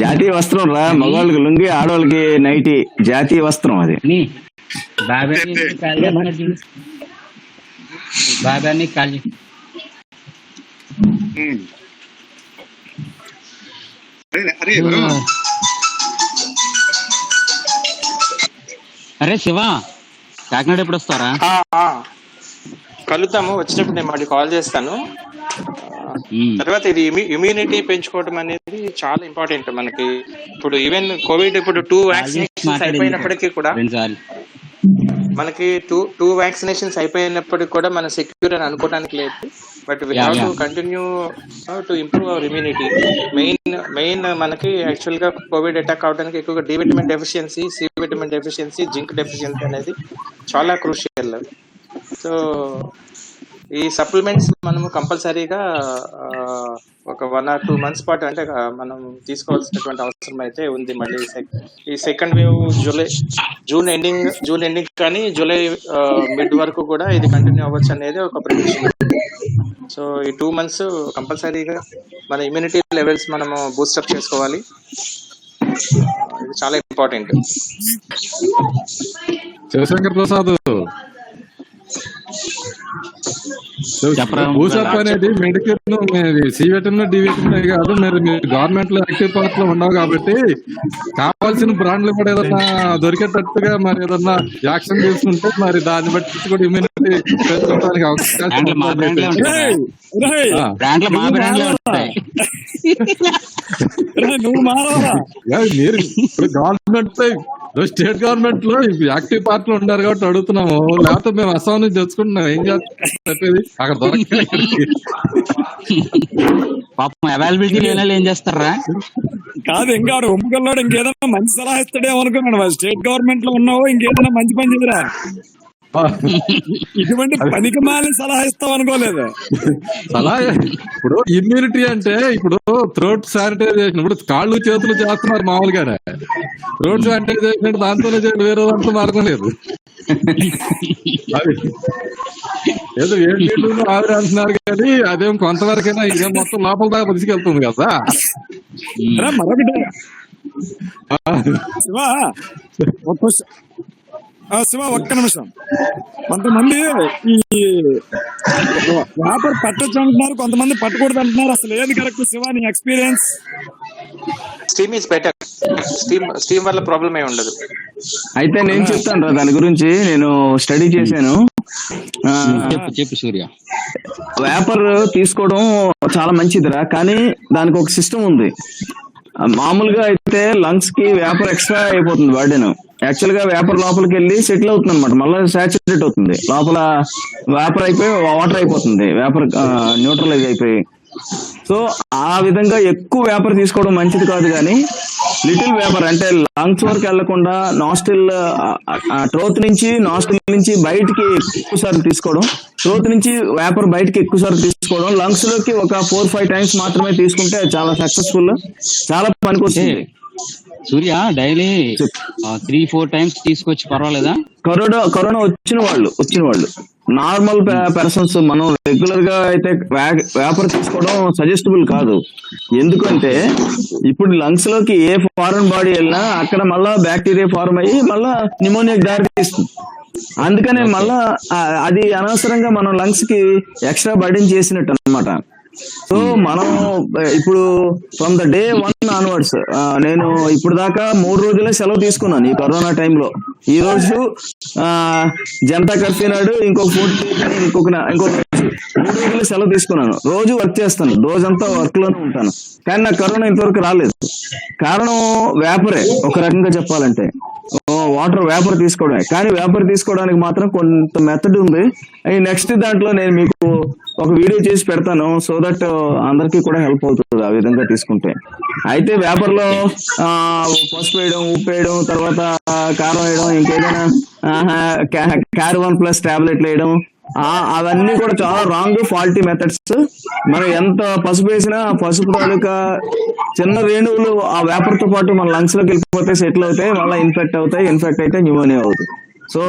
జాతీయ వస్త్రం రా, మగవాళ్ళకి లుంగి, ఆడవాళ్ళకి నైటీ. జాతీయ వస్త్రం అది. బాబాని కాలి అరే శివ, కాకినాడ ఎప్పుడు వస్తారా? కలుద్దాము, వచ్చినప్పుడు నేను మళ్ళీ కాల్ చేస్తాను. తర్వాత ఇది ఇమ్యూనిటీ పెంచుకోవడం అనేది చాలా ఇంపార్టెంట్ మనకి. ఇప్పుడు ఈవెన్ కోవిడ్ ఇప్పుడు 2 వ్యాక్సినేషన్స్ అయిపోయినప్పటికీ కూడా మనకి 2 వ్యాక్సినేషన్స్ అయిపోయినప్పటికీ కూడా మనం సెక్యూర్ అని అనుకోవడానికి లేదు. But we have to continue to improve our immunity. Main మనకి యాక్చువల్ గా కోవిడ్ అటాక్ అవడానికి ఎక్కువగా D vitamin deficiency, C vitamin deficiency, zinc deficiency అనేది చాలా క్రూషియల్. సో ఈ సప్లిమెంట్స్ మనము కంపల్సరీగా ఒక 1 or 2 months పాటు అంటే మనం తీసుకోవాల్సినటువంటి అవసరం అయితే ఉంది. మళ్ళీ ఈ సెకండ్ వేవ్ జూన్ ఎండింగ్ కానీ జూలై మిడ్ వరకు కూడా ఇది కంటిన్యూ అవ్వచ్చు అనేది ఒక ప్రిడిక్షన్. సో ఈ 2 months కంపల్సరీగా మన ఇమ్యూనిటీ లెవెల్స్ మనము బూస్టప్ చేసుకోవాలి. ఇది చాలా ఇంపార్టెంట్. శివశంకర్ ప్రసాద్, బూస్టప్ అనేది medical C vitamin, D vitamin కాదు. మీరు గవర్నమెంట్ లో యాక్టివ్ పార్ట్ లో ఉన్నావు కాబట్టి కావాల్సిన బ్రాండ్లు కూడా ఏదన్నా దొరికేటట్టుగా మరి ఏదన్నా యాక్షన్ తీసుకుంటే మరి దాన్ని బట్టి కూడా ఇమ్యూనిటీ పెంచుకోవడానికి అవకాశం. నువ్వు మారవరా? మీరు ఇప్పుడు గవర్నమెంట్ స్టేట్ గవర్నమెంట్ లో యాక్టివ్ పార్ట్ లో ఉన్నారు కాబట్టి అడుగుతున్నాము. లేకపోతే మేము అస్సాం నుంచి తెచ్చుకుంటున్నాం. ఏం చెప్పేది అక్కడ దొరకలేదు. పాపం అవైలబిలిటీ లేని ఏం చేస్తారా? కాదు, ఇంకా ఒప్పుకెళ్ళాడు ఇంకేదన్నా మంచి సలహా ఇస్తాడేమో అనుకున్నాడు. స్టేట్ గవర్నమెంట్ లో ఉన్నావు, ఇంకేదన్నా మంచి పని చేదిరా. ఇటువంటి పనికి మాలి సలహా ఇస్తావు అనుకోలేదు. సలహా ఇప్పుడు ఇమ్యూనిటీ అంటే ఇప్పుడు థ్రోట్ శానిటైజేషన్, ఇప్పుడు కాళ్ళు చేతులు చేస్తున్నారు మామూలుగానే. థ్రోట్ శానిటైజేషన్ దాంతోనే చేయండి, వేరే దాంతో మార్గం లేదు. ఏదో ఏంటి ఆవిరి అంటున్నారు కానీ అదేం కొంతవరకైనా ఇదేం మొత్తం లోపల దాకా తీసుకెళ్తుంది కదా. మరొకటి శివ, ఒక్క నిమిషం. కొంతమంది ఈ వ్యాపారం పట్టొచ్చు అంటున్నారు, కొంతమంది పట్టకూడదు అంటున్నారు. అసలు ఏది కరెక్ట్ శివ, నీ experience? Steam is better. Steam వల్ల ప్రాబ్లం ఏమి ఉండదు. అయితే నేను చెప్తాను రా దాని గురించి. నేను స్టడీ చేశాను. చెప్పు సూర్య. వ్యాపార్ తీసుకోవడం చాలా మంచిదిరా, కానీ దానికి ఒక సిస్టమ్ ఉంది. మామూలుగా అయితే లంగ్స్ కి వేపర్ ఎక్స్ట్రా అయిపోతుంది బర్డెన్. యాక్చువల్ గా వేపర్ లోపలికి వెళ్ళి సెటిల్ అవుతుంది అనమాట, మళ్ళీ సాచురేట్ అవుతుంది, లోపల వేపర్ అయిపోయి వాటర్ అయిపోతుంది, వేపర్ న్యూట్రలైజ్ అయిపోయి. సో ఆ విధంగా ఎక్కువ వేపర్ తీసుకోవడం మంచిది కాదు, కానీ లిటిల్ వేపర్ అంటే లంగ్స్ వరకు వెళ్లకుండా నాస్టిల్ త్రోత్ నుంచి బయటికి ఎక్కువ సార్లు తీసుకోవడం, త్రోత్ నుంచి వేపర్ బయటికి ఎక్కువ సార్లు తీసుకోవడం, లంగ్స్ లోకి ఒక 4-5 టైమ్స్ మాత్రమే తీసుకుంటే చాలా సక్సెస్ఫుల్, చాలా పనికొస్తుంది. సూర్య డైలీ 3-4 టైమ్స్ తీసుకొచ్చి పర్వాలేదా? కరోనా వచ్చిన వాళ్ళు నార్మల్ పర్సన్స్ మనం రెగ్యులర్ గా అయితే వేపర్ తీసుకోవడం సజెస్టబుల్ కాదు. ఎందుకంటే ఇప్పుడు లంగ్స్ లోకి ఏ ఫారెన్ బాడీ వెళ్ళినా అక్కడ మళ్ళా బ్యాక్టీరియా ఫార్మ్ అయ్యి మళ్ళా న్యూమోనియాకి దారి తీస్తుంది. అందుకనే మళ్ళా అది అనవసరంగా మనం లంగ్స్ కి ఎక్స్ట్రా బర్డెన్ చేసినట్టు అన్నమాట. సో మనం ఇప్పుడు ఫ్రమ్ ద డే 1 ఆన్వర్డ్స్ నేను ఇప్పుడు దాకా 3 రోజులే సెలవు తీసుకున్నాను ఈ కరోనా టైంలో. ఈ రోజు జనతా కర్ఫ్యూ నాడు ఇంకొక 3 రోజులు సెలవు తీసుకున్నాను. రోజు వర్క్ చేస్తాను, రోజంతా వర్క్ లోనే ఉంటాను, కానీ నాకు కరోనా ఇంతవరకు రాలేదు. కారణం వేపరే ఒక రకంగా చెప్పాలంటే, వాటర్ వేపర్ తీసుకోవడమే. కానీ వేపర్ తీసుకోవడానికి మాత్రం కొంత మెథడ్ ఉంది. నెక్స్ట్ దాంట్లో నేను మీకు ఒక వీడియో చేసి పెడతాను, సో దట్ అందరికీ కూడా హెల్ప్ అవుతుంది ఆ విధంగా తీసుకుంటే. అయితే వేపర్ లో పసుపు వేయడం, ఉప్పు వేయడం, తర్వాత కారం వేయడం, ఇంకేదైనా Car-1+ టాబ్లెట్లు వేయడం, అవన్నీ కూడా చాలా రాంగ్, ఫాల్టీ మెథడ్స్. మనం ఎంత పసుపు వేసినా పసుపు తాలూకా చిన్న రేణువులు ఆ వేపర్ తో పాటు మన లంగ్స్ లోకి వెళ్ళిపోతే సెటిల్ అవుతాయి, మళ్ళీ ఇన్ఫెక్ట్ అయితే న్యూమోనియా అవుతుంది. So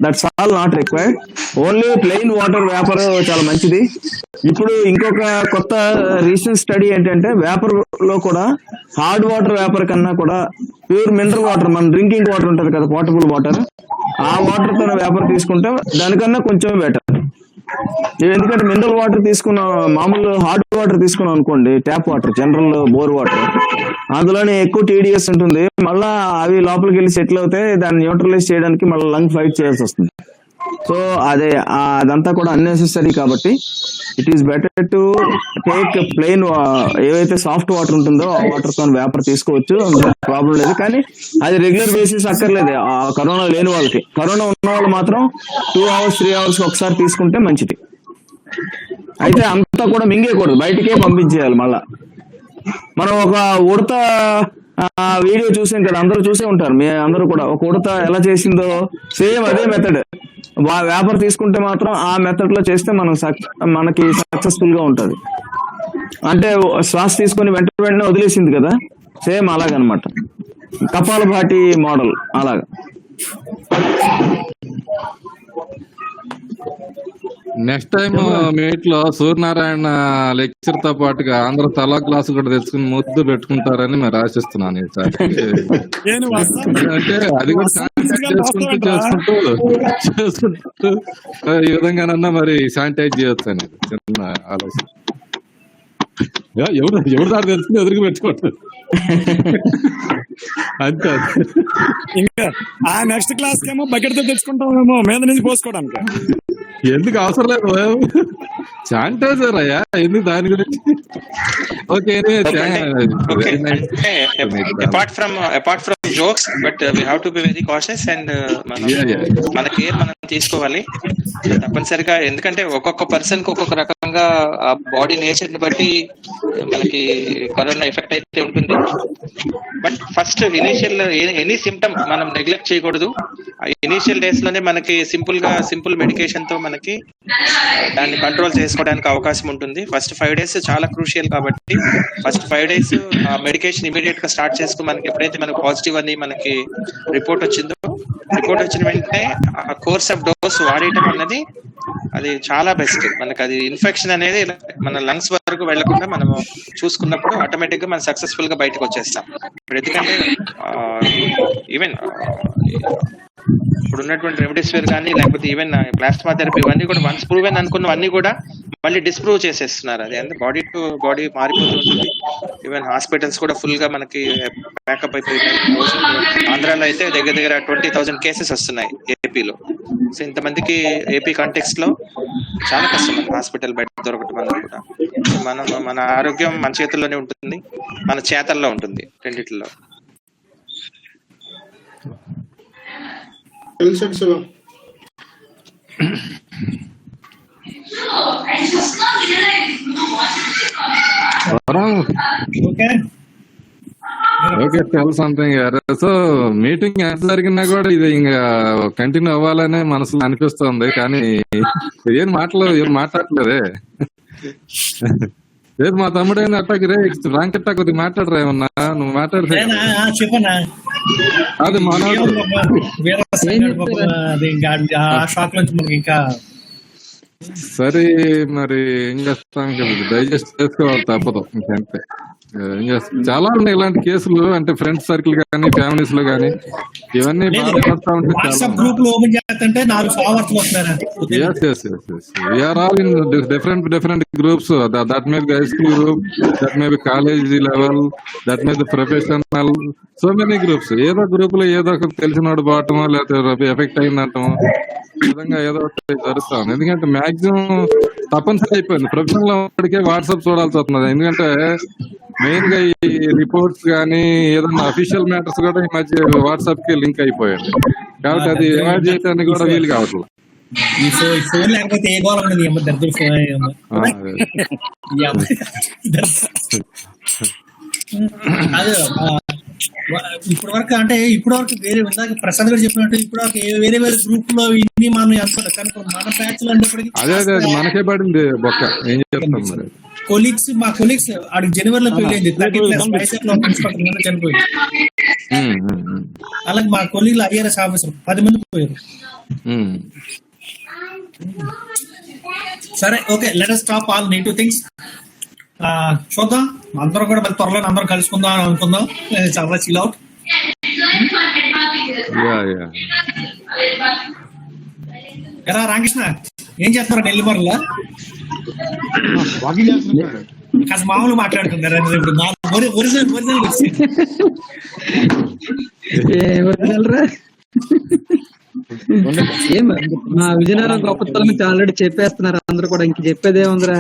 that's all not required. Only plain water vapour చాలా మంచిది. ఇప్పుడు ఇంకొక కొత్త రీసెంట్ స్టడీ ఏంటంటే వేపర్ లో కూడా హార్డ్ వాటర్ వేపర్ కన్నా కూడా ప్యూర్ మినరల్ వాటర్, మన డ్రింకింగ్ వాటర్ ఉంటది కదా, పోర్టబుల్ వాటర్, ఆ వాటర్ తో వేపర్ తీసుకుంటే దానికన్నా కొంచెం బెటర్. ఎందుకంటే మినరల్ వాటర్ తీసుకున్నాం, మామూలు హార్డ్ వాటర్ తీసుకున్నాం అనుకోండి, tap water, general bore water, అందులోనే ఎక్కువ TDS ఉంటుంది, మళ్ళా అవి లోపలికి వెళ్ళి సెటిల్ అవుతాయి, దాన్ని న్యూట్రలైజ్ చేయడానికి మళ్ళీ లంగ్ ఫైట్ చేయాల్సి వస్తుంది. సో అదంతా కూడా అన్నెసెసరీ. కాబట్టి it is better to take plain, ఏవైతే సాఫ్ట్ వాటర్ ఉంటుందో ఆ వాటర్ తో వేపర్ తీసుకోవచ్చు, ప్రాబ్లం లేదు. కానీ అది రెగ్యులర్ బేసిస్ అక్కర్లేదు ఆ కరోనా లేని వాళ్ళకి. కరోనా ఉన్న వాళ్ళు మాత్రం 2 hours 3 hours ఒకసారి తీసుకుంటే మంచిది. అయితే అంతా కూడా మింగేయకూడదు, బయటికే పంపించేయాలి. మళ్ళా మనం ఒక ఉడత వీడియో చూసాం కదా, అందరూ చూసే ఉంటారు, మీ అందరూ కూడా. ఒక ఉడత ఎలా చేసిందో సేమ్ అదే మెథడ్ వేపర్ తీసుకుంటే మాత్రం ఆ మెథడ్ లో చేస్తే మనకి సక్సెస్ఫుల్ గా ఉంటది. అంటే శ్వాస తీసుకొని వెంటనే వదిలేసింది కదా, సేమ్ అలాగనమాట, కపాలభాటి మోడల్ అలాగా. నెక్స్ట్ టైం మీట్ లో సూర్యనారాయణ లెక్చర్ తో పాటుగా అందరూ తలా క్లాస్ కూడా తెచ్చుకుని ముద్దు పెట్టుకుంటారని మరి ఆశిస్తున్నాను ఈసారి. అంటే అది కూడా చేసుకుంటూ ఈ విధంగానన్నా మరి శానిటైజ్ చేయొచ్చు అని చిన్న ఆలోచన. ఎవరు దారి తెలుసుకుని ఎదురుకు పెట్టుకోవట్లేదు అంతే. ఇంకా ఆ నెక్స్ట్ క్లాస్ కేమో బకెట్ తో తెచ్చుకుంటామేమో మీద నుంచి పోసుకోవడానికి. ఎందుకు అవసరం లేదు, శానిటైజర్ అయ్యా, ఎందుకు దాని గురించి. Okay, apart from jokes, but we have to be very cautious and మన కేర్ మనం తీసుకోవాలి తప్పనిసరిగా. ఎందుకంటే ఒక్కొక్క పర్సన్ కి ఒక్కొక్క రకంగా ఆ బాడీ నేచర్ ని బట్టి మనకి కరోనా ఎఫెక్ట్ అయితే ఉంటుంది. But first initial any symptom మనం నెగ్లెక్ట్ చేయకూడదు. ఇనీషియల్ డేస్ లోనే మనకి సింపుల్ మెడికేషన్ తో మనకి దాన్ని కంట్రోల్ చేసుకోవడానికి అవకాశం ఉంటుంది. ఫస్ట్ 5 days చాలా క్రూషియల్ కాబట్టి ఫస్ట్ 5 days మెడికేషన్ ఇమీడియట్ గా స్టార్ట్ చేసుకుని మనకి ఎప్పుడైతే మనకు పాజిటివ్ అని మనకి రిపోర్ట్ వచ్చిన వెంటనే ఆ కోర్స్ ఆఫ్ డోస్ వాడేయటం అన్నది అది చాలా బెస్ట్. మనకి అది ఇన్ఫెక్షన్ అనేది మన లంగ్స్ వరకు వెళ్లకుండా మనము చూసుకున్నప్పుడు ఆటోమేటిక్ గా మనం సక్సెస్ఫుల్ గా బయటకు వచ్చేస్తాం. ఇప్పుడు ఎందుకంటే ఈవెన్ ఇప్పుడు ఉన్నటువంటి రెమ్డెసివిర్ కానీ లేకపోతే ఈవెన్ ప్లాస్మా థెరపీ ఇవన్నీ కూడా వన్స్ ప్రూవెన్ అనుకున్నవన్నీ కూడా మళ్ళీ డిస్ప్రూవ్ చేసేస్తున్నారు. అది అంటే బాడీ టు బాడీ మారిపోతూ ఉంటుంది. ఈవెన్ హాస్పిటల్స్ కూడా ఫుల్ గా మనకి ప్యాకప్ అయిపోయినాయి. ఆంధ్రాలో అయితే దగ్గర 20,000 కేసెస్ వస్తున్నాయి ఏపీలో. సో ఇంతమందికి ఏపీ కాంటెక్స్ట్ లో చాలా కష్టం అండి హాస్పిటల్ బెడ్ దొరకటం అనేది కూడా. మన ఆరోగ్యం మన చేతుల్లోనే ఉంటుంది, మన చేతల్లో ఉంటుంది రెండిట్లో. Okay, tell something. So meeting ఎంత జరిగినా కూడా ఇది ఇంకా కంటిన్యూ అవ్వాలనే మనసులో అనిపిస్తుంది, కానీ ఏం మాట్లాడలేదే. లేదు మా తమ్ముడైనా అట్టాకి రే రాంకెట్టా కొద్దిగా మాట్లాడరా ఏమన్నా, నువ్వు మాట్లాడితే చెప్పనా అది మనోడు షాక్ నుంచి మనకి ఇంకా సరే మరి ఏం చేస్తాం, డైజెస్ట్ చేసుకోవాలి తప్పదు ఇంకంతే. ఏం చేస్తాం, చాలా ఉన్నాయి ఇలాంటి కేసులు, అంటే ఫ్రెండ్స్ సర్కిల్ కానీ ఫ్యామిలీస్ లో కానీ ఇవన్నీ బాధపడతా ఉంటే వాట్సాప్ గ్రూప్ లో ఓపెన్ చేస్తుంటే 4 ఫార్వర్డ్స్ వస్తున్నారా. We are all in different groups. That may be high school group, that may be college level, that may be professional, so many groups. ఏదో గ్రూప్ లో ఏదో ఒక తెలిసినోడు పోవటమో లేకపోతే ఎఫెక్ట్ అయిందంటామో ఈ విధంగా ఏదో ఒకటి జరుగుతా ఉంది. ఎందుకంటే మాక్సిమం తప్పనిసరి అయిపోయింది ప్రొఫెషనల్ లో ఇప్పటికే వాట్సాప్ చూడాల్సి వస్తున్నది. ఎందుకంటే మెయిన్ గా ఈ రిపోర్ట్స్ కానీ ఏదన్నా అఫీషియల్ మ్యాటర్స్ కూడా ఈ మధ్య వాట్సాప్ కి లింక్ అయిపోయాడు, కాబట్టి అది అవాయిడ్ చేయడానికి కూడా వీలు కావట్లేదు. ఈ ఫోన్ లేకపోతే ఏ గోళం ఉండదు. అదే ఇప్పటి వరకు వేరే ఇందాక ప్రసాద్ గారు చెప్పినట్టు ఇప్పటి వరకు వేరే గ్రూప్ లో ఇన్ని మనం అనుకుంటాం, కానీ మన బ్యాచ్ లో అదే మనకే పడింది బొక్క. ఏం చెప్తాం మరి మా కొలీగ్స్ ఆడికి జనవరిలో పెళ్ళైంది, చనిపోయింది. అలాగే మా కొలీగ్ ఐఆర్ఎస్ ఆఫీసర్ 10 మంది పోయారు. సరే okay, let us stop all negative things. చూద్దాం, అందరం కూడా మళ్ళీ త్వరలో అందరం కలుసుకుందాం అని అనుకుందాం. చాలా చిల్ అవుట్. ఎలా రామకృష్ణ ఏం చేస్తున్నారు నెల్లిమర్లా? కాస్త మామూలు మాట్లాడుతున్నారు. మా విజయనగరం గొప్పతనం ఆల్రెడీ చెప్పేస్తున్నారు అందరూ కూడా. ఇంక చెప్పేదేముందిరా,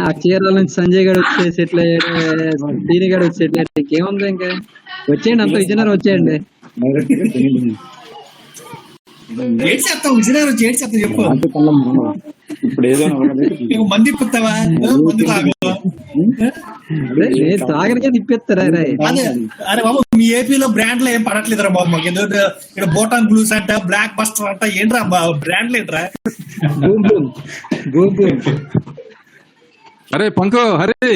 ఆ చీరాల నుంచి సంజయ్ గారు వచ్చే సెటిల్ అయ్యాడు, దీని గారు వచ్చి సెటిల్ అయ్యాడు. ఇంకేముంది, ఇంకా వచ్చేయండి అంత విజయనగరం వచ్చేయండి. విజయనగరం చెప్పు. ఇప్పుడు ఏదో మంది పుత్తావా తాగనికే తిప్పేస్తారా? అరే బాబు, మీ ఏపీలో బ్రాండ్లు ఏం పడట్లేదురా బాబు. మాకు ఇక్కడ బోటాన్ గ్లూస్ అంట, బ్లాక్ బస్టర్ అంట, ఏంట్రా బ్రాండ్లు ఏంట్రా? అరే పంకో, హరి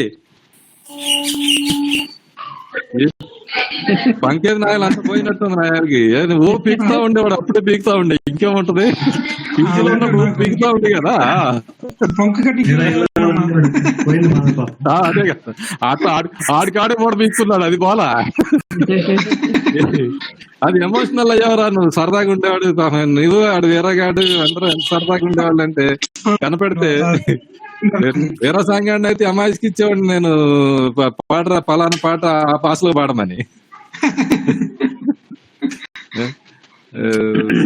పంకేది నాయలు అంత పోయినట్టుంది నాయలకి. ఓ పీకుతా ఉండేవాడు, అప్పుడే పీకుతా ఉండే. ఇంకేముంటది, ఇంట్లో ఉన్నప్పుడు పీకుతా ఉండే కదా. అదే కదా, అట్లా ఆడికాడే కూడా పీకుతున్నాడు. అది పోలా, అది ఎమోషనల్ అయ్యేవరా. నువ్వు సరదాగా ఉండేవాడు, నువ్వు ఆడు వీరగాడు అందరూ ఎంత సరదాగా ఉండేవాళ్ళు అంటే కనపెడితే. వీర సాంగాన్ని అయితే అమ్మాయికి ఇచ్చేవాడిని నేను, పాడరా పలానా పాట ఆ పాసలో పాడమని.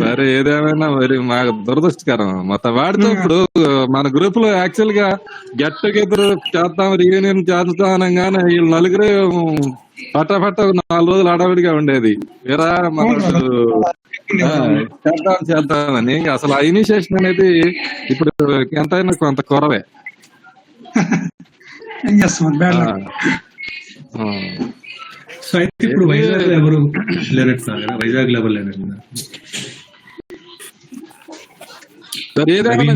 సరే ఏదేమైనా మరి మాకు దురదృష్టకరం మొత్తం వాడితో. ఇప్పుడు మన గ్రూప్ లో యాక్చువల్ గా గెట్ టుగెదర్ చేద్దాం, రీయూనియన్ చేద్దాం అనగానే వీళ్ళు నలుగురే పట్ట 4 రోజులు అడవిడిగా ఉండేది. వీరా మనకు చేద్దామని. అసలు ఆ ఇనిషియేషన్ అనేది ఇప్పుడు ఎంతైనా కొంత కొరవే. సో అయితే ఇప్పుడు వైజాగ్ లో ఎవరు లేనట్టు సార్, వైజాగ్ లెవెల్ ఏదైనా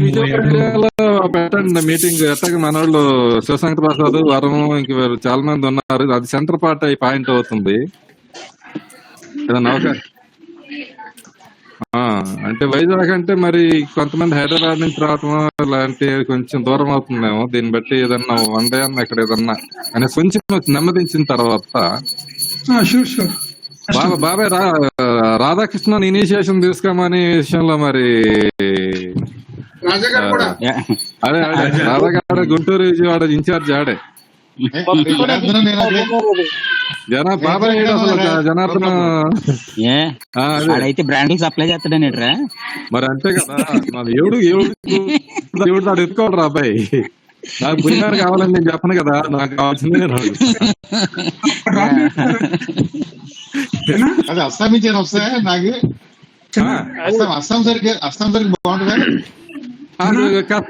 విజయవాడలో పెట్టండి మీటింగ్. ఎట్టగా మన వాళ్ళు శివశంకర్ ప్రసాద్, వరం, ఇంక చాలా మంది ఉన్నారు. అది సెంటర్ పార్ట్ అయి పాయింట్ అవుతుంది. అంటే వైజాగ్ అంటే మరి కొంతమంది హైదరాబాద్ నుంచి రావటం లాంటి కొంచెం దూరం అవుతుందేమో. దీన్ని బట్టి ఏదన్నా వన్ డే అన్న ఇక్కడ ఏదన్నా అని కొంచెం నెమ్మదించిన తర్వాత బాబాయ్ రాధాకృష్ణ ఇనిషియేషన్ తీసుకోమని విషయంలో మరి అదే రాధాగాడ గుంటూరు విజయవాడ ఇన్ఛార్జ్ ఆడే. బాబాయ్ జనార్దన అయితే బ్రాండింగ్ సప్లై చేస్తాడని మరి అంతే కదా. మన ఎవడు తాడు ఎత్తుకోవాలి రా అబ్బాయి. నాకు పులిహార కావాలని నేను చెప్పను కదా, నాకు కావాల్సిందే రాదు. అది అస్సాం నుంచి వస్తాయా నాకు? అస్సాం సరికి బాగుంటుందా?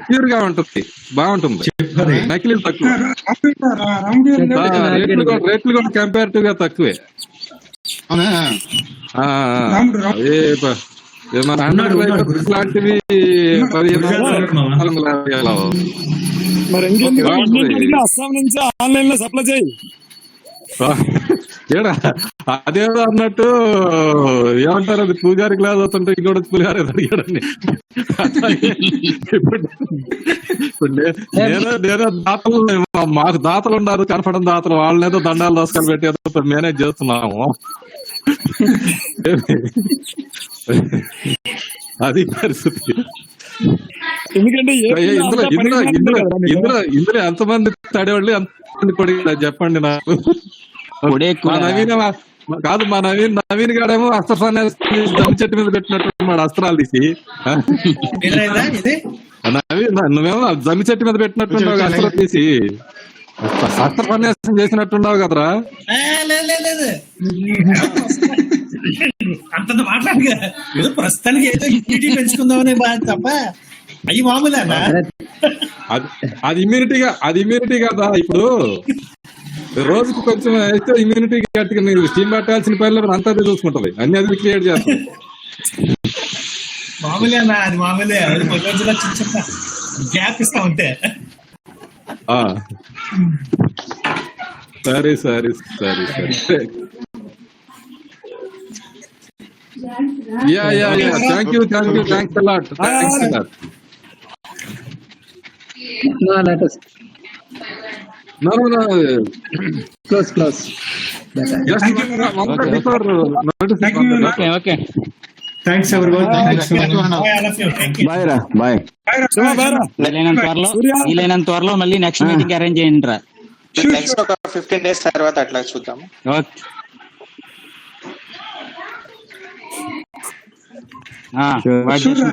ప్యూర్ గా ఉంటుంది, బాగుంటుంది. నకిలీ తక్కువ, రేట్లు కూడా కంపారిటివ్ గా తక్కువే. మన 100 లాంటివి 15 మరి అస్సాం నుంచి ఆన్లైన్ లో సప్లై చేయి. ఏడా అదేదో అన్నట్టు ఏమంటారు, అది పూజారి క్లాస్ అవుతుంటే ఇంకోటి పులిహార అడిగాడని. ఇప్పుడు నేను దాతలు, మాకు దాతలు ఉన్నారు, కనపడం దాతలు, వాళ్ళనేదో దండాలు దోసకాలు పెట్టేదో మేనేజ్ చేస్తున్నాము. అది పరిస్థితి. ఎందుకంటే ఇందులో ఎంతమంది తడేవాళ్ళు, ఎంతమంది కొడిగా చెప్పండి నాకు. కాదు, మా నవీన్ గాడేమో అస్త్ర సన్యాసి జమ్మి చెట్టు మీద పెట్టినట్టు వాడు అస్త్రాలు తీసి. నువ్వేమో జమ్మి చెట్టు మీద పెట్టినట్టున్నావు అస్త్రం తీసి, అస్త్ర సన్యాసం చేసినట్టున్నావు కదరా. అంతంత మాట్లాడగా ఏదో ప్రస్తుతానికి ఏదో ఇమ్యూనిటీ పెంచుకుందామనే బాధ తప్ప అవి మామూలేనా? అది ఇమ్యూనిటీ కదా. ఇప్పుడు రోజుకు కొంచెం అయితే ఇమ్యూనిటీ గట్టిగా మీరు స్టీమ్ పట్టాల్సిన పనులు అంతా చూసుకుంటది, అన్ని అది క్రియేట్ చేస్తుంది. మామూలేనా? అది మామూలే. రోజులో చిన్న చిన్న గ్యాప్ ఇస్తా ఉంటే. సరే. Thank you thanks a lot. No. Close. Yes, Okay. Thanks everyone. Bye. వీలైనంత త్వరలో మళ్ళీ నెక్స్ట్ మీటింగ్ అరేంజ్ చేయండి రా. నెక్స్ట్ ఒక 15 days తర్వాత అట్లా చూద్దాం.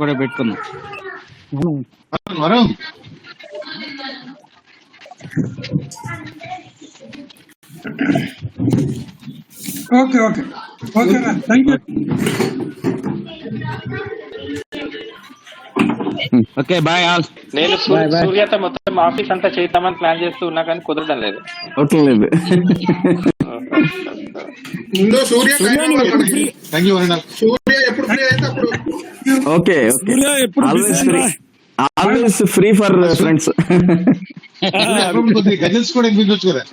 కూడా పెట్టుకుందాం. Okay thank you. Okay bye all. నేను సూర్యతో మొత్తం ఆఫీస్ అంతా చేద్దామని ప్లాన్ చేస్తూ ఉన్నా కానీ కుదరడం లేదు. ముందు సూర్య ఎప్పుడు ఫ్రీ అయితే అప్పుడు. Okay always free for friends. Ghazals కూడా వినిపించవచ్చు కదా.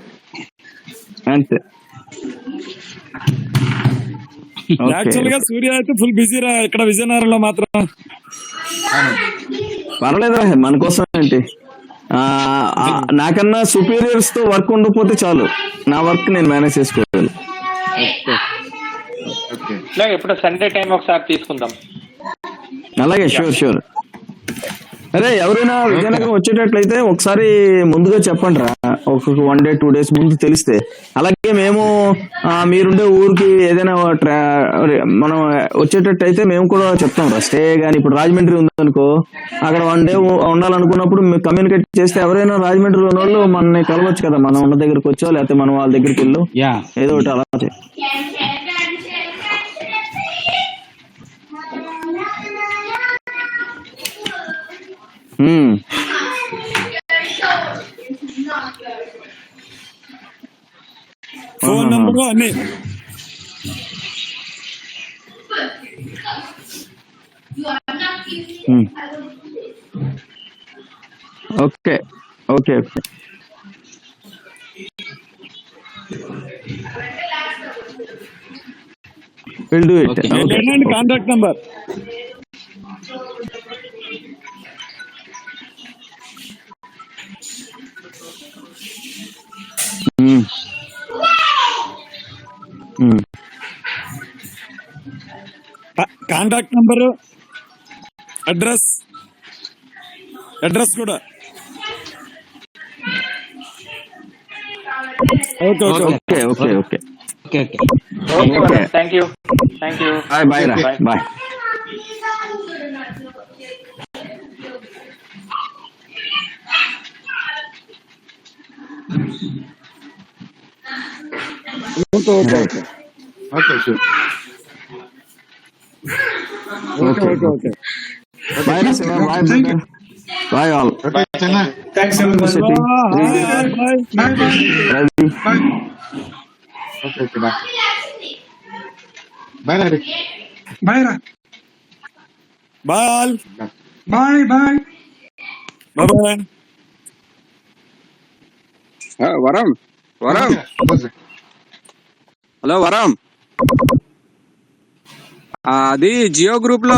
అంతే. యాక్చువల్ గా సూర్య అయితే ఫుల్ బిజీరా ఇక్కడ విజయనగరంలో మాత్రం. పర్లేదురా, మన కోసం ఏంటి. నాకన్నా సుపీరియర్స్ తో వర్క్ ఉండకపోతే చాలు, నా వర్క్ నేను మేనేజ్ చేసుకోవాలి. ఎప్పుడు సండే టైం ఒకసారి తీసుకుందాం. అలాగే, షూర్. అరే ఎవరైనా విజయనగరం వచ్చేటట్లయితే ఒకసారి ముందుగా చెప్పండి రా, ఒక 1 day 2 days ముందు తెలిస్తే. అలాగే మేము మీరుండే ఊరికి ఏదైనా మనం వచ్చేటట్టయితే మేము కూడా చెప్తాం రా, స్టే గానీ. ఇప్పుడు రాజమండ్రి ఉందనుకో, అక్కడ 1 day ఉండాలనుకున్నప్పుడు మేము కమ్యూనికేట్ చేస్తే ఎవరైనా రాజమండ్రిలో ఉన్న వాళ్ళు మనల్ని కలవచ్చు కదా, మనం ఉన్న దగ్గరికి వచ్చో లేకపోతే మనం వాళ్ళ దగ్గరికి వెళ్ళు, ఏదో ఒకటి అలా. ఫోన్ నంబరు అన్ని. Okay will do it. Contact number. Contact number, address కూడా. Okay okay okay okay okay okay okay okay madam, thank you. Bye bye రా bye. Okay okay okay okay sure. Okay okay okay bye రా Shiva, bye brother, bye all. Okay చిన్న thanks Ravi okay okay bye bye రా. Bye రా. Bye bye bye. Bye. వరం వరం, hello వరం, అది Jio group లో